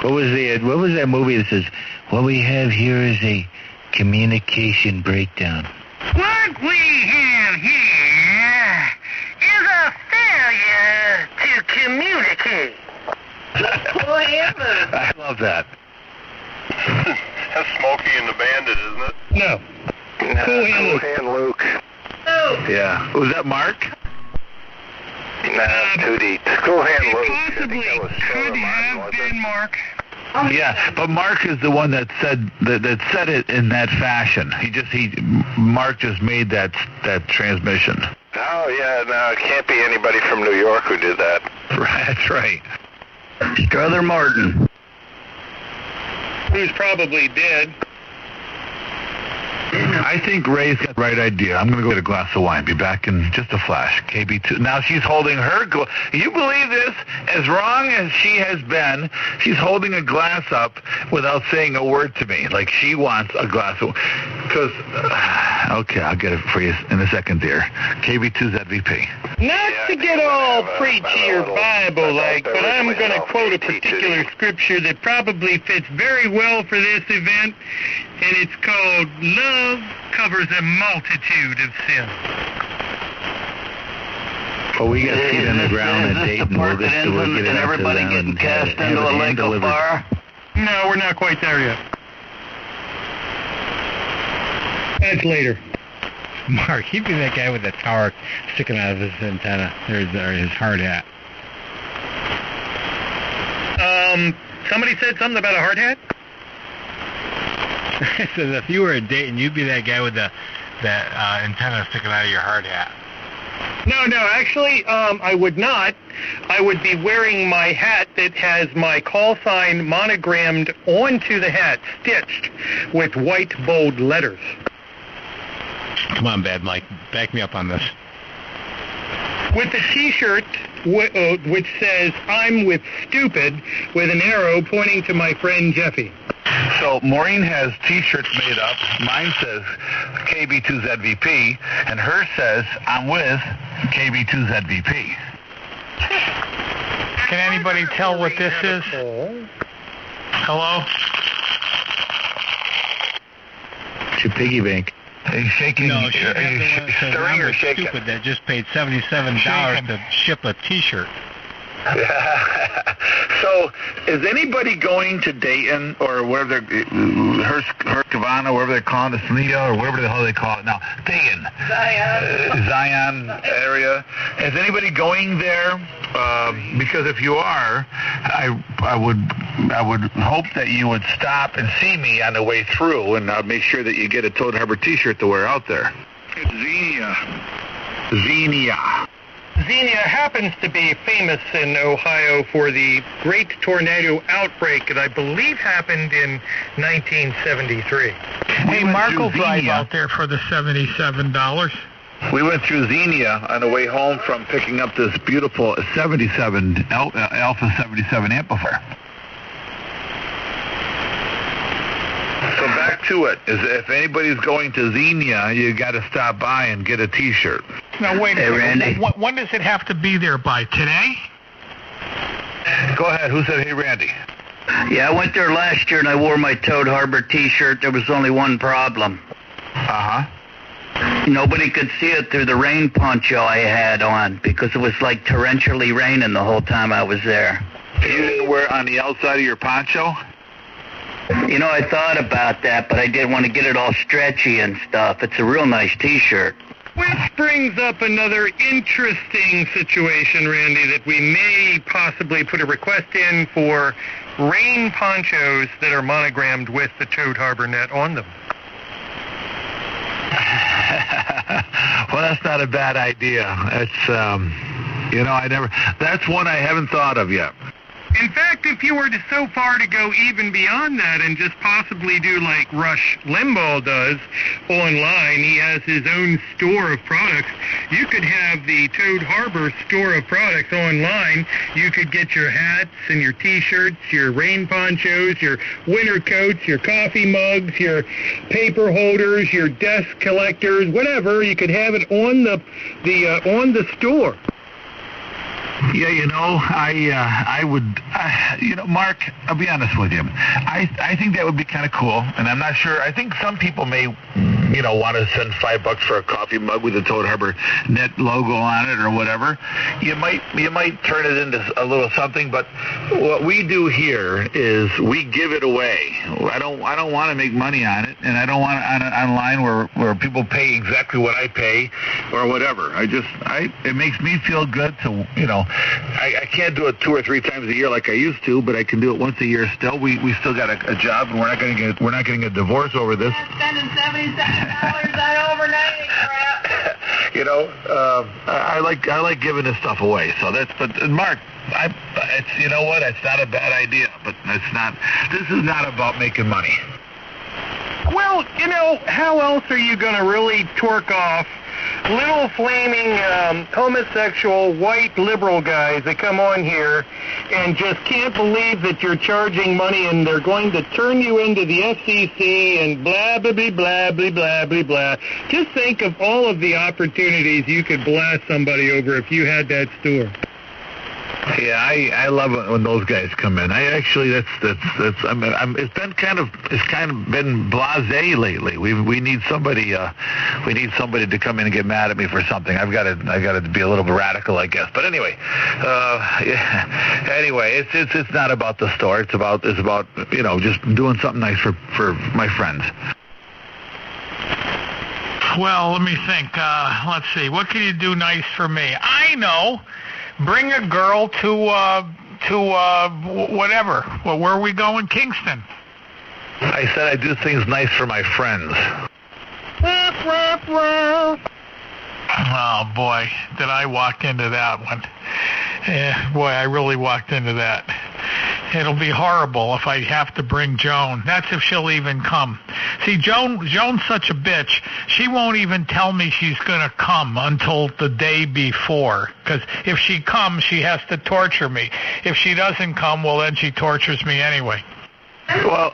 What was that movie that says, what we have here is a communication breakdown? What we have here is a failure to communicate. I love that. That's Smokey and the Bandit, isn't it? No. Cool Hand Luke. Yeah. Was that Mark? Nah, too deep. Cool Hand Luke. Possibly could have been Mark. Yeah, but Mark is the one that said said it in that fashion. Mark just made that transmission. Oh yeah, no, it can't be anybody from New York who did that. That's right. Strother Martin. Who's probably dead. I think Ray's got the right idea. I'm going to go get a glass of wine. Be back in just a flash. KB2. Now she's holding her. You believe this? As wrong as she has been, she's holding a glass up without saying a word to me. Like she wants a glass of. Because, okay, I'll get it for you in a second, dear. KB2's MVP. Not to get all preachy or Bible-like, but I'm going to quote a particular scripture that probably fits very well for this event, and it's called "Love Covers a Multitude of Sins." Well, we got feet on the ground at Dayton. We'll get it and everybody getting cast into a lake of fire. No, we're not quite there yet. That's later. Mark, he'd be that guy with the tower sticking out of his antenna, or his hard hat. Somebody said something about a hard hat? I said if you were at Dayton, you'd be that guy with that antenna sticking out of your hard hat. No, actually, I would not. I would be wearing my hat that has my call sign monogrammed onto the hat, stitched with white bold letters. Come on, Bad Mike, back me up on this. With a T-shirt which says, "I'm with stupid," with an arrow pointing to my friend Jeffy. So Maureen has T-shirts made up. Mine says KB2's MVP, and hers says, "I'm with KB2's MVP." Can anybody tell what this is? Hello? It's your piggy bank. He's shaking. No, she's stirring or shaking? Stupid that just paid $77 to ship a T-shirt. So, is anybody going to Dayton or wherever Herskavana, wherever they're calling it, Sneha, or wherever the hell they call it now? Dayton. Zion area. Is anybody going there? Because if you are, I would hope that you would stop and see me on the way through, and make sure that you get a Toad Harbor T-shirt to wear out there. It's Xenia. Xenia happens to be famous in Ohio for the great tornado outbreak that I believe happened in 1973. Hey, Mark will drive out there for the $77. We went through Xenia on the way home from picking up this beautiful 77 Alpha 77 amplifier. So back to it. If anybody's going to Xenia, you got to stop by and get a T-shirt. Now wait a second. Randy. When does it have to be there by? Today? Go ahead. Who said, "Hey, Randy"? Yeah, I went there last year and I wore my Toad Harbor T-shirt. There was only one problem. Nobody could see it through the rain poncho I had on because it was like torrentially raining the whole time I was there. You didn't wear it on the outside of your poncho? You know, I thought about that, but I didn't want to get it all stretchy and stuff. It's a real nice T-shirt. Which brings up another interesting situation, Randy, that we may possibly put a request in for rain ponchos that are monogrammed with the Toad Harbor net on them. Well, that's not a bad idea. It's, that's one I haven't thought of yet. In fact, if you were so far to go even beyond that and just possibly do like Rush Limbaugh does online, he has his own store of products. You could have the Toad Harbor store of products online. You could get your hats and your T-shirts, your rain ponchos, your winter coats, your coffee mugs, your paper holders, your desk collectors, whatever. You could have it on the store. Yeah, I would, Mark, I'll be honest with you. I think that would be kind of cool, and I'm not sure. I think some people may want to send $5 for a coffee mug with the Toad Harbor Net logo on it or whatever, you might turn it into a little something. But what we do here is we give it away. I don't want to make money on it, and I don't want it online where people pay exactly what I pay or whatever. It makes me feel good to, I can't do it 2 or 3 times a year like I used to, but I can do it once a year still. We still got a job, and we're not getting a divorce over this. Spending $77 on overnighting crap. I like giving this stuff away. So but Mark, it's it's not a bad idea, but this is not about making money. Well, how else are you going to really torque off little flaming homosexual white liberal guys that come on here and just can't believe that you're charging money and they're going to turn you into the FCC and blah, blah, blah, blah, blah, blah, blah, blah. Just think of all of the opportunities you could blast somebody over if you had that store. Yeah, I love it when those guys come in. It's kind of been blasé lately. We need somebody to come in and get mad at me for something. I've got to be a little bit radical, I guess. But anyway, it's not about the store. It's about just doing something nice for my friends. Well, let me think. Let's see. What can you do nice for me? I know. Bring a girl to whatever. Well, where are we going? Kingston. I said I do things nice for my friends. Oh, boy, did I walk into that one. Yeah, boy, I really walked into that. It'll be horrible if I have to bring Joan. That's if she'll even come. See, Joan's such a bitch. She won't even tell me she's going to come until the day before. Because if she comes, she has to torture me. If she doesn't come, well, then she tortures me anyway. Well,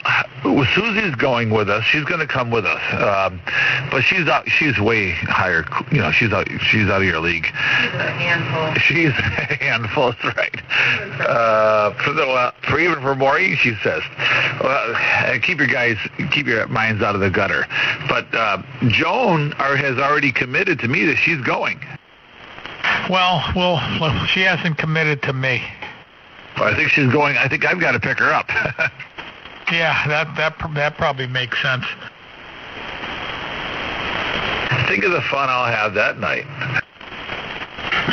Susie's going with us. She's going to come with us, but she's way higher. She's out of your league. She's a handful. She's a handful, that's right. For Maureen, she says, keep your minds out of the gutter. But Joan has already committed to me that she's going. Well, she hasn't committed to me. Well, I think she's going. I think I've got to pick her up. Yeah, that probably makes sense. Think of the fun I'll have that night.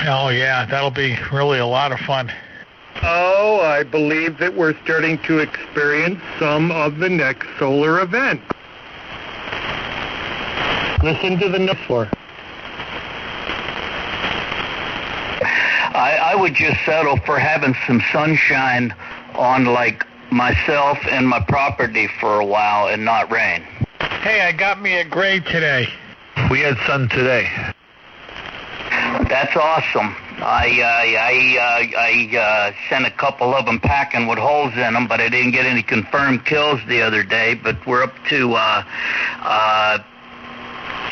Oh, yeah, that'll be really a lot of fun. Oh, I believe that we're starting to experience some of the next solar event. Listen to the metaphor. I would just settle for having some sunshine on, like, myself and my property for a while and not rain. Hey, I got me a gray today. We had sun today. That's awesome. I sent a couple of them packing with holes in them, but I didn't get any confirmed kills the other day, but we're up to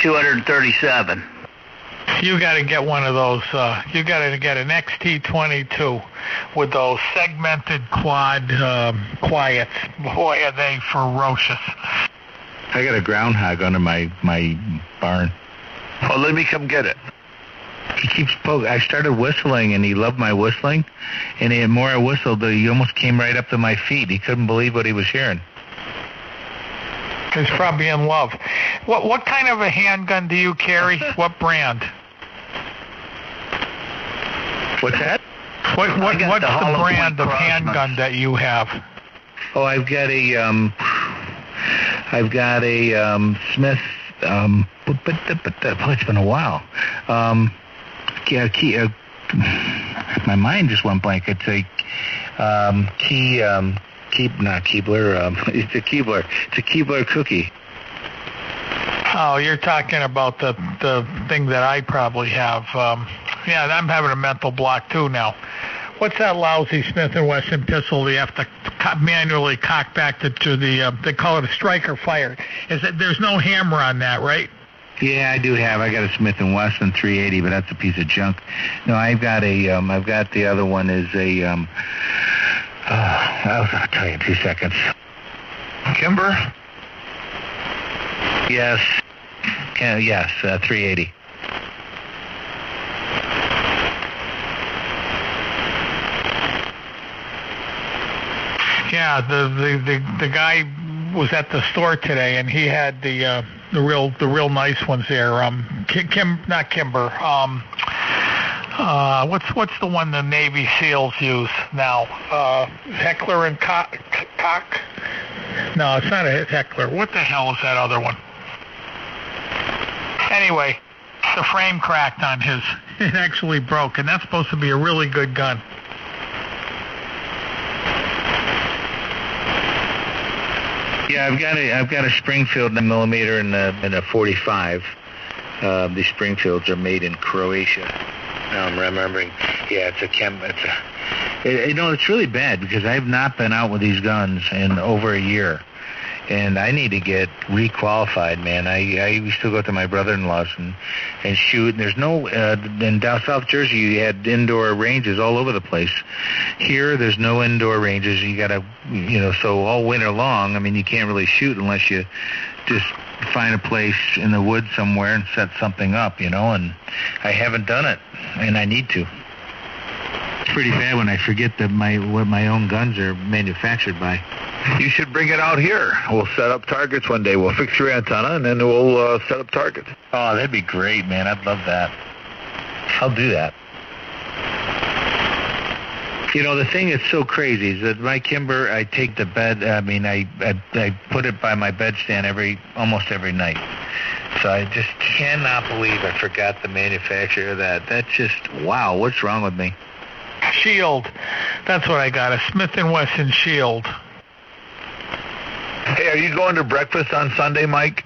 237. You got to get one of those. You got to get an XT22 with those segmented quad quiets. Boy, are they ferocious. I got a groundhog under my barn. Oh, let me come get it. He keeps poking. I started whistling, and he loved my whistling. And the more I whistled, he almost came right up to my feet. He couldn't believe what he was hearing. He's probably in love. What kind of a handgun do you carry? What brand? What's that? What's the brand of handgun that you have? Oh, I've got a Smith. It's been a while. My mind just went blank. It's a not Keebler. It's a Keebler. It's a Keebler cookie. Oh, you're talking about the thing that I probably have. Yeah, I'm having a mental block too now. What's that lousy Smith & Wesson pistol you have to manually cock back to the they call it a striker fire. There's no hammer on that, right? Yeah, I do have. I got a Smith & Wesson 380, but that's a piece of junk. No, I've got the other one is a I'll tell you in 2 seconds. Kimber? Yes. Yes, 380. Yeah, the guy was at the store today, and he had the real nice ones there. Not Kimber. What's the one the Navy SEALs use now? Heckler and Koch? No, it's not a Heckler. What the hell is that other one? Anyway, the frame cracked on his. It actually broke, and that's supposed to be a really good gun. Yeah, I've got a Springfield 9mm and a 45. These Springfields are made in Croatia. Now I'm remembering. Yeah, it's really bad because I've not been out with these guns in over a year, and I need to get requalified, man. I used to go to my brother-in-law's and shoot. And there's no in down South Jersey you had indoor ranges all over the place. Here there's no indoor ranges. You gotta, so all winter long, I mean, you can't really shoot unless you just find a place in the woods somewhere and set something up, and I haven't done it, and I need to. It's pretty bad when I forget that what my own guns are manufactured by. You should bring it out here. We'll set up targets one day. We'll fix your antenna, and then we'll set up targets. Oh, that'd be great, man. I'd love that. I'll do that. The thing that's so crazy is that my Kimber, I take the bed, I put it by my bedstand almost every night. So I just cannot believe I forgot the manufacturer of that. That's just, wow, what's wrong with me? Shield. That's what I got, a Smith & Wesson Shield. Hey, are you going to breakfast on Sunday, Mike?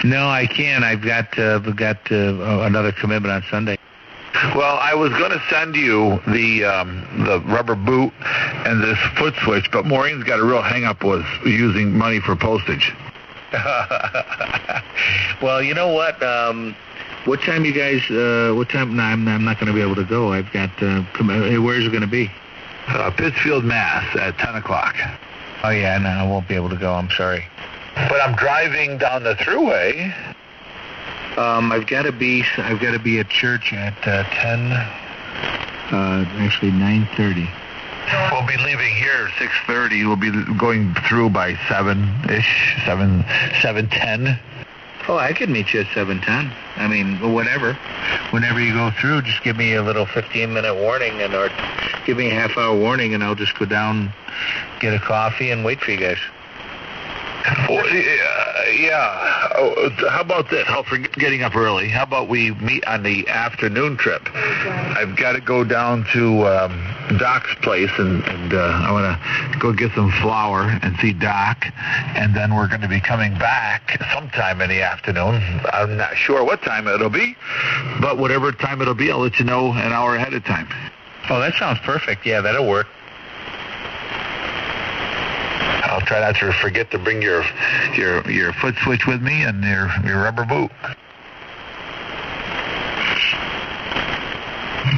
No, I can't. I've got another commitment on Sunday. Well, I was going to send you the rubber boot and this foot switch, but Maureen's got a real hang-up with using money for postage. Well, you know what? What time you guys? What time? No, I'm not going to be able to go. I've got. Where's it going to be? Pittsfield, Mass. At 10 o'clock. Oh yeah, no, I won't be able to go. I'm sorry. But I'm driving down the thruway. I've got to be at church at 10. Actually 9:30. We'll be leaving here at 6:30. We'll be going through by 7-ish, 7:10. Oh, I could meet you at 7:10. I mean, whatever. Whenever you go through, just give me a little 15-minute warning, or give me a half-hour warning, and I'll just go down, get a coffee, and wait for you guys. Well, yeah. Oh, how about this? I'll forget getting up early. How about we meet on the afternoon trip? I've got to go down to Doc's place, and I want to go get some flour and see Doc, and then we're going to be coming back sometime in the afternoon. I'm not sure what time it'll be, but whatever time it'll be, I'll let you know an hour ahead of time. Oh, that sounds perfect. Yeah, that'll work. I'll try not to forget to bring your foot switch with me and your rubber boot.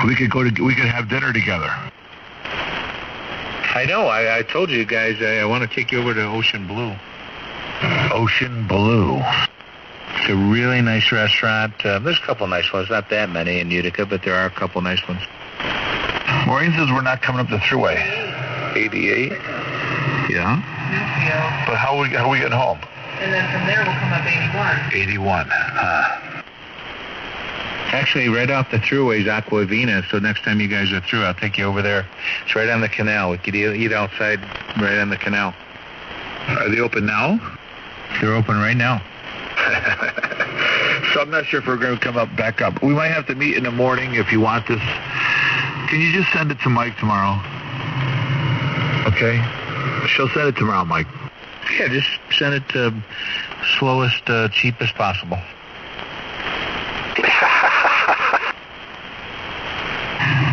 We could have dinner together. I know. I told you guys I want to take you over to Ocean Blue. Ocean Blue. It's a really nice restaurant. There's a couple nice ones. Not that many in Utica, but there are a couple nice ones. Maureen says we're not coming up the thruway. 88. Yeah. But how are we getting home? And then from there we'll come up 81. 81. Huh. Actually, right off the thruway is Aquavina, so next time you guys are through, I'll take you over there. It's right on the canal. We could eat outside right on the canal. Are they open now? They're open right now. So I'm not sure if we're going to come back up. We might have to meet in the morning if you want this. Can you just send it to Mike tomorrow? Okay? She'll send it tomorrow, Mike. Yeah, just send it to slowest, cheapest possible.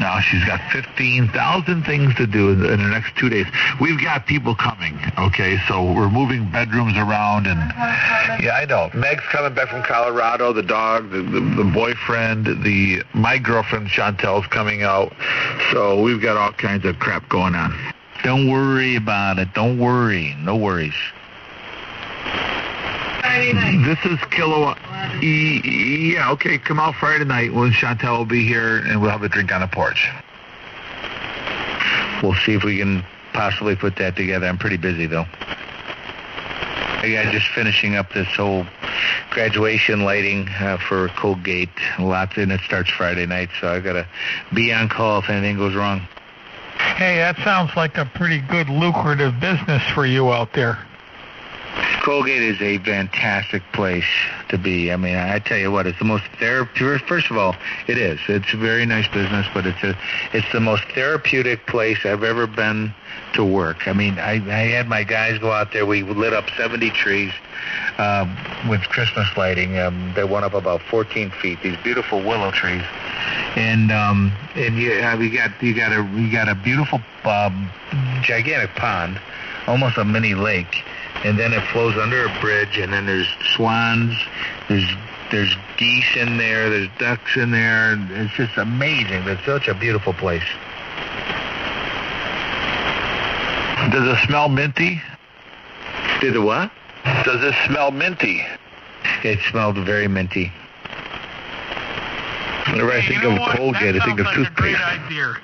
Now she's got 15,000 things to do in the next 2 days. We've got people coming, okay? So we're moving bedrooms around, and yeah, I know. Meg's coming back from Colorado. The dog, the boyfriend, my girlfriend Chantel's coming out. So we've got all kinds of crap going on. Don't worry about it. Don't worry. No worries. Friday night. This is Kilowatt. Yeah, okay, come out Friday night when Chantel will be here, and we'll have a drink on the porch. We'll see if we can possibly put that together. I'm pretty busy, though. I got just finishing up this whole graduation lighting for Colgate. Lots, and it starts Friday night, so I got to be on call if anything goes wrong. Hey, that sounds like a pretty good lucrative business for you out there. Colgate is a fantastic place to be. I mean, I tell you what, it's the most therapeutic. First of all, it is. It's a very nice business, but it's the most therapeutic place I've ever been to work. I mean, I had my guys go out there. We lit up 70 trees with Christmas lighting. They went up about 14 feet. These beautiful willow trees, and you got a beautiful gigantic pond, almost a mini lake. And then it flows under a bridge, and then there's swans, there's geese in there, there's ducks in there. It's just amazing. It's such a beautiful place. Does it smell minty? Did it what? Does it smell minty? It smelled very minty. Whenever I think of Colgate, I think of toothpaste. A great idea.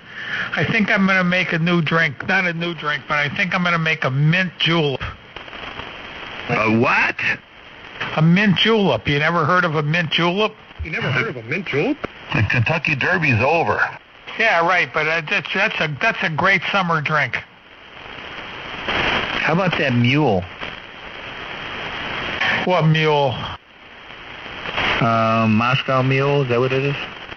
I think I'm going to make a new drink. Not a new drink, but I think I'm going to make a mint julep. A what? A mint julep. You never heard of a mint julep? You never heard of a mint julep? The Kentucky Derby's over. Yeah, right, but that's a great summer drink. How about that mule? What mule? Moscow Mule, is that what it is?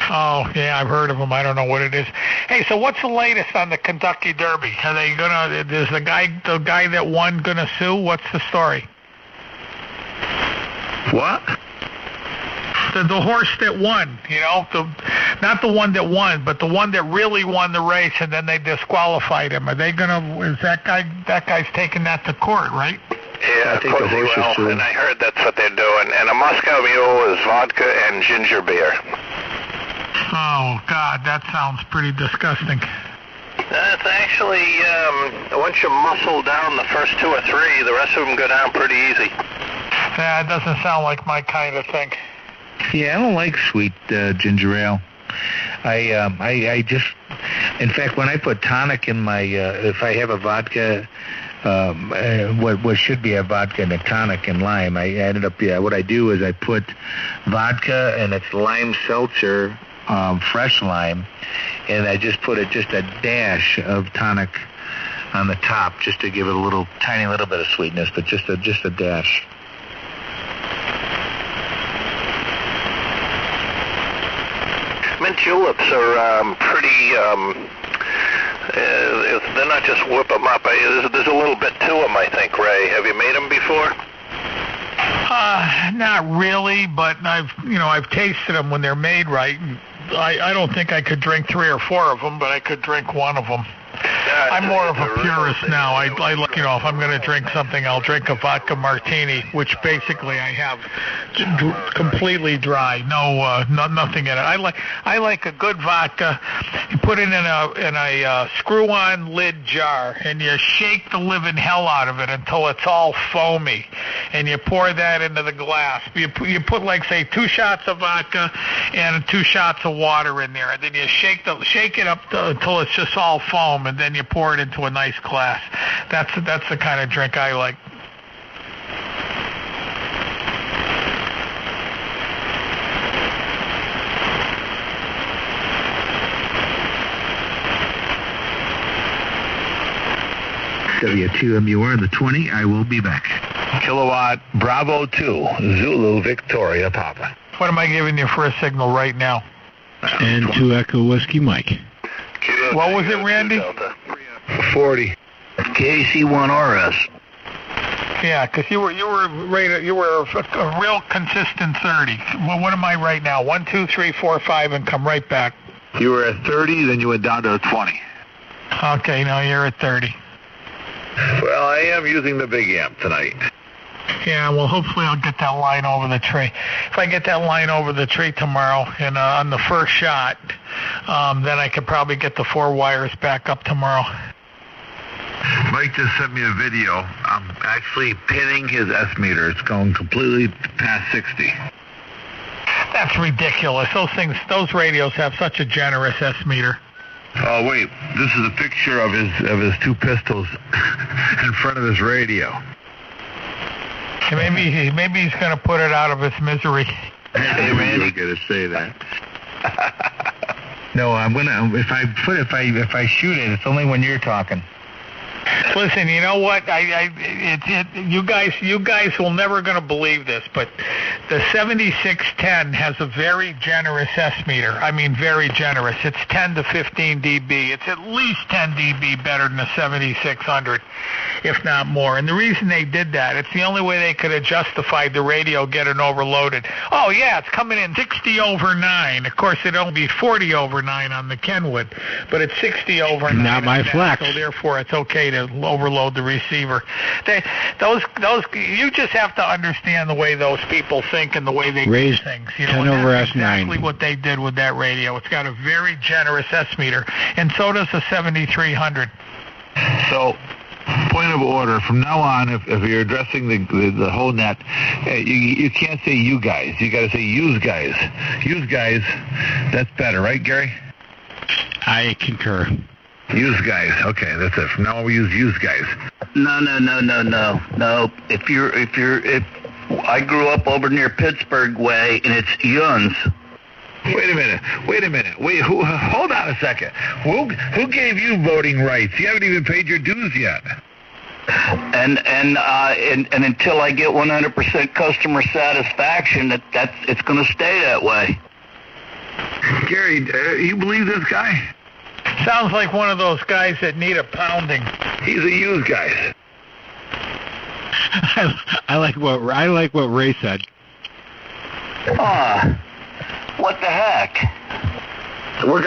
Oh, yeah, I've heard of them. I don't know what it is. Hey, so what's the latest on the Kentucky Derby? Are they is the guy that won gonna sue? What's the story? What? The horse that won, not the one that won, but the one that really won the race, and then they disqualified him. Are they is that guy's taking that to court, right? Yeah, I think the horse is suing. And I heard that's what they're doing. And a Moscow Mule is vodka and ginger beer. Oh, God, that sounds pretty disgusting. It's actually, once you muscle down the first two or three, the rest of them go down pretty easy. Yeah, it doesn't sound like my kind of thing. Yeah, I don't like sweet ginger ale. I just, in fact, when I put tonic in my, if I have a vodka, what should be a vodka and a tonic and lime, I ended up, what I do is I put vodka and it's lime seltzer, fresh lime, and I just put just a dash of tonic on the top just to give it a tiny little bit of sweetness, but just a dash. Mint juleps are pretty, they're not just whip them up. There's a little bit to them, I think, Ray. Have you made them before? Not really, but I've tasted them when they're made right. I don't think I could drink 3 or 4 of them, but I could drink one of them. I'm more of a purist now. I like, if I'm going to drink something, I'll drink a vodka martini, which basically I have completely dry, nothing in it. I like a good vodka. You put it in a screw-on lid jar, and you shake the living hell out of it until it's all foamy, and you pour that into the glass. You put like, say, 2 shots of vodka and 2 shots of water in there, and then you shake it up until it's just all foam, and then you pour it into a nice glass. That's the kind of drink I like. WTMUR, the 20, I will be back. Kilowatt Bravo 2, Zulu Victoria Papa. What am I giving you for a signal right now? And 2 Echo Whiskey Mike. What was it, Randy? 40. KC1RS. Yeah, because you were a real consistent 30. Well, what am I right now? 1, 2, 3, 4, 5, and come right back. You were at 30, then you went down to a 20. Okay, now you're at 30. Well, I am using the big amp tonight. Yeah, well, hopefully I'll get that line over the tree. If I get that line over the tree tomorrow and on the first shot, then I could probably get the 4 wires back up tomorrow. My Mike just sent me a video. I'm actually pinning his S meter. It's going completely past 60. That's ridiculous. Those radios have such a generous S meter. Oh wait, this is a picture of his two pistols in front of his radio. Maybe he's going to put it out of his misery. Hey, Randy, you're going to say that. No, I'm gonna. If I shoot it, it's only when you're talking. Listen, you know what? You guys will never going to believe this, but the 7610 has a very generous S meter. I mean, very generous. It's 10 to 15 dB. It's at least 10 dB better than the 7600, if not more. And the reason they did that, it's the only way they could have justified the radio getting overloaded. Oh yeah, it's coming in 60 over 9. Of course, it'd only be 40 over 9 on the Kenwood, but it's 60 over 9. Not my flex. So therefore, it's okay to overload the receiver. You just have to understand the way those people think and the way they do things. 10 over that's S9. Exactly what they did with that radio. It's got a very generous S meter, and so does the 7300. So, point of order, from now on, if you're addressing the whole net, you can't say you guys. You got to say use guys. Use guys. That's better, right, Gary? I concur. Use guys. Okay, that's it. From now on, we use guys. No. If I grew up over near Pittsburgh way, and it's Yuns. Wait a minute. Hold on a second. Who gave you voting rights? You haven't even paid your dues yet. And until I get 100% customer satisfaction, it's going to stay that way. Gary, you believe this guy? Sounds like one of those guys that need a pounding. He's a used guy. I like what Ray said. What the heck? We're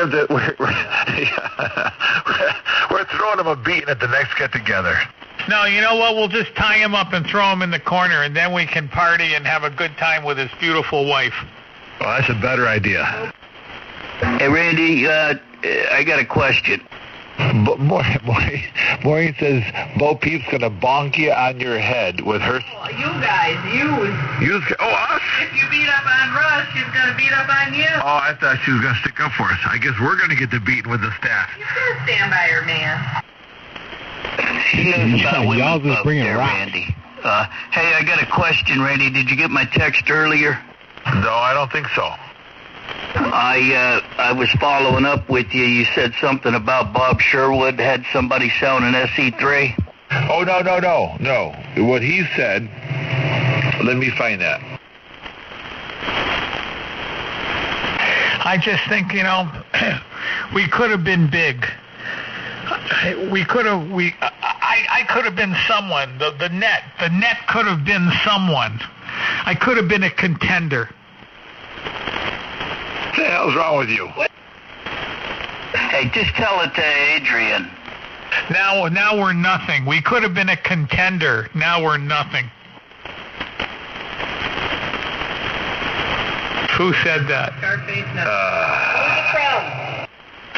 throwing him a beating at the next get together. No, you know what? We'll just tie him up and throw him in the corner, and then we can party and have a good time with his beautiful wife. Well, that's a better idea. Hey, Randy, I got a question. Maureen says Bo Peep's gonna bonk you on your head with her. Oh, you guys, us? If you beat up on Russ, she's gonna beat up on you. Oh, I thought she was gonna stick up for us. I guess we're gonna get the beating with the staff. You gotta stand by her, man. Y'all just bringing rocks. Randy. Hey, I got a question, Randy. Did you get my text earlier? No, I don't think so. I was following up with you. You said something about Bob Sherwood had somebody selling an SE3. Oh, no. What he said, let me find that. I just think, we could have been big. I could have been someone. The net could have been someone. I could have been a contender. What the hell's wrong with you? Hey, just tell it to Adrian. Now we're nothing. We could have been a contender. Now we're nothing. Who said that?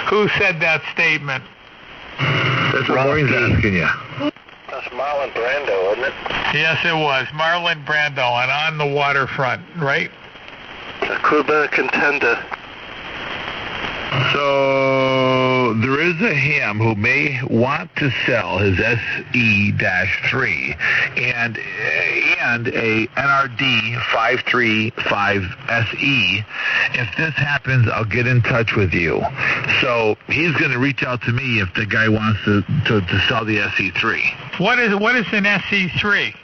Who said that statement? That's what Maureen's asking you. That's Marlon Brando, isn't it? Yes, it was. Marlon Brando and On the Waterfront, right? It could have been a contender. So there is a ham who may want to sell his SE-3 and a NRD 535 SE. If this happens, I'll get in touch with you. So he's going to reach out to me if the guy wants to sell the SE-3. What is an SE-3?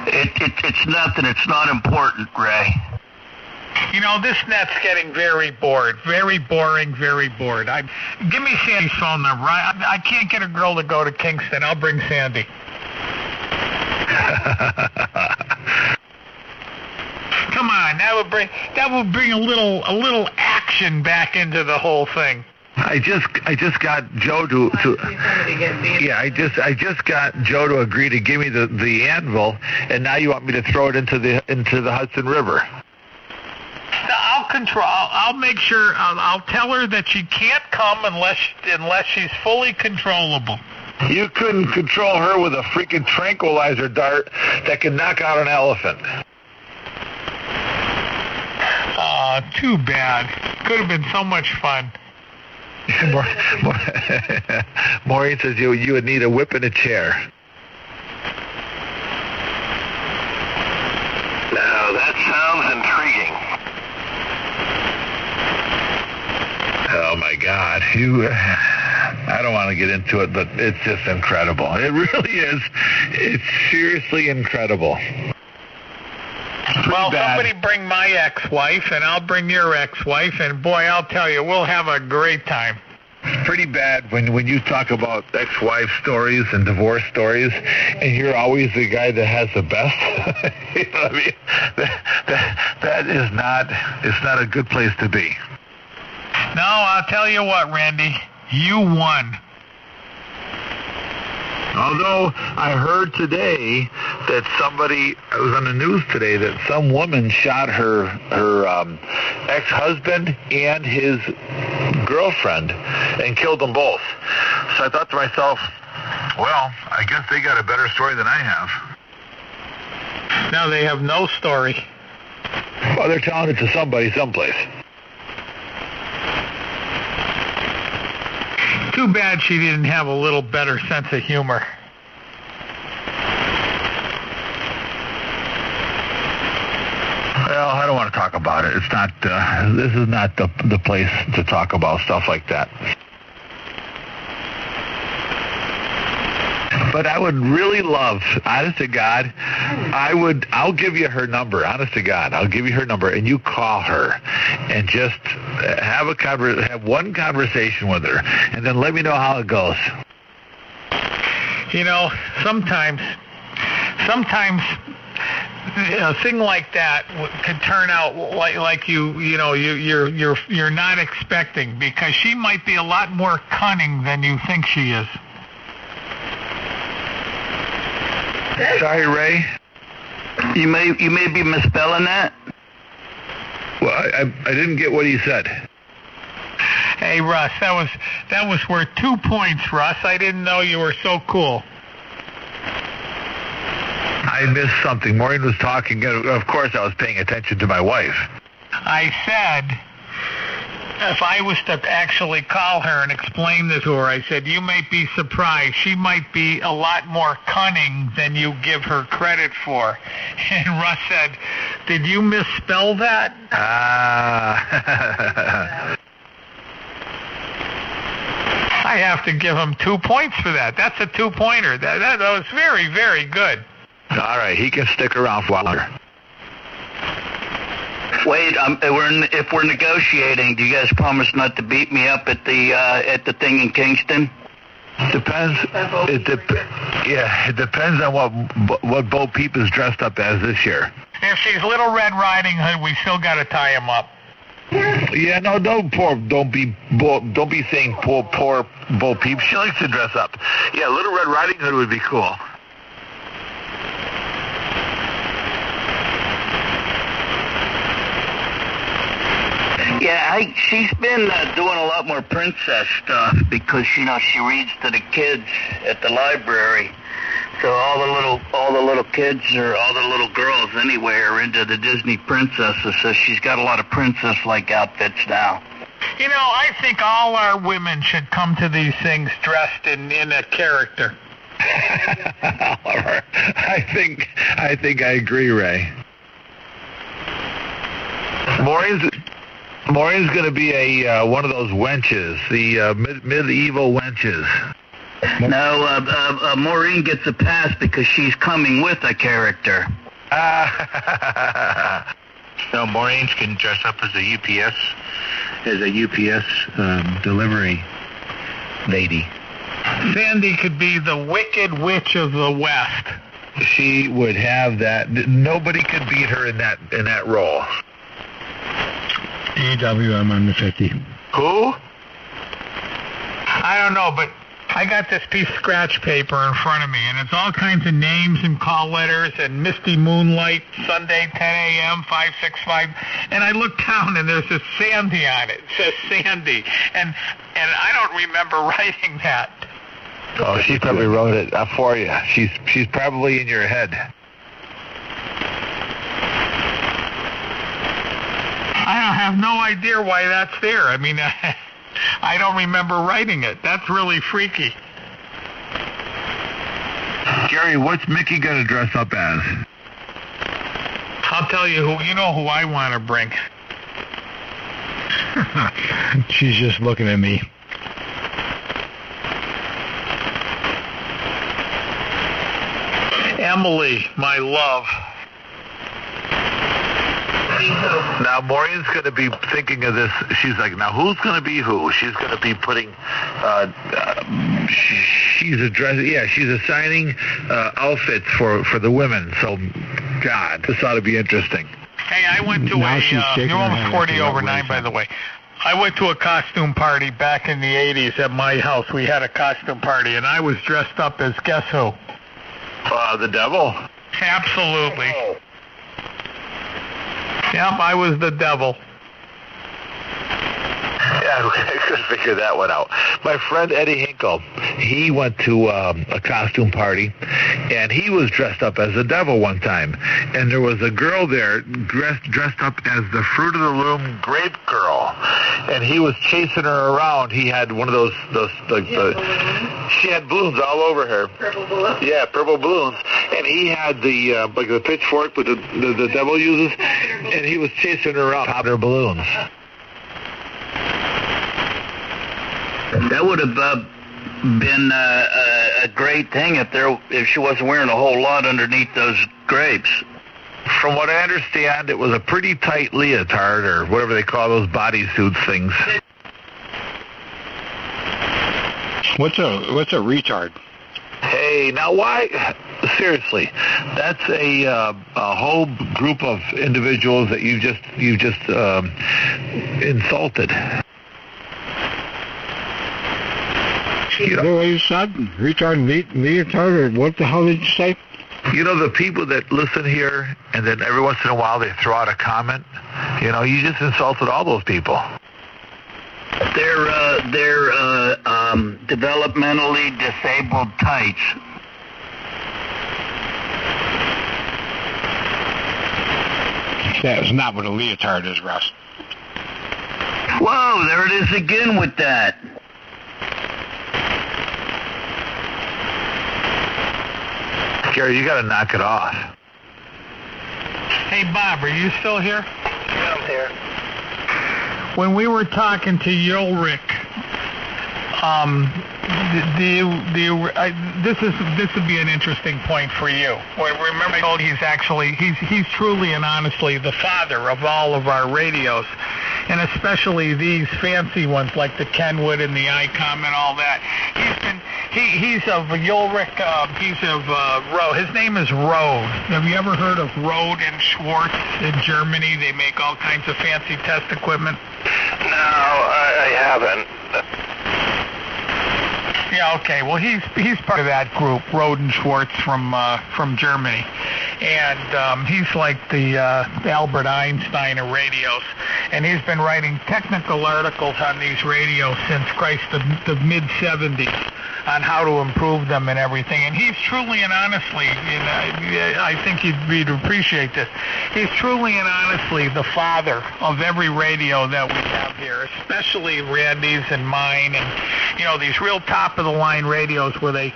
It's nothing. It's not important, Ray. This net's getting very bored. Very boring, very bored. Give me Sandy's phone number. I can't get a girl to go to Kingston. I'll bring Sandy. Come on, that would bring a little action back into the whole thing. I just got Joe to I just got Joe to agree to give me the anvil, and now you want me to throw it into the Hudson River. I'll make sure. I'll tell her that she can't come unless she's fully controllable. You couldn't control her with a freaking tranquilizer dart that could knock out an elephant. Too bad. Could have been so much fun. Maureen says you would need a whip and a chair. Now, that sounds intriguing. Oh, my God. I don't want to get into it, but it's just incredible. It really is. It's seriously incredible. Well, somebody bring my ex-wife, and I'll bring your ex-wife, and boy, I'll tell you, we'll have a great time. It's pretty bad when you talk about ex-wife stories and divorce stories, and you're always the guy that has the best. You know what I mean? That is not. It's not a good place to be. No, I'll tell you what, Randy, you won. Although I heard today that somebody, it was on the news today, that some woman shot her ex-husband and his girlfriend and killed them both. So I thought to myself, well, I guess they got a better story than I have. No, they have no story. Well, they're telling it to somebody someplace. Too bad she didn't have a little better sense of humor. Well, I don't want to talk about it. It's not. This is not the place to talk about stuff like that. But I would really love, honest to God, I'll give you her number, honest to God. I'll give you her number, and you call her and just have one conversation with her, and then let me know how it goes. You know, sometimes a thing like that could turn out like you're not expecting, because she might be a lot more cunning than you think she is. Sorry, Ray. You may be misspelling that. Well, I didn't get what he said. Hey, Russ, that was worth 2 points, Russ. I didn't know you were so cool. I missed something. Maureen was talking. Of course, I was paying attention to my wife. I said, if I was to actually call her and explain this to her, I said, you may be surprised. She might be a lot more cunning than you give her credit for. And Russ said, did you misspell that? I have to give him 2 points for that. That's a 2-pointer. That was very, very good. All right, he can stick around for longer. Wait, if we're negotiating, do you guys promise not to beat me up at the thing in Kingston? Depends. It depends on what Bo Peep is dressed up as this year. If she's Little Red Riding Hood, we still got to tie him up. Yeah, no, don't be saying poor Bo Peep. She likes to dress up. Yeah, Little Red Riding Hood would be cool. Yeah, she's been doing a lot more princess stuff because she reads to the kids at the library. So all the little kids or all the little girls anyway are into the Disney princesses. So she's got a lot of princess-like outfits now. You know, I think all our women should come to these things dressed in a character. I think I agree, Ray. Maureen's going to be a one of those wenches, the medieval wenches. No, Maureen gets a pass because she's coming with a character. No, Maureen can dress up as a UPS delivery lady. Sandy could be the Wicked Witch of the West. She would have that. Nobody could beat her in that role. I'm on the 50. Who? I don't know, but I got this piece of scratch paper in front of me, and it's all kinds of names and call letters and Misty Moonlight, Sunday, 10 a.m., 565. And I look down, and there's this Sandy on it. It says Sandy. And I don't remember writing that. Oh, she probably wrote it for you. She's probably in your head. I have no idea why that's there. I mean, I don't remember writing it. That's really freaky. Gary, what's Mickey going to dress up as? I'll tell you who. You know who I want to bring. She's just looking at me. Emily, my love. Now, Maureen's going to be thinking of this. She's like, now who's going to be who? She's going to be putting, she's assigning outfits for the women. So, God, this ought to be interesting. Hey, I went to you're almost 40 over 9, by the way. I went to a costume party back in the 80s at my house. We had a costume party, and I was dressed up as, guess who? The devil? Absolutely. Yep, I was the devil. Yeah, I couldn't figure that one out. My friend Eddie Hinkle, he went to a costume party, and he was dressed up as the devil one time. And there was a girl there dressed up as the Fruit of the Loom grape girl, and he was chasing her around. He had one of those she had balloons all over her. Purple balloons? Yeah, purple balloons. And he had the pitchfork that the devil uses, and he was chasing her around, popping her balloons. That would have been a great thing if she wasn't wearing a whole lot underneath those grapes. From what I understand, it was a pretty tight leotard, or whatever they call those bodysuit things. What's a retard? Hey, now why? Seriously, that's a whole group of individuals that you just insulted. You know what you said? Retard, leotard, or what the hell did you say? You know, the people that listen here, and then every once in a while they throw out a comment, you know, you just insulted all those people. They're developmentally disabled types. That is not what a leotard is, Russ. Whoa, there it is again with that. Gary, you got to knock it off. Hey, Bob, are you still here? Yeah, I'm here. When we were talking to Ulrich, this would be an interesting point for you. Remember, I told you he's truly and honestly the father of all of our radios, and especially these fancy ones like the Kenwood and the ICOM and all that. He's of Ulrich. He's of his name is Rode. Have you ever heard of Rode and Schwartz in Germany? They make all kinds of fancy test equipment. No, I haven't. Yeah, okay. Well, he's part of that group, Rode and Schwartz from Germany, and he's like the Albert Einstein of radios, and he's been writing technical articles on these radios since the mid '70s on how to improve them and everything. And he's truly and honestly, I think you'd appreciate this. He's truly and honestly the father of every radio that we have here, especially Randy's and mine, and these real top of the line radios where they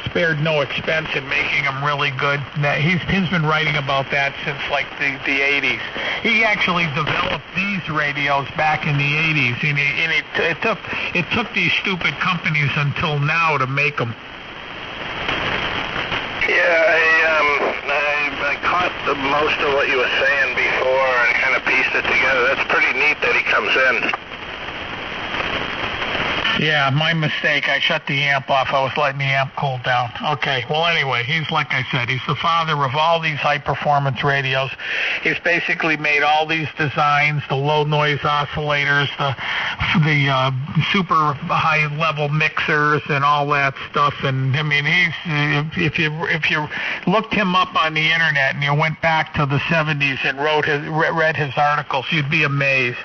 spared no expense in making them really good. He's been writing about that since like the 80s. He actually developed these radios back in the 80s, and it took these stupid companies until now to make them. Yeah, I caught most of what you were saying before and kind of pieced it together. That's pretty neat that he comes in. Yeah, my mistake. I shut the amp off. I was letting the amp cool down. Okay, well, anyway, he's, like I said, he's the father of all these high-performance radios. He's basically made all these designs, the low-noise oscillators, the super high-level mixers, and all that stuff. And, I mean, if you looked him up on the Internet and you went back to the 70s and read his articles, you'd be amazed.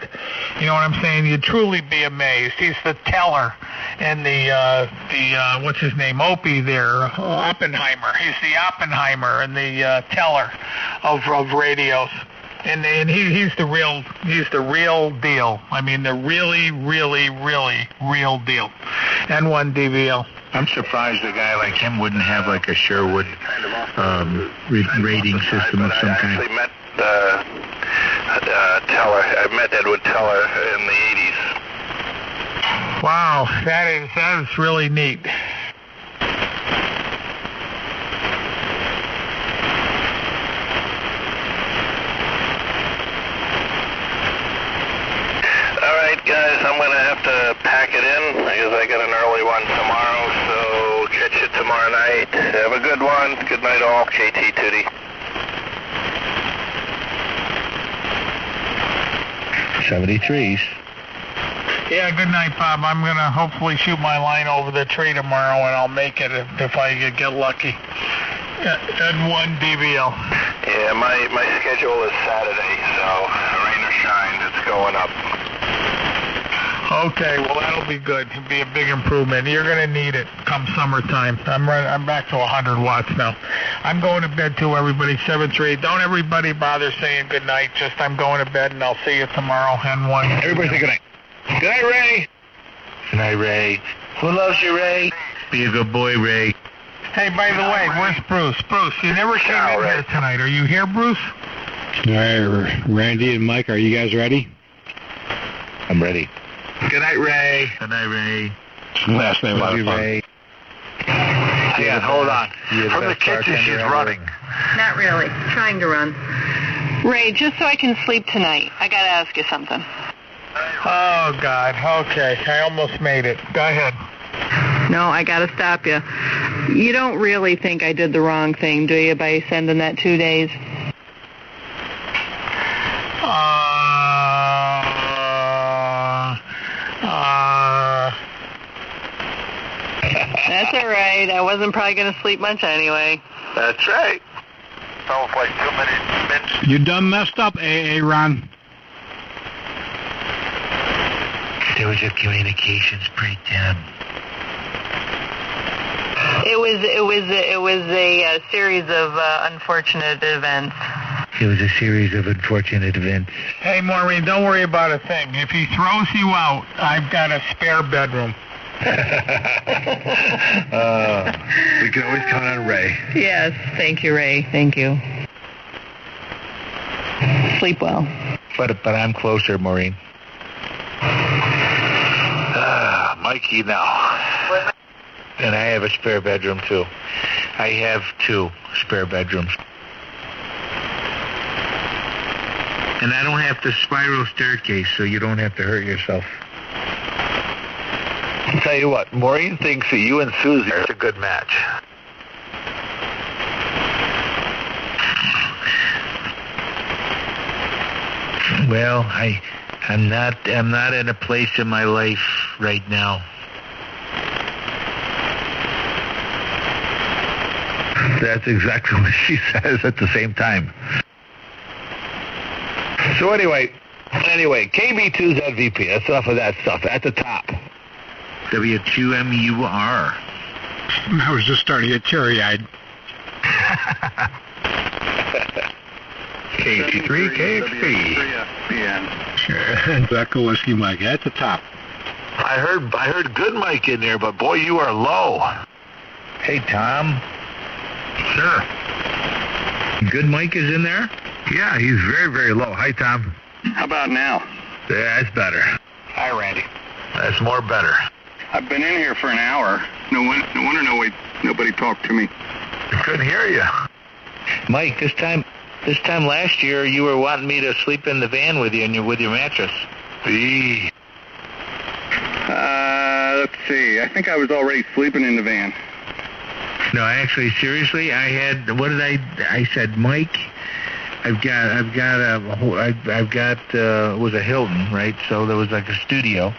You know what I'm saying? You'd truly be amazed. He's the teller teller in the what's his name, Opie there, Oppenheimer. He's the Oppenheimer and the teller of radios. And he's the real deal. I mean, the really real deal. N1 DVL. I'm surprised a guy like him wouldn't have like a Sherwood rating system of some kind. I actually met Teller. I met Edward Teller in the 80s. Wow, that is really neat. Guys, I'm going to have to pack it in because I got an early one tomorrow, so catch you tomorrow night. Have a good one. Good night all. KT Tootie. 73s. Yeah, good night, Bob. I'm going to hopefully shoot my line over the tree tomorrow, and I'll make it if I get lucky. N1 DVL. Yeah, my schedule is Saturday, so rain or shine, it's going up. Okay, well, that'll be good. It'll be a big improvement. You're going to need it come summertime. I'm back to 100 watts now. I'm going to bed too, everybody. 7-3. Don't everybody bother saying good night. Just I'm going to bed, and I'll see you tomorrow. N1. Everybody say good night. Good night, Ray. Good night, Ray. Who loves you, Ray? Be a good boy, Ray. Hey, by the way, where's Bruce? Bruce, you never came in here tonight. Are you here, Bruce? All right, Randy and Mike, are you guys ready? I'm ready. Good night, Ray. Good night, Ray. Last name, Love you, Ray. Yeah, hold on. From the kitchen, she's running. Not really. Trying to run. Ray, just so I can sleep tonight, I got to ask you something. Oh, God. Okay. I almost made it. Go ahead. No, I got to stop you. You don't really think I did the wrong thing, do you, by sending that 2 days? That's all right. I wasn't probably going to sleep much anyway. That's right. Sounds like too many minutes. You done messed up, Ron. There was a communications breakdown. It was a series of unfortunate events. It was a series of unfortunate events. Hey, Maureen, don't worry about a thing. If he throws you out, I've got a spare bedroom. We can always count on Ray. Yes, thank you, Ray. Thank you. Sleep well. But I'm closer, Maureen. Mikey now. And I have a spare bedroom, too. I have 2 spare bedrooms. And I don't have the spiral staircase, so you don't have to hurt yourself. I'll tell you what, Maureen thinks that you and Susie are a good match. Well, I'm not in a place in my life right now. That's exactly what she says at the same time. So anyway, KB2's MVP. That's enough of that stuff. At the top. W2MUR. I was just starting to get teary-eyed. KHC3, KXP. Echo Whiskey Mike at the top. I heard good Mike in there, but boy, you are low. Hey, Tom. Sure. Good Mike is in there? Yeah, he's very, very low. Hi, Tom. How about now? Yeah, that's better. Hi, Randy. That's more better. I've been in here for an hour. No wonder nobody talked to me. I couldn't hear you. Mike, this time last year, you were wanting me to sleep in the van with you with your mattress. Let's see. I think I was already sleeping in the van. No, actually, seriously, it was a Hilton, right? So there was like a studio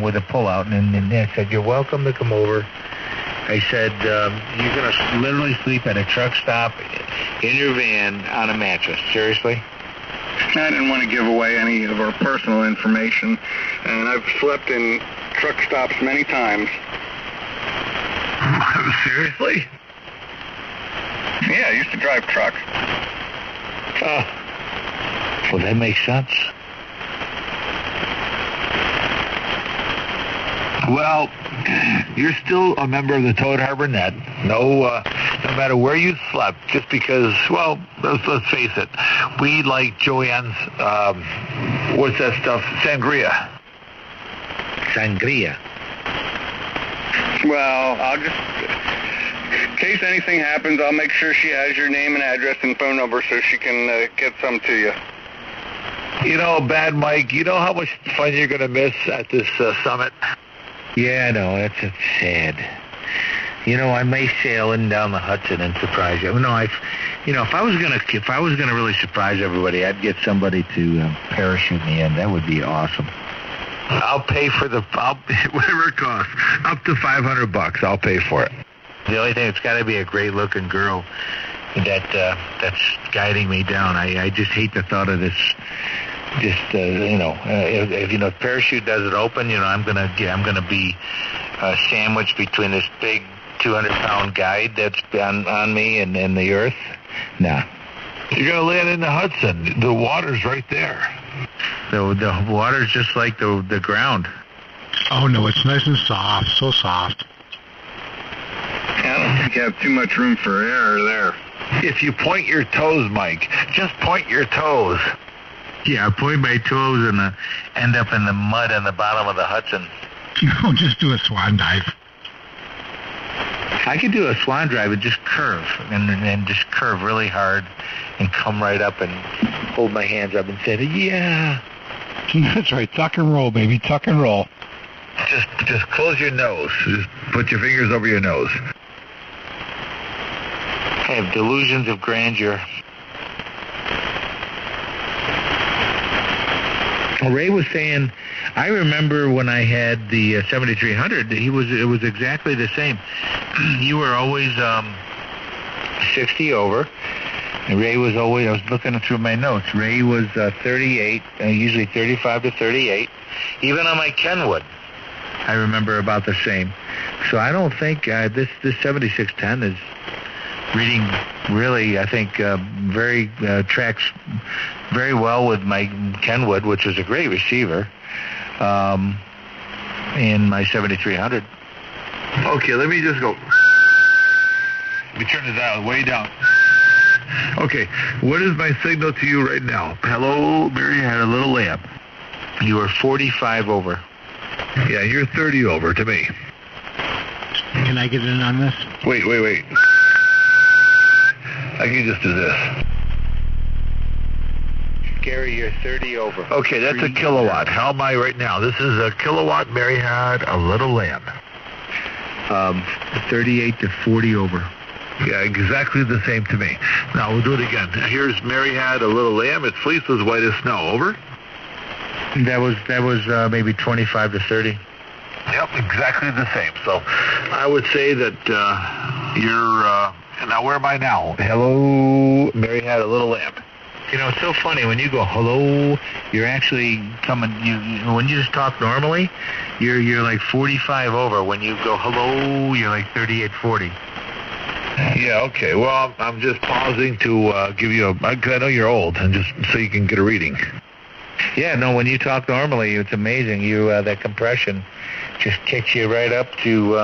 with a pull-out, and they said, you're welcome to come over. I said, you're going to literally sleep at a truck stop in your van on a mattress. Seriously? I didn't want to give away any of our personal information, and I've slept in truck stops many times. Seriously? Yeah, I used to drive trucks. Well, that makes sense. Well, you're still a member of the Toad Harbor Net. No matter where you slept, just because, well, let's face it, we like Joanne's, what's that stuff? Sangria. Sangria. Well, I'll just, in case anything happens, I'll make sure she has your name and address and phone number so she can get some to you. You know, Bad Mike, you know how much fun you're going to miss at this summit? Yeah, I know. That's sad. You know, I may sail in down the Hudson and surprise you. No, if I was gonna really surprise everybody, I'd get somebody to parachute me in. That would be awesome. I'll pay for whatever it costs, up to $500. I'll pay for it. The only thing, it's got to be a great-looking girl that's guiding me down. I just hate the thought of this. Just if parachute doesn't open, I'm gonna be sandwiched between this big 200-pound guide that's on me and the earth. Nah. You're gonna land in the Hudson. The water's right there. The water's just like the ground. Oh no, it's nice and soft, so soft. I don't think you have too much room for error there. If you point your toes, Mike, just point your toes. Yeah, I point my toes and end up in the mud on the bottom of the Hudson. No, just do a swan dive. I could do a swan dive and just curve, and just curve really hard and come right up and hold my hands up and say, yeah. That's right, tuck and roll, baby, tuck and roll. Just close your nose. Just put your fingers over your nose. I have delusions of grandeur. Ray was saying, I remember when I had the 7300, it was exactly the same. You were always 60 over, and Ray was always, I was looking through my notes, Ray was 38, usually 35 to 38. Even on my Kenwood, I remember about the same. So I don't think this 7610 is reading really, I think, tracks very well with my Kenwood, which is a great receiver, in my 7300. Okay, let me just go. Let me turn the dial way down. Okay, what is my signal to you right now? Hello, Mary had a little lamp. You were 45 over. Yeah, you're 30 over to me. Can I get in on this? Wait. I can just do this. Gary, you're 30 over. Okay, that's a kilowatt. How am I right now? This is a kilowatt. Mary had a little lamb. 38 to 40 over. Yeah, exactly the same to me. Now, we'll do it again. Here's Mary had a little lamb. Its fleece was white as snow. Over? That was maybe 25 to 30. Yep, exactly the same. So I would say that you're... now, where am I now? Hello, Mary had a little lamb. It's so funny. When you go hello, you're actually coming... when you just talk normally, you're like 45 over. When you go hello, you're like 38, 40. Yeah, okay. Well, I'm just pausing to give you I know you're old, and just so you can get a reading. Yeah, no, when you talk normally, it's amazing. That compression just kicks you right up to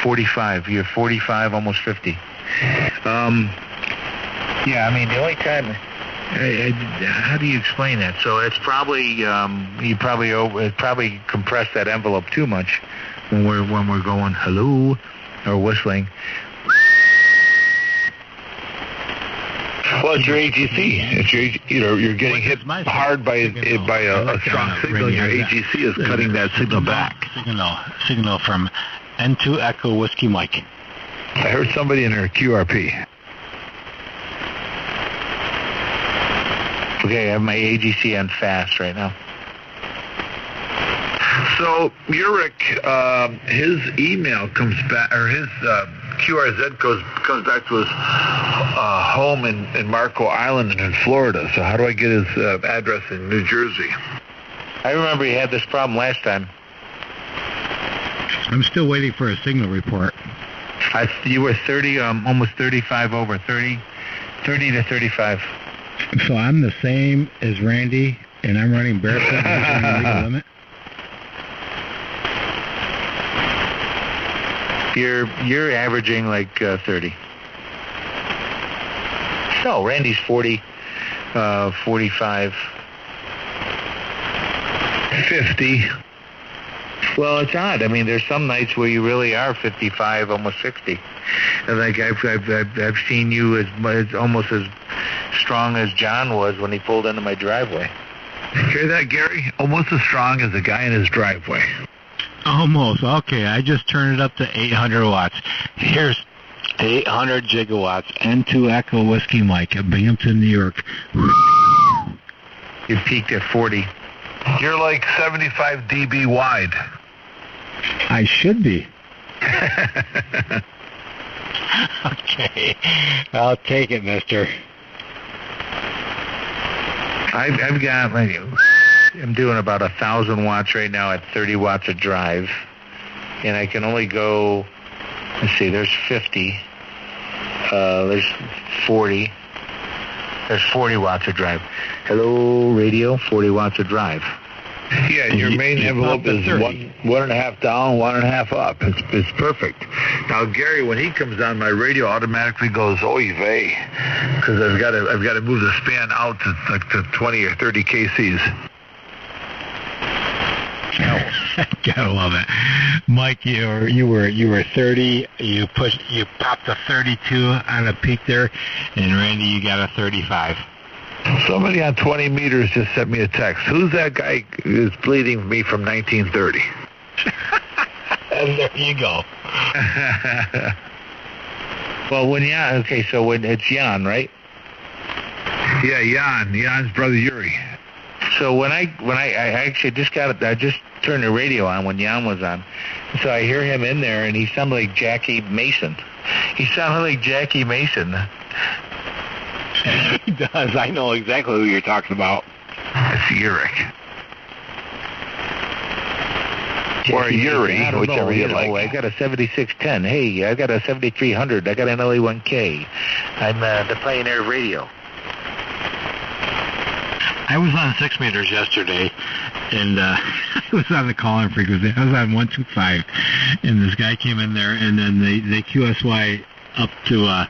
45. You're 45, almost 50. Yeah, I mean, the only time... how do you explain that? So it's probably it probably compressed that envelope too much when we're going hello or whistling. Well, it's your AGC. You're getting hit hard by a strong signal. Your AGC is cutting that signal back. Signal from N2 Echo Whiskey Mike. I heard somebody in her QRP. Okay, I have my AGC on fast right now. So, Uric, his email comes back, or his QRZ comes back to his home in Marco Island and in Florida. So how do I get his address in New Jersey? I remember he had this problem last time. I'm still waiting for a signal report. You were 30, almost 35 over, 30 to 35. So I'm the same as Randy, and I'm running barefoot and the legal limit? You're averaging like 30. No, Randy's 40, 45. 50. Well, it's odd. I mean, there's some nights where you really are 55, almost 60. And like I've seen you as almost as strong as John was when he pulled into my driveway. Hear that, Gary? Almost as strong as the guy in his driveway. Almost. Okay, I just turned it up to 800 watts. Here's 800 gigawatts, N2 Echo Whiskey Mike at Binghamton, New York. You peaked at 40. You're like 75 dB wide. I should be. Okay, I'll take it, mister. I've got I'm doing about 1,000 watts right now at 30 watts a drive, and I can only go. Let's see. There's 50. There's 40. There's 40 watts a drive. Hello, radio. 40 watts a drive. Yeah, and your main envelope is 1.5 down, 1.5 up. It's perfect. Now, Gary, when he comes on, my radio automatically goes oy vey, because I've got to move the span out to 20 or 30 kcs. Gotta love it, Mike. You were 30. You popped a 32 on a peak there, and Randy, you got a 35. Somebody on 20 meters just sent me a text. Who's that guy who's bleeding me from 1930? And there you go. Well, when it's Jan, right? Yeah, Jan's brother Yuri. So when I actually just I just turned the radio on when Jan was on. So I hear him in there, and he sounded like Jackie Mason. He sounded like Jackie Mason. He does. I know exactly who you're talking about. It's Uric. Or Yuri, whichever you like. I got a 7610. Hey, I got a 7300. I got an LA1K. I'm the Pioneer Radio. I was on 6 meters yesterday, and I was on the call-in frequency. I was on 125, and this guy came in there, and then they QSY up to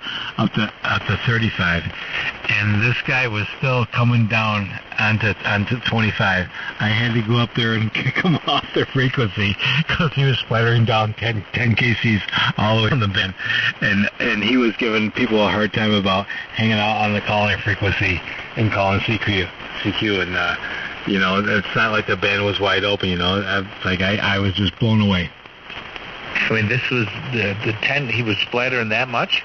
35, and this guy was still coming down onto 25. I had to go up there and kick him off the frequency because he was splattering down 10 kcs all the way from the bin, and he was giving people a hard time about hanging out on the calling frequency and calling CQ, and it's not like the band was wide open. I was just blown away. I mean, this was the 10. He was splattering that much?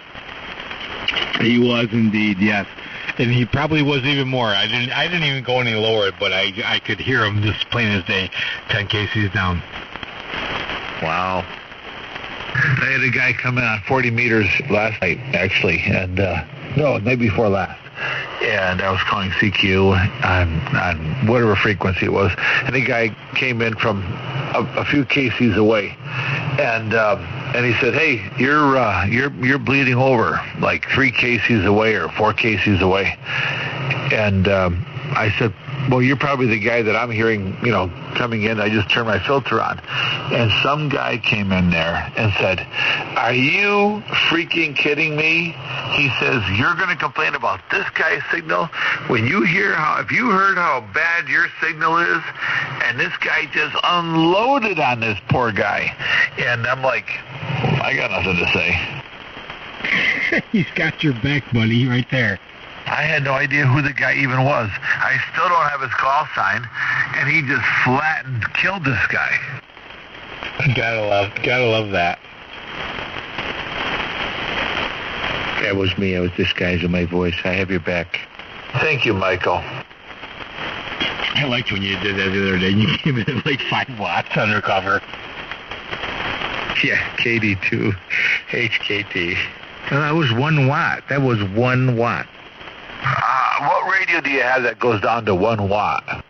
He was indeed, yes. And he probably was even more. I didn't even go any lower, but I could hear him just plain as day, 10 kcs down. Wow. I had a guy come in on 40 meters last night, actually, and no, the night before last. And I was calling CQ on whatever frequency it was, and the guy came in from a few kcs away, and he said, "Hey, you're bleeding over like 3 kcs away or 4 kcs away," and I said, "Well, you're probably the guy that I'm hearing, coming in. I just turned my filter on." And some guy came in there and said, "Are you freaking kidding me?" He says, "You're going to complain about this guy's signal when if you heard how bad your signal is," and this guy just unloaded on this poor guy. And I'm like, I got nothing to say. He's got your back, buddy, right there. I had no idea who the guy even was. I still don't have his call sign, and he just killed this guy. Gotta love that. That was me. I was disguising my voice. I have your back. Thank you, Michael. I liked when you did that the other day. You came in at like 5 watts undercover. Yeah, KD2, HKT. No, that was 1 watt. That was 1 watt. What radio do you have that goes down to 1 watt?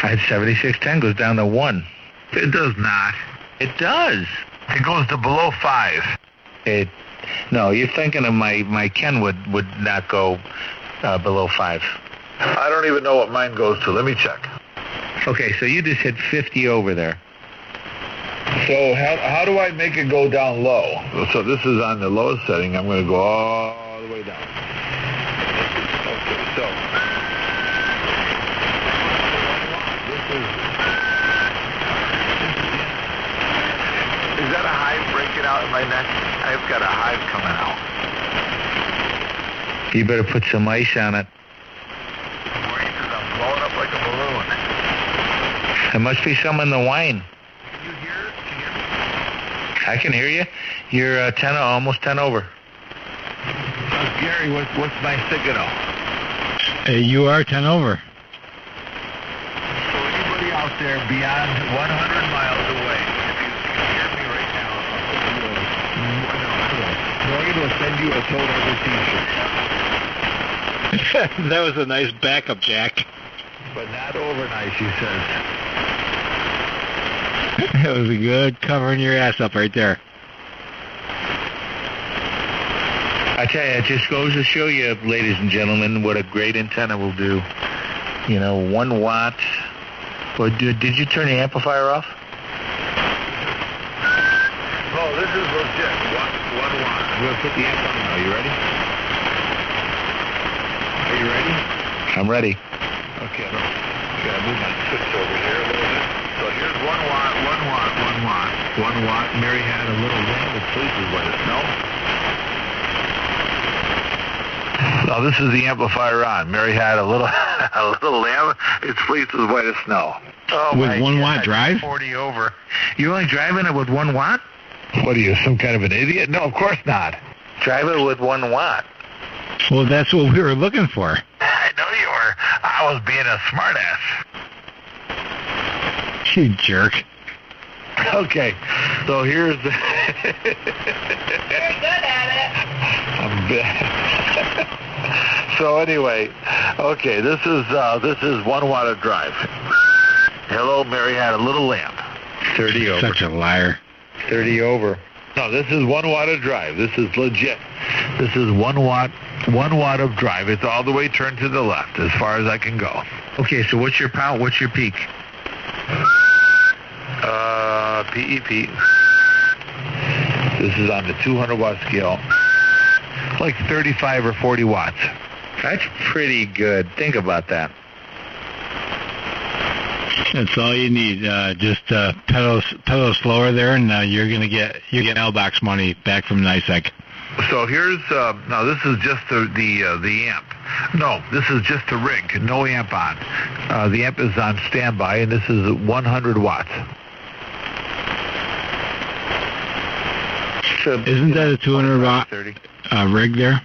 At 7610 goes down to 1. It does not. It does. It goes to below 5. No, you're thinking of my Kenwood would not go below 5. I don't even know what mine goes to. Let me check. Okay, so you just hit 50 over there. So how do I make it go down low? So this is on the lowest setting. I'm going to go all the way down. Okay, so is that a hive breaking out in my neck? I've got a hive coming out. You better put some ice on it. I'm blowing up like a balloon. There must be some in the wine. Can you hear it? Can you hear me? I can hear you. You're almost 10 over. Gary, what's my signal? You are 10 over. So anybody out there beyond 100 miles away, if you can hear me right now, Morgan will send you a Toad Harbor t-shirt. That was a nice backup, Jack. But not overnight, she says. That was a good covering your ass up right there. I tell you, it just goes to show you, ladies and gentlemen, what a great antenna will do. 1 watt. Well, did you turn the amplifier off? Oh, this is legit. 1 watt. I'm going to put the amp on now. You ready? Are you ready? I'm ready. Okay, I'm going to move my switch over here a little bit. So here's 1 watt, 1 watt, 1 watt. 1 watt. Mary had a little lamb with fleeces by the snow. Now this is the amplifier on. Mary had a little lamb. Its fleeces white as snow. Oh, with 1 watt drive? 40 over. You're only driving it with 1 watt? What are you, some kind of an idiot? No, of course not. Drive it with 1 watt. Well, that's what we were looking for. I know you were. I was being a smartass. You jerk. Okay, so here's the... You're good at it. So anyway, okay, this is 1 watt of drive. Hello, Mary had a little lamp. 30 over. Such a liar. 30 over. No, this is 1 watt of drive. This is legit. This is 1 watt of drive. It's all the way turned to the left as far as I can go. Okay, so what's your power? What's your peak? PEP. This is on the 200 watt scale. Like 35 or 40 watts. That's pretty good. Think about that. That's all you need. Just pedal slower there, and you're gonna get mailbox money back from NICEC. So here's now this is just the amp. No, this is just the rig. No amp on. The amp is on standby, and this is 100 watts. Isn't that a 200 watt rig there?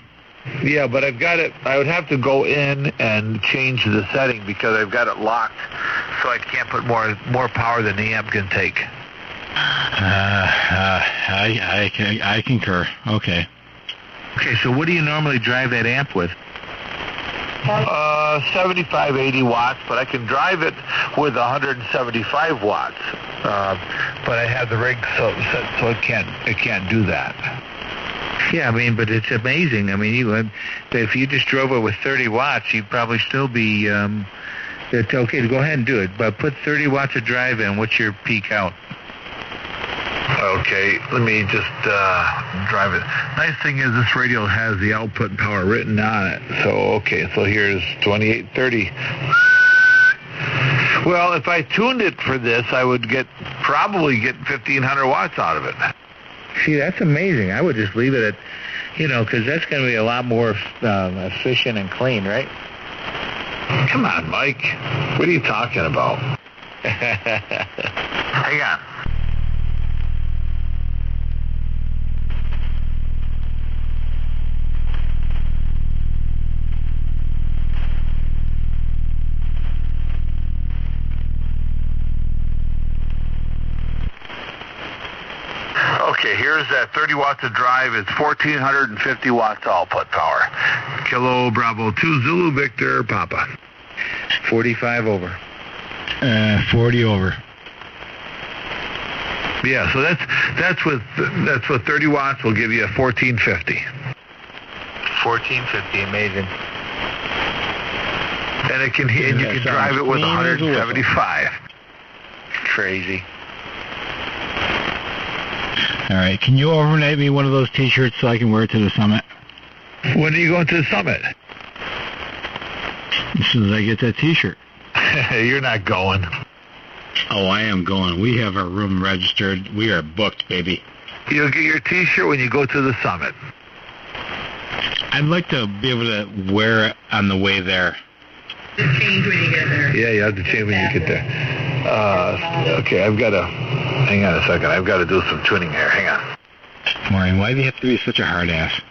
Yeah, but I've got it. I would have to go in and change the setting because I've got it locked, so I can't put more power than the amp can take. I concur. Okay. Okay, so what do you normally drive that amp with? 75, 80 watts, but I can drive it with 175 watts. But I have the rig set so it can't do that. Yeah, I mean, but it's amazing. I mean, if you just drove it with 30 watts, you'd probably still be. It's okay to go ahead and do it, but put 30 watts of drive in. What's your peak out? Okay, let me just drive it. Nice thing is this radio has the output power written on it. So, okay, so here's 2830. Well, if I tuned it for this, I would probably get 1,500 watts out of it. See, that's amazing. I would just leave it at, because that's going to be a lot more efficient and clean, right? Come on, Mike. What are you talking about? Hang on. Okay, here's that 30 watts of drive. It's 1,450 watts output power. Kilo Bravo 2 Zulu Victor Papa. 45 over. 40 over. Yeah, so that's with 30 watts will give you a 1450. 1450, amazing. And you can drive it with 175. Crazy. All right, can you overnight me one of those T-shirts so I can wear it to the summit? When are you going to the summit? As soon as I get that T-shirt. You're not going. Oh, I am going. We have our room registered. We are booked, baby. You'll get your T-shirt when you go to the summit. I'd like to be able to wear it on the way there. Change when you get there. Yeah, you have to change when you get there. Okay, hang on a second. I've got to do some tuning here. Hang on. Maureen, why do you have to be such a hard ass?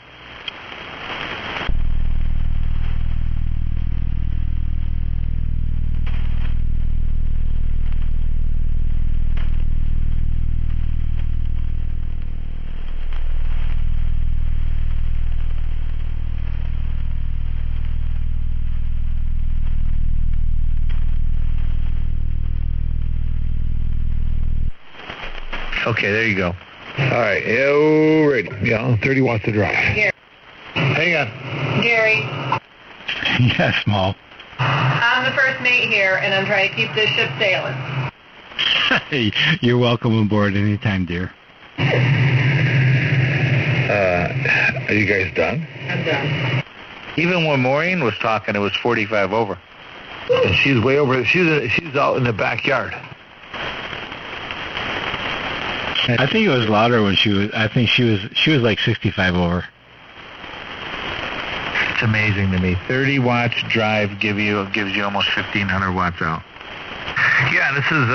Okay, there you go. All right, ready. Yeah, 30 watts to drive. Gary. Hang on. Gary, Yes, Mo. I'm the first mate here, and I'm trying to keep this ship sailing. Hey, you're welcome aboard anytime, dear. Are you guys done? I'm done. Even when Maureen was talking, it was 45 over. And she's way over. She's out in the backyard. I think it was louder when she was. I think she was like 65 over. It's amazing to me. 30 watts drive gives you almost 1,500 watts out. Yeah, this is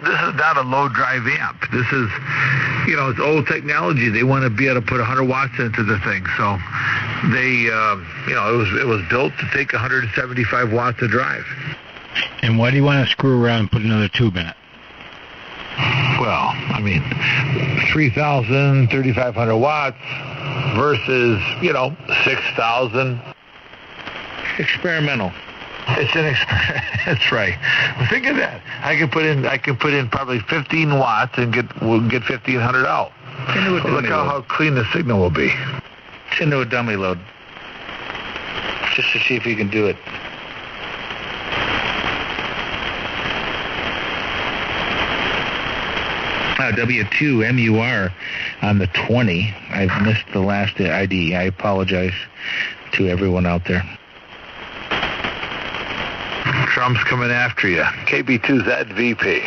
this is not a low drive amp. This is, it's old technology. They want to be able to put 100 watts into the thing. So they, it was built to take 175 watts of drive. And why do you want to screw around and put another tube in it? Well, 3,000, 3,500 watts versus, 6,000. Experimental. It's an experiment. That's right. Well, think of that. I can put in probably 15 watts and we'll get 1,500 out. Look how clean the signal will be. It's into a dummy load. Just to see if you can do it. W2 MUR on the 20. I've missed the last ID. I apologize to everyone out there. Trump's coming after you. KB2ZVP.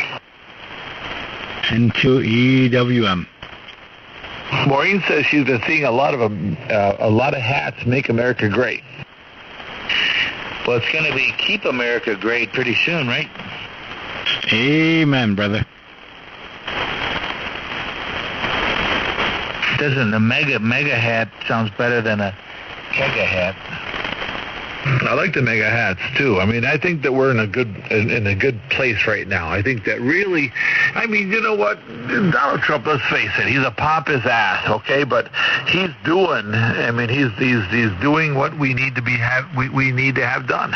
Into EWM. Maureen says she's been seeing a lot of hats make America great. Well, it's going to be Keep America Great pretty soon, right? Amen, brother. Doesn't a mega hat sounds better than a kega hat? I like the mega hats too. I think that we're in a good place right now. I think that really, you know what, Donald Trump, let's face it, he's a pompous ass, okay, but he's doing. He's doing what we need to have done.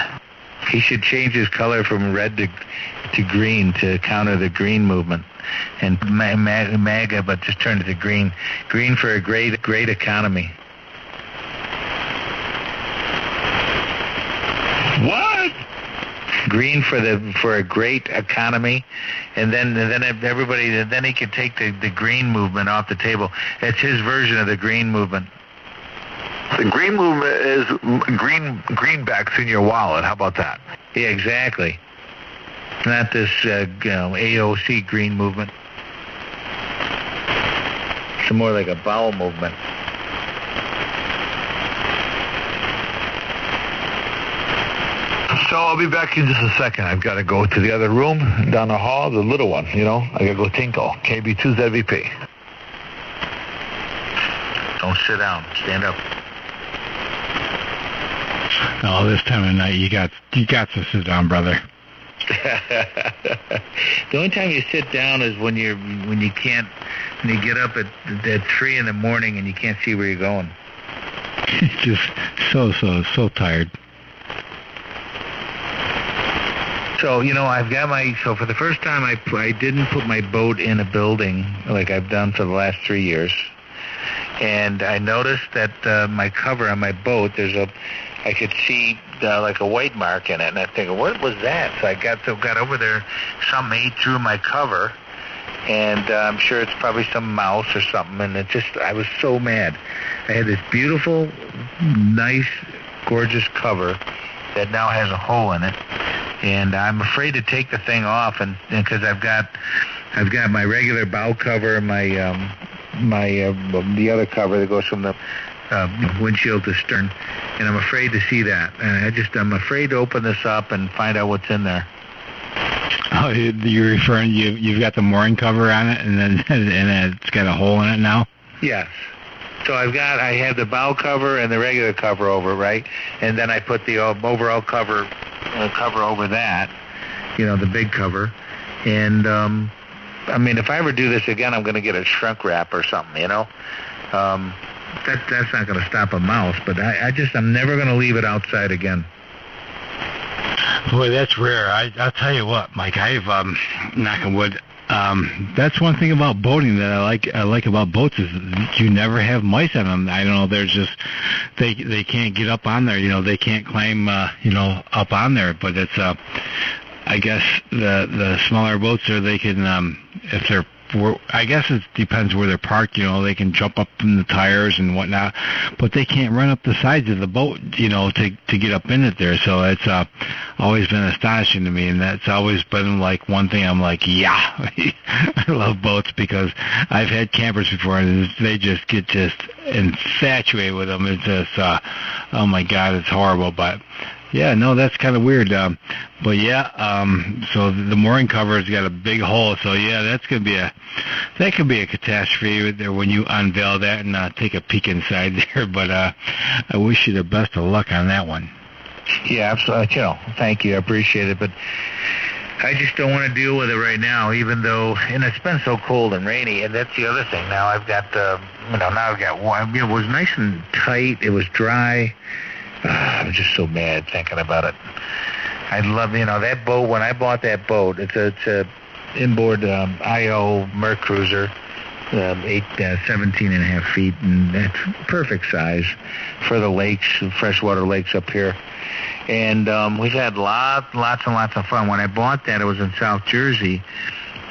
He should change his color from red to green to counter the green movement. And MAGA, but just turn it to green. Green for a great economy. What? Green for a great economy, and then everybody. Then he can take the green movement off the table. It's his version of the green movement. The green movement is greenbacks in your wallet. How about that? Yeah, exactly. Not this AOC green movement. It's more like a bowel movement. So I'll be back in just a second. I've got to go to the other room down the hall, the little one, I got to go tinkle. KB2ZVP. Don't sit down. Stand up. Oh, this time of night, you got to sit down, brother. The only time you sit down is when you get up at 3 in the morning and you can't see where you're going. Just so tired. So, I've got so for the first time I didn't put my boat in a building like I've done for the last 3 years. And I noticed that my cover on my boat, I could see like a white mark in it. And I think, what was that? So I got over there, something ate through my cover. And I'm sure it's probably some mouse or something. And I was so mad. I had this beautiful, nice, gorgeous cover that now has a hole in it. And I'm afraid to take the thing off, and because I've got my regular bow cover, the other cover that goes from the windshield to stern, and I'm afraid to see that. And I'm afraid to open this up and find out what's in there. Oh, you're referring you've got the mooring cover on it, and it's got a hole in it now? Yes. So I have the bow cover and the regular cover over, right? And then I put the overall cover over that, the big cover. And if I ever do this again, I'm going to get a shrink wrap or something, That's not going to stop a mouse, but I'm never going to leave it outside again. Boy, that's rare. I'll tell you what, Mike, I've, knock on wood, that's one thing about boating that I like about boats is you never have mice on them. I don't know, there's just, they can't get up on there, they can't climb, up on there, but it's, I guess the smaller boats there, they can, if they're, I guess it depends where they're parked, they can jump up in the tires and whatnot, but they can't run up the sides of the boat, to get up in it there. So it's always been astonishing to me, and that's always been like one thing I'm like, yeah, I love boats because I've had campers before and they just get infatuated with them. It's just, oh my God, it's horrible, but yeah, no, that's kind of weird. But yeah, so the mooring cover has got a big hole. So yeah, that could be a catastrophe there when you unveil that and take a peek inside there. But I wish you the best of luck on that one. Yeah, absolutely. Thank you. I appreciate it. But I just don't want to deal with it right now, even though, and it's been so cold and rainy. And that's the other thing. Now I've got, now I've got one. It was nice and tight. It was dry. I'm just so mad thinking about it. I love, that boat. When I bought that boat, it's a inboard IO Mercruiser, 17 and a half feet, and that's perfect size for the lakes, freshwater lakes up here. And we've had lots and lots of fun. When I bought that, it was in South Jersey,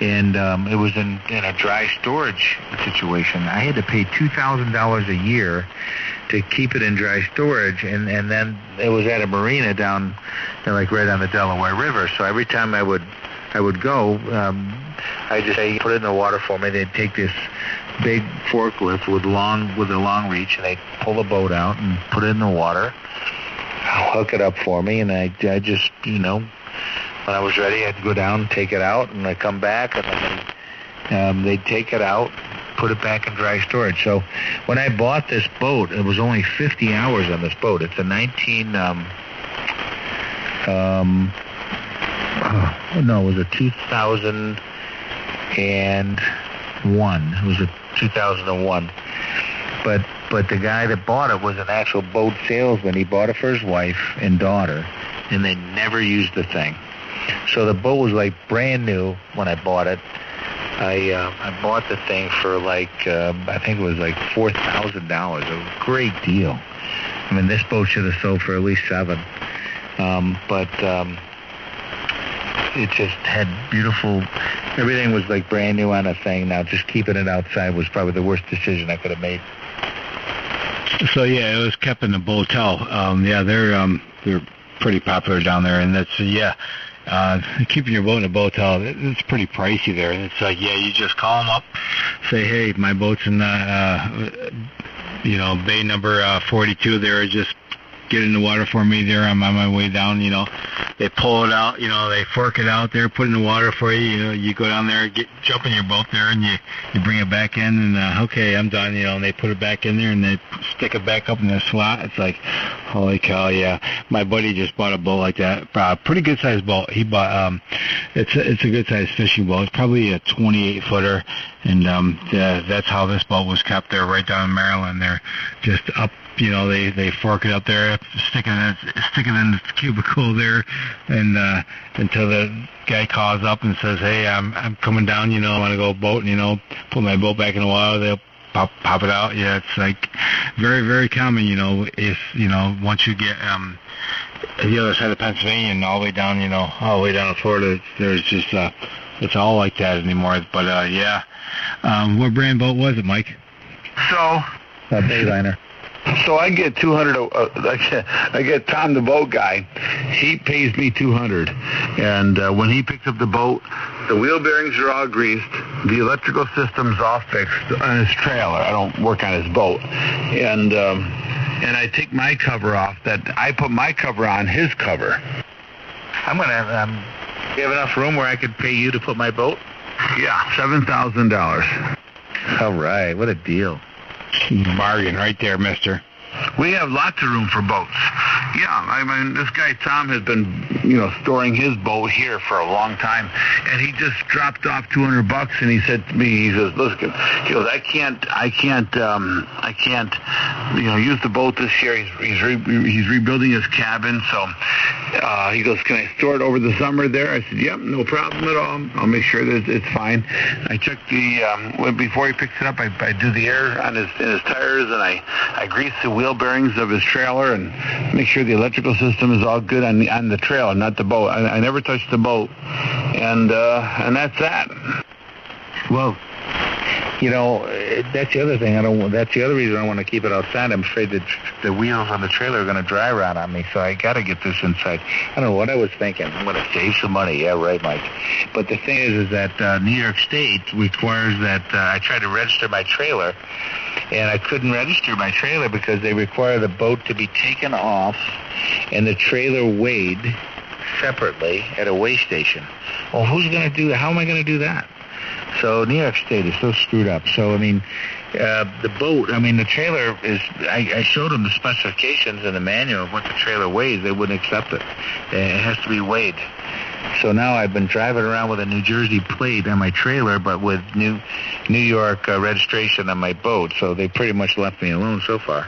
and it was in a dry storage situation. I had to pay $2,000 a year to keep it in dry storage, and then it was at a marina down, like right on the Delaware River. So every time I would go, I just say, put it in the water for me. They'd take this big forklift with a long reach, and they'd pull the boat out and put it in the water, hook it up for me, and I just, when I was ready, I'd go down and take it out, and I'd come back, and then they'd take it out, put it back in dry storage. So when I bought this boat, it was only 50 hours on this boat. It's a 2001. It was a 2001. But the guy that bought it was an actual boat salesman. He bought it for his wife and daughter, and they never used the thing. So the boat was like brand new when I bought it. I bought the thing for like, I think it was like $4,000. A great deal. I mean, this boat should have sold for at least $7,000. But it just had beautiful, everything was like brand new on the thing. Now, just keeping it outside was probably the worst decision I could have made. So yeah, it was kept in the Boatel. Yeah, they're pretty popular down there, and that's keeping your boat in a Boatel, it's pretty pricey there. And it's like, yeah, you just call them up, say, hey, my boat's in bay number 42 there. Just get in the water for me there. I'm on my way down. They pull it out. They fork it out there, put it in the water for you. You go down there, jump in your boat there, and you bring it back in, and okay, I'm done. And they put it back in there, and they stick it back up in the slot. It's like, holy cow, yeah. My buddy just bought a boat like that, pretty good sized boat. He bought it's a good sized fishing boat. It's probably a 28 footer, and that's how this boat was kept there, right down in Maryland there. just up. They fork it up there, stick it in the cubicle there, and until the guy calls up and says, "Hey, I'm coming down. I want to go boating. Put my boat back in the water." They'll pop it out. Yeah, it's like very, very common. If once you get the other side of Pennsylvania and all the way down, all the way down to Florida, there's just it's all like that anymore. But yeah, what brand boat was it, Mike? So Bayliner. So I get 200. I get Tom, the boat guy. He pays me 200, and when he picks up the boat, the wheel bearings are all greased. The electrical system's all fixed on his trailer. I don't work on his boat, and I take my cover off. That I put my cover on his cover. I'm gonna. You have enough room where I could pay you to put my boat? Yeah, $7,000. All right, what a deal. Bargain right there, mister. We have lots of room for boats. Yeah, I mean, this guy Tom has been, storing his boat here for a long time, and he just dropped off $200, and he said to me, he says, "Listen," he goes, I can't, use the boat this year. He's rebuilding his cabin, so he goes, "Can I store it over the summer there?" I said, "Yep, no problem at all. I'll make sure that it's fine." I check before he picks it up, I do the air on his tires, and I grease the wheel bearings of his trailer and make sure the electrical system is all good on the trailer, not the boat. I never touch the boat, and that's that. Well, that's the other thing. That's the other reason I want to keep it outside. I'm afraid that the wheels on the trailer are going to dry rot on me, so I got to get this inside. I don't know what I was thinking. I'm going to save some money. Yeah, right, Mike. But the thing is that New York State requires that I try to register my trailer, and I couldn't register my trailer because they require the boat to be taken off and the trailer weighed separately at a weigh station. Well, who's going to do that? How am I going to do that? So New York State is so screwed up. So, I mean, the boat, the trailer is, I showed them the specifications in the manual of what the trailer weighs. They wouldn't accept it. It has to be weighed. So now I've been driving around with a New Jersey plate on my trailer, but with New York registration on my boat. So they pretty much left me alone so far.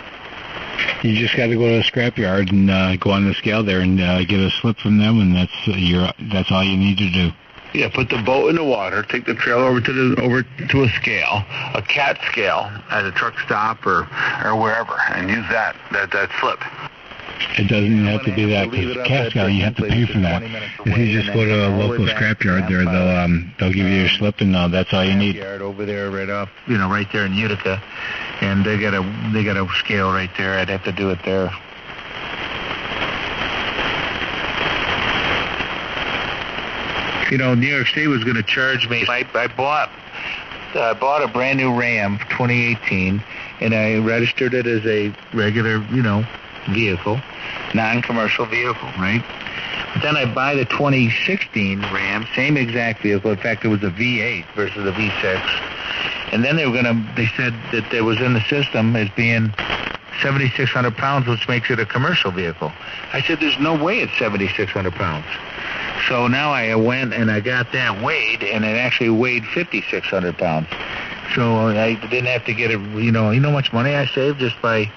You just got to go to the scrapyard and go on the scale there and get a slip from them, and that's all you need to do. Yeah, put the boat in the water, take the trailer over to a scale, a cat scale at a truck stop or wherever, and use that slip. It doesn't even have to be that, because cat scale, you have to pay for that. If you just go to a local scrapyard there, they'll give you your slip, and that's all you need. Over there, right off, right there in Utica, and they got a scale right there. I'd have to do it there. New York State was going to charge me. I bought a brand new Ram 2018, and I registered it as a regular, vehicle, non-commercial vehicle, right? But then I buy the 2016 Ram, same exact vehicle. In fact, it was a V8 versus a V6. And then they said that there was in the system as being 7,600 pounds, which makes it a commercial vehicle. I said, there's no way it's 7,600 pounds. So now I went and I got that weighed, and it actually weighed 5,600 pounds. So I didn't have to get it, you know how much money I saved just by,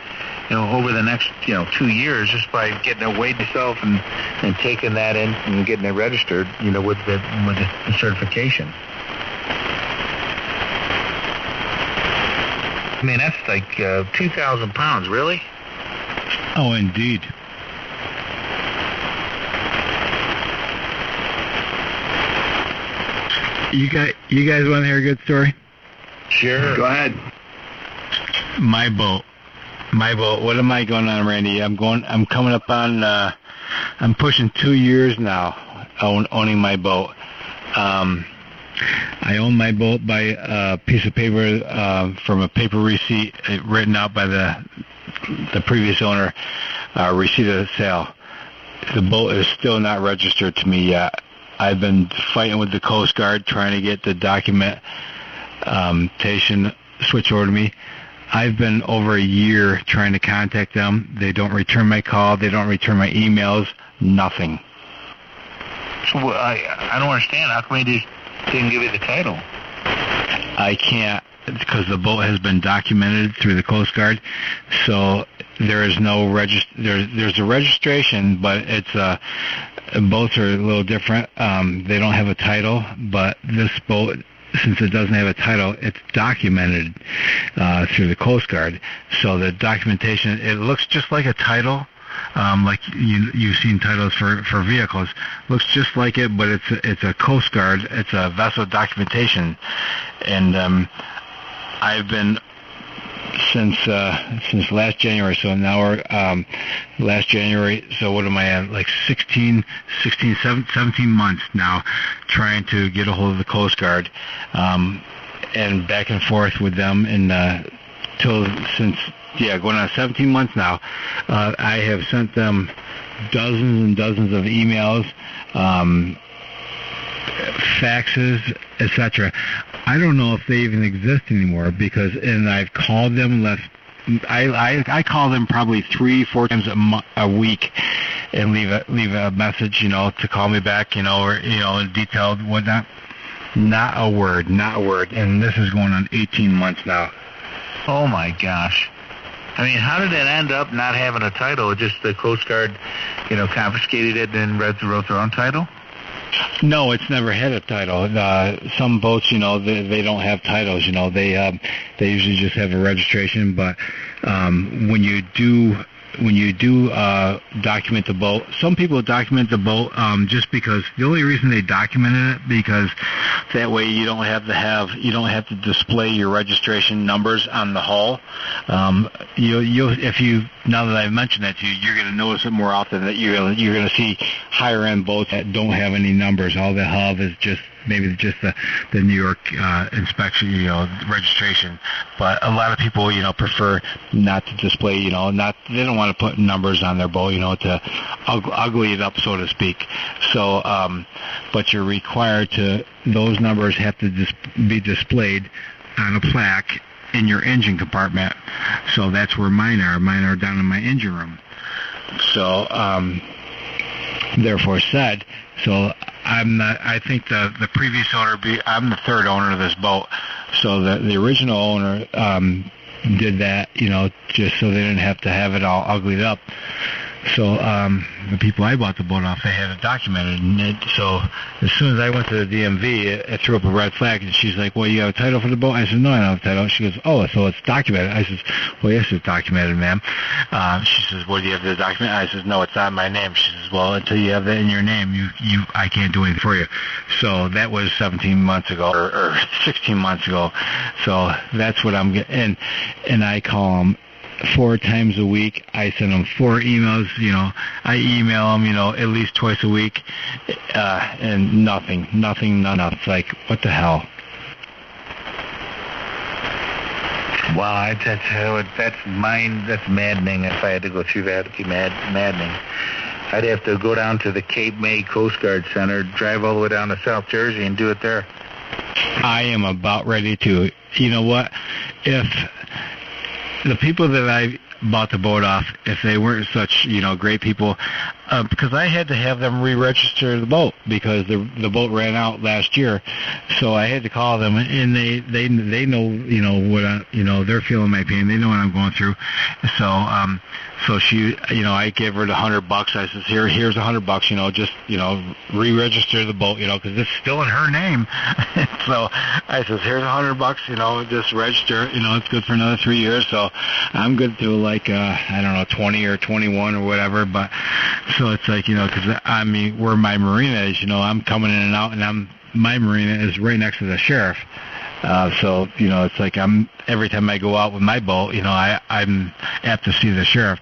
over the next, 2 years, just by getting it weighed myself and taking that in and getting it registered, with the certification. I mean, that's like 2,000 pounds, really? Oh, indeed. You guys want to hear a good story? Sure. Go ahead. My boat. What am I going on, Randy? I'm coming up on, I'm pushing 2 years now owning my boat. I own my boat by a piece of paper from a paper receipt written out by the previous owner, receipt of the sale. The boat is still not registered to me yet. I've been fighting with the Coast Guard trying to get the documentation switch over to me. I've been over a year trying to contact them. They don't return my call. They don't return my emails. Nothing. So I don't understand. How come they didn't give you the title? I can't because the boat has been documented through the Coast Guard, so there is no there's a registration, but it's boats are a little different. They don't have a title, but this boat, since it doesn't have a title, it's documented through the Coast Guard. So the documentation, it looks just like a title. Like you've seen titles for vehicles, looks just like it, but it's a Coast Guard, it's a vessel documentation, and I've been since last January. So now we're last January. So what am I at? Like 17 months now, trying to get a hold of the Coast Guard, and back and forth with them, and going on 17 months now. I have sent them dozens and dozens of emails, faxes, etc. I don't know if they even exist anymore, and I've called them I call them probably 3-4 times a week, and leave a message, to call me back, or detailed whatnot. Not a word, and this is going on 18 months now. Oh my gosh. I mean, how did it end up not having a title? Just the Coast Guard, confiscated it and wrote their own title? No, it's never had a title. Some boats, they don't have titles. They usually just have a registration. But when you do document the boat, some people document the boat just because the only reason they documented it, because that way you don't have to display your registration numbers on the hull. Now that I've mentioned that to you, you're going to notice it more often, that you're going to see higher end boats that don't have any numbers. All they have is just the New York inspection, registration. But a lot of people, prefer not to display, they don't want to put numbers on their boat, to ugly it up, so to speak. So, but you're required those numbers have to be displayed on a plaque in your engine compartment. So that's where mine are. Mine are down in my engine room. So, therefore said, so I think the previous owner, I'm the third owner of this boat. So the original owner did that, just so they didn't have to have it all uglied up. So the people I bought the boat off, they had it documented. So as soon as I went to the DMV, it threw up a red flag, and she's like, well, you have a title for the boat? I said, no, I don't have a title. She goes, oh, so it's documented. I said, well, yes, it's documented, ma'am. She says, well, do you have the document? I said, no, it's not my name. She says, well, until you have that in your name, I can't do anything for you. So that was 17 months ago, or 16 months ago. So that's what I'm getting. And I call them 4 times a week. I send them 4 emails. I email them, at least twice a week, and nothing. It's like, what the hell? Wow, that's maddening. If I had to go through that, it'd be maddening. I'd have to go down to the Cape May Coast Guard Center, drive all the way down to South Jersey, and do it there. I am about ready to. You know what? If the people that I bought the boat off, if they weren't such, great people, because I had to have them re-register the boat because the boat ran out last year, so I had to call them, and they know, what they're feeling my pain. They know what I'm going through. So she, I gave her the $100. I says, here's $100. Just re-register the boat, because it's still in her name. So I says, here's $100. Just register. It's good for another 3 years. So I'm good to like 20 or 21 or whatever. But so it's like because where my marina is, I'm coming in and out, and my marina is right next to the sheriff. So it's like every time I go out with my boat, I'm apt to see the sheriff.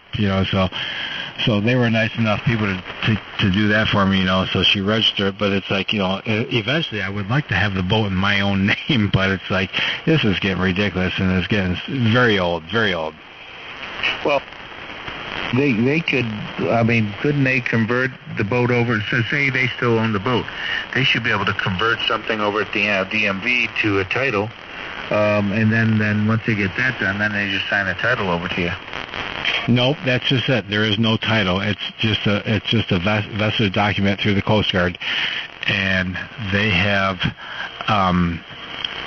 So they were nice enough people to do that for me. So she registered, but it's like eventually I would like to have the boat in my own name, but it's like this is getting ridiculous, and it's getting very old, very old. Well, they could, couldn't they convert the boat over? So say they still own the boat, they should be able to convert something over at the DMV to a title, and then once they get that done, then they just sign a title over to you. Nope, that's just it. There is no title. It's just a vested document through the Coast Guard, and they have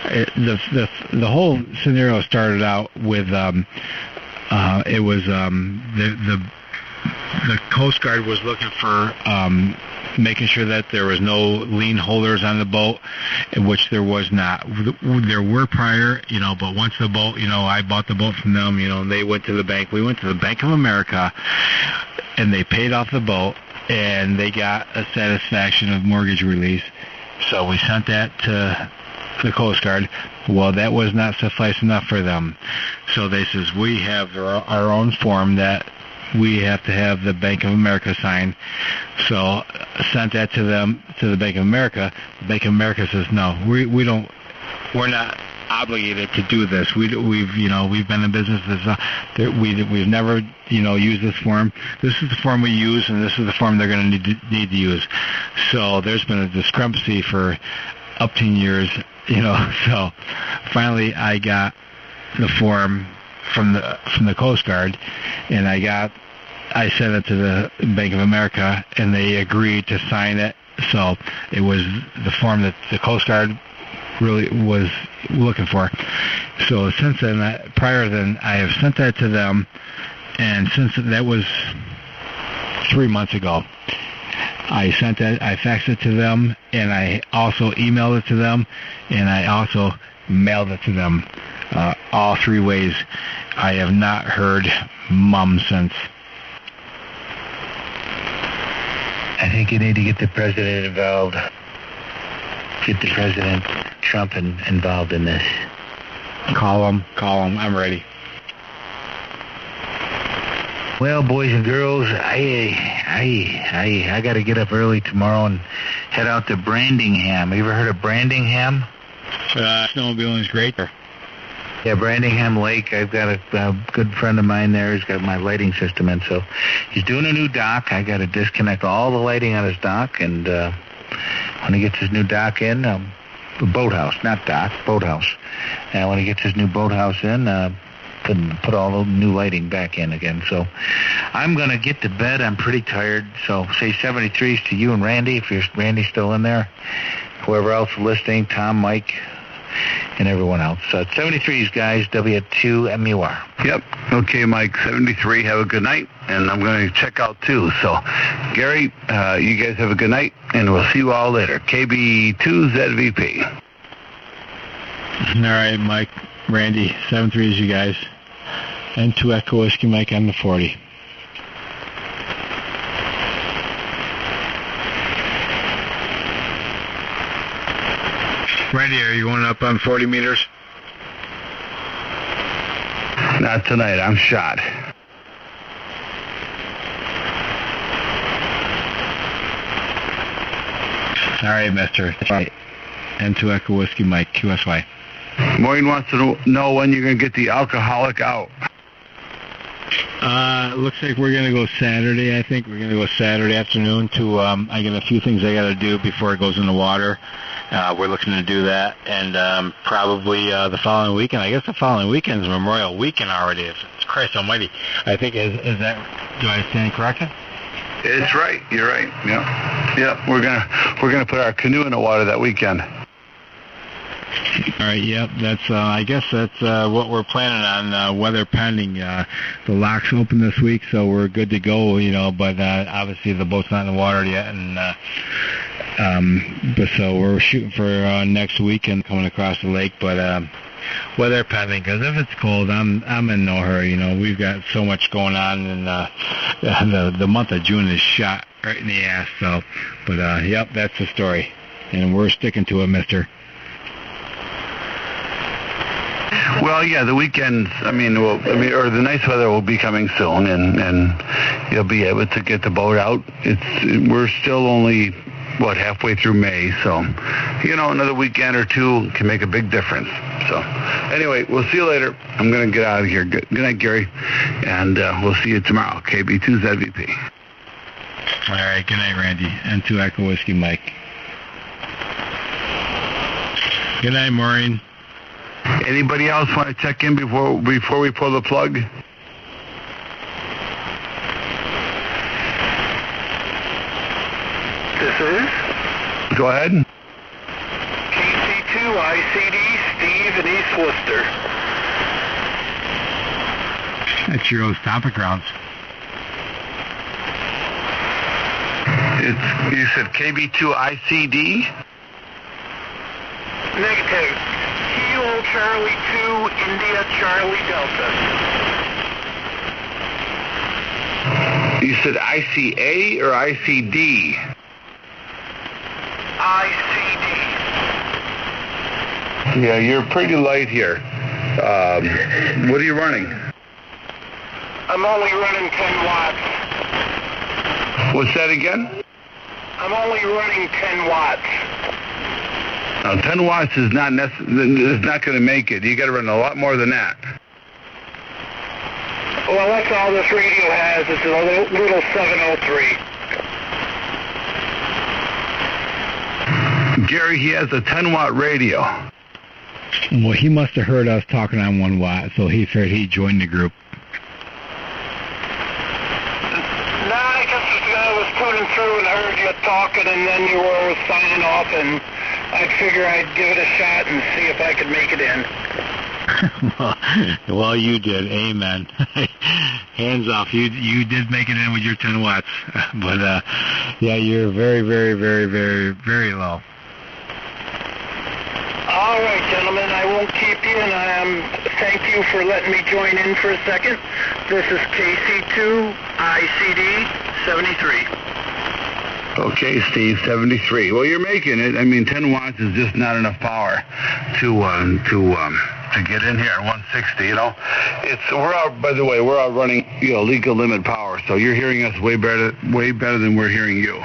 The whole scenario started out with it was the Coast Guard was looking for making sure that there was no lien holders on the boat, which there was not. There were prior, but once the boat, I bought the boat from them, and they went to the bank. We went to the Bank of America, and they paid off the boat, and they got a satisfaction of mortgage release. So we sent that to the Coast Guard. Well, that was not suffice enough for them. So they says, we have our own form that we have to have the Bank of America sign. So sent that to them, to the Bank of America. The Bank of America says, no, we're not obligated to do this. We've been in business. We've never, used this form. This is the form we use, and this is the form they're going to need to use. So there's been a discrepancy for up to years, So finally, I got the form from the Coast Guard, and I sent it to the Bank of America, and they agreed to sign it. So it was the form that the Coast Guard really was looking for. So since then, I have sent that to them, and since that was 3 months ago, I faxed it to them, and I also emailed it to them, and I also mailed it to them. All three ways. I have not heard mum since. I think you need to get the president involved. Get the President Trump involved in this. Call him. I'm ready. Well, boys and girls, I got to get up early tomorrow and head out to Brandingham. You ever heard of Brandingham? Snowmobiling is great. Yeah, Brandingham Lake. I've got a good friend of mine there. He's got my lighting system in, so he's doing a new dock. I got to disconnect all the lighting on his dock, and when he gets his new dock in, boathouse, not dock, boathouse. And when he gets his new boathouse in, put all the new lighting back in again. So I'm going to get to bed. I'm pretty tired. So say 73s to you and Randy, if Randy's still in there. Whoever else listening, Tom, Mike, and everyone else. 73s, guys, W2MUR. Yep. Okay, Mike, 73, have a good night, and I'm going to check out too. So, Gary, you guys have a good night, and we'll see you all later. KB2ZVP. All right, Mike, Randy, 73s, you guys. And 2 Echo Whiskey Mike on the 40. Randy, are you going up on 40 meters? Not tonight. I'm shot. All right, mister. And 2 Echo Whiskey Mike, QSY. Maureen wants to know when you're going to get the alcoholic out. Looks like we're going to go Saturday. I think we're going to go Saturday afternoon to, I got a few things I got to do before it goes in the water. We're looking to do that, and probably the following weekend. I guess the following weekend is Memorial Weekend already. It's Christ Almighty. I think, is that, do I stand corrected? It's right. You're right. Yeah. We're gonna put our canoe in the water that weekend. All right, yep, that's, I guess that's what we're planning on, weather pending. The lock's open this week, so we're good to go, but obviously the boat's not in the water yet, and but so we're shooting for next weekend coming across the lake, but weather pending, because if it's cold, I'm in no hurry, we've got so much going on, and the month of June is shot right in the ass, so, but yep, that's the story, and we're sticking to it, mister. Well, yeah, the weekends, or the nice weather will be coming soon, and you'll be able to get the boat out. We're still only, halfway through May, so, another weekend or two can make a big difference. So, anyway, we'll see you later. I'm going to get out of here. Good night, Gary, and we'll see you tomorrow, KB2ZVP. All right, good night, Randy, and 2 Echo Whiskey Mike. Good night, Maureen. Anybody else want to check in before we pull the plug? This is? Go ahead. KC2 ICD East Worcester. That's your old stomping grounds. You said KB2ICD? Negative. Kilo Charlie 2, India Charlie Delta. You said ICA or ICD? ICD. Yeah, you're pretty light here. What are you running? I'm only running 10 watts. What's that again? I'm only running 10 watts. Now, 10 watts is not going to make it. You got to run a lot more than that. Well, that's all this radio has. It's a little 703. Gary, he has a 10-watt radio. Well, he must have heard us talking on 1 watt, so he figured he'd join the group. I guess I was tuning through and heard you talking, and then you were signing off, and I figure I'd give it a shot and see if I could make it in. Well, you did. Amen. Hands off. You did make it in with your 10 watts. But, yeah, you're very, very, very, very, very low. All right, gentlemen, I won't keep you, and thank you for letting me join in for a second. This is KC2 ICD 73. Okay, Steve, 73. Well, you're making it. I mean, 10 watts is just not enough power to get in here at 160. You know, we're out. By the way, we're out running legal limit power, so you're hearing us way better than we're hearing you.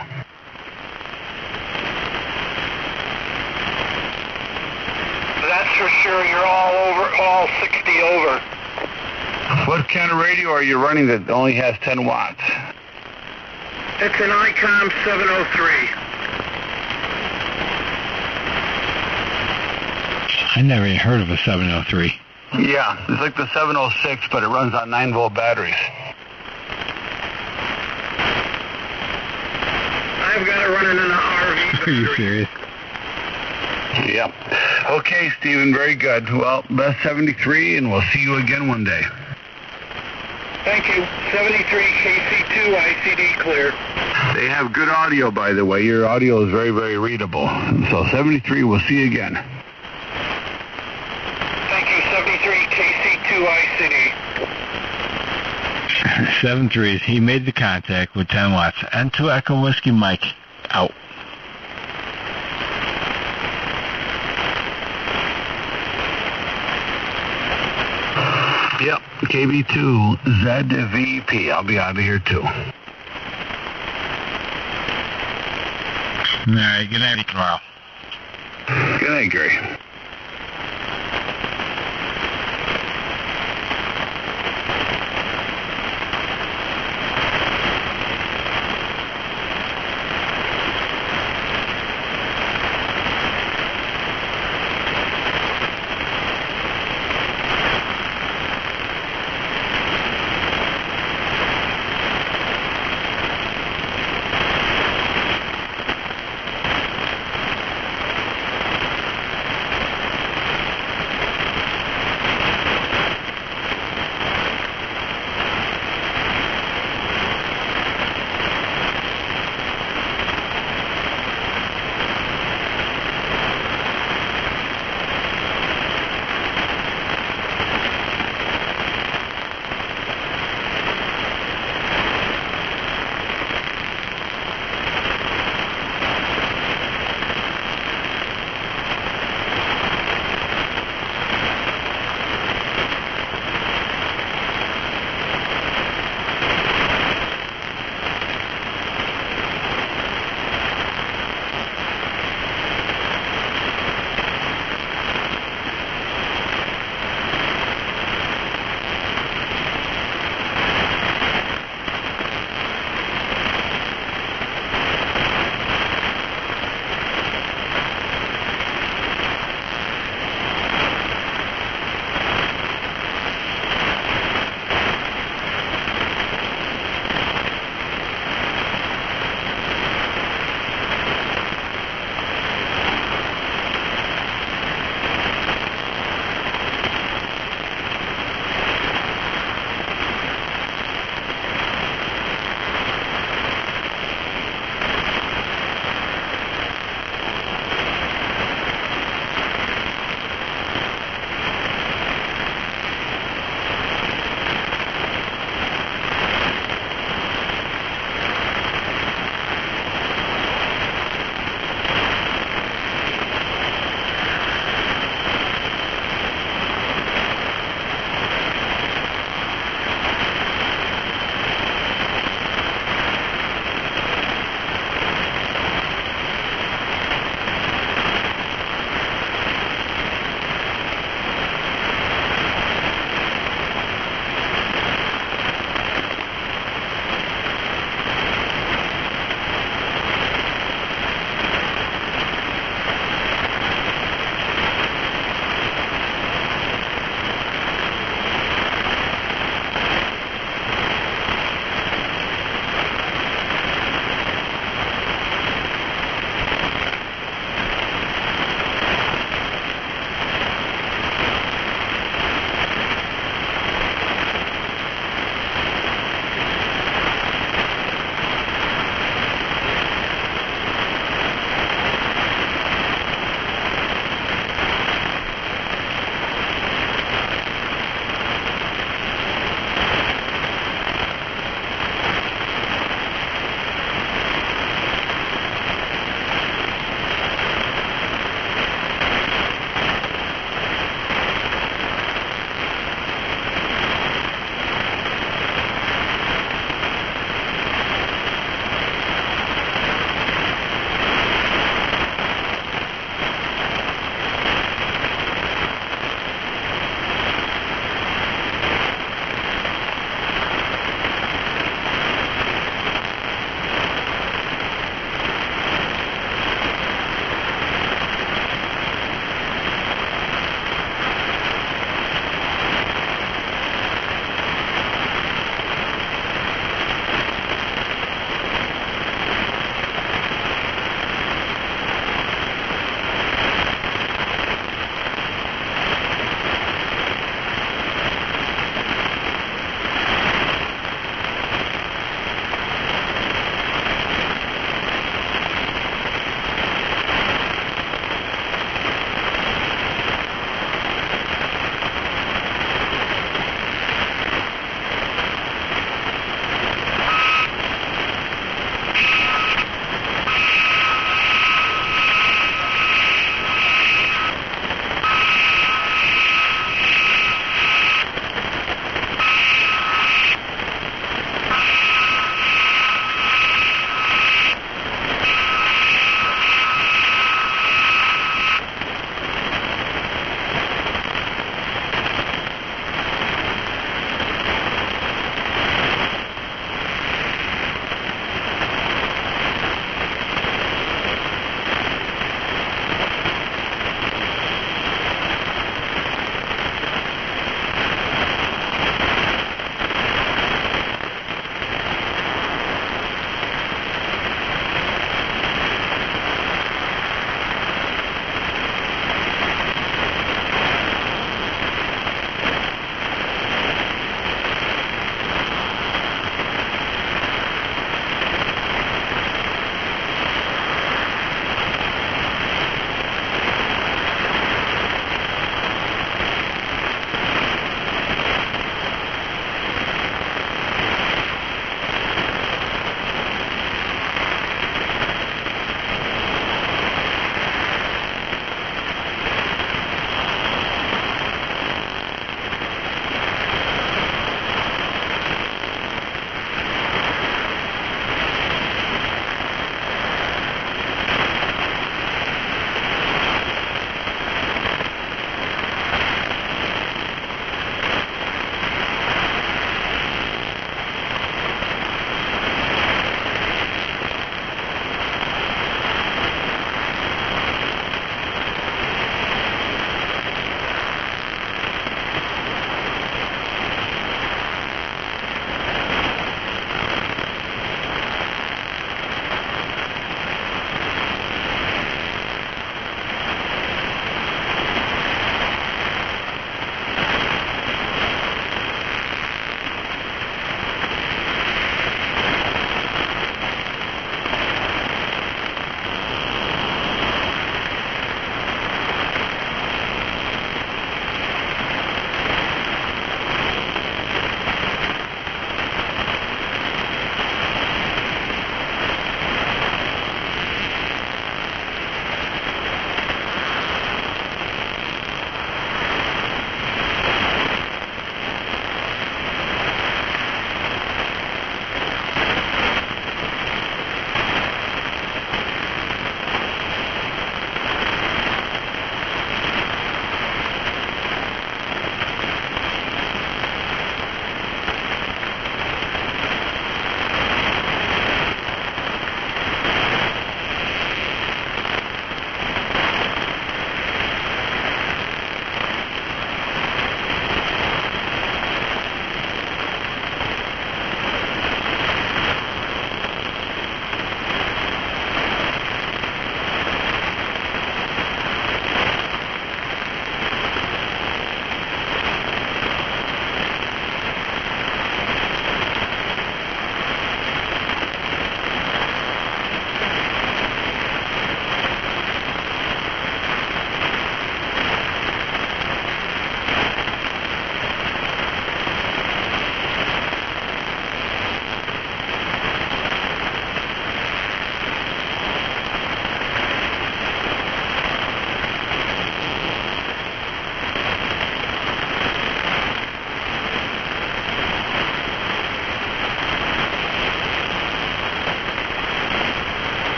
That's for sure. You're all 60 over. What kind of radio are you running that only has 10 watts? It's an ICOM 703. I never even heard of a 703. Yeah, it's like the 706, but it runs on 9-volt batteries. I've got it running in an RV. Are you serious? Yeah. Okay, Stephen, very good. Well, best 73, and we'll see you again one day. Thank you. 73 KC2 ICD clear. They have good audio, by the way. Your audio is very, very readable. So 73, we'll see you again. Thank you. 73 KC2 ICD. 73. He made the contact with 10 watts. N2 Echo Whiskey Mike out. Yep, KB2ZVP. I'll be out of here, too. All right, good night, tomorrow. Good night, Gary.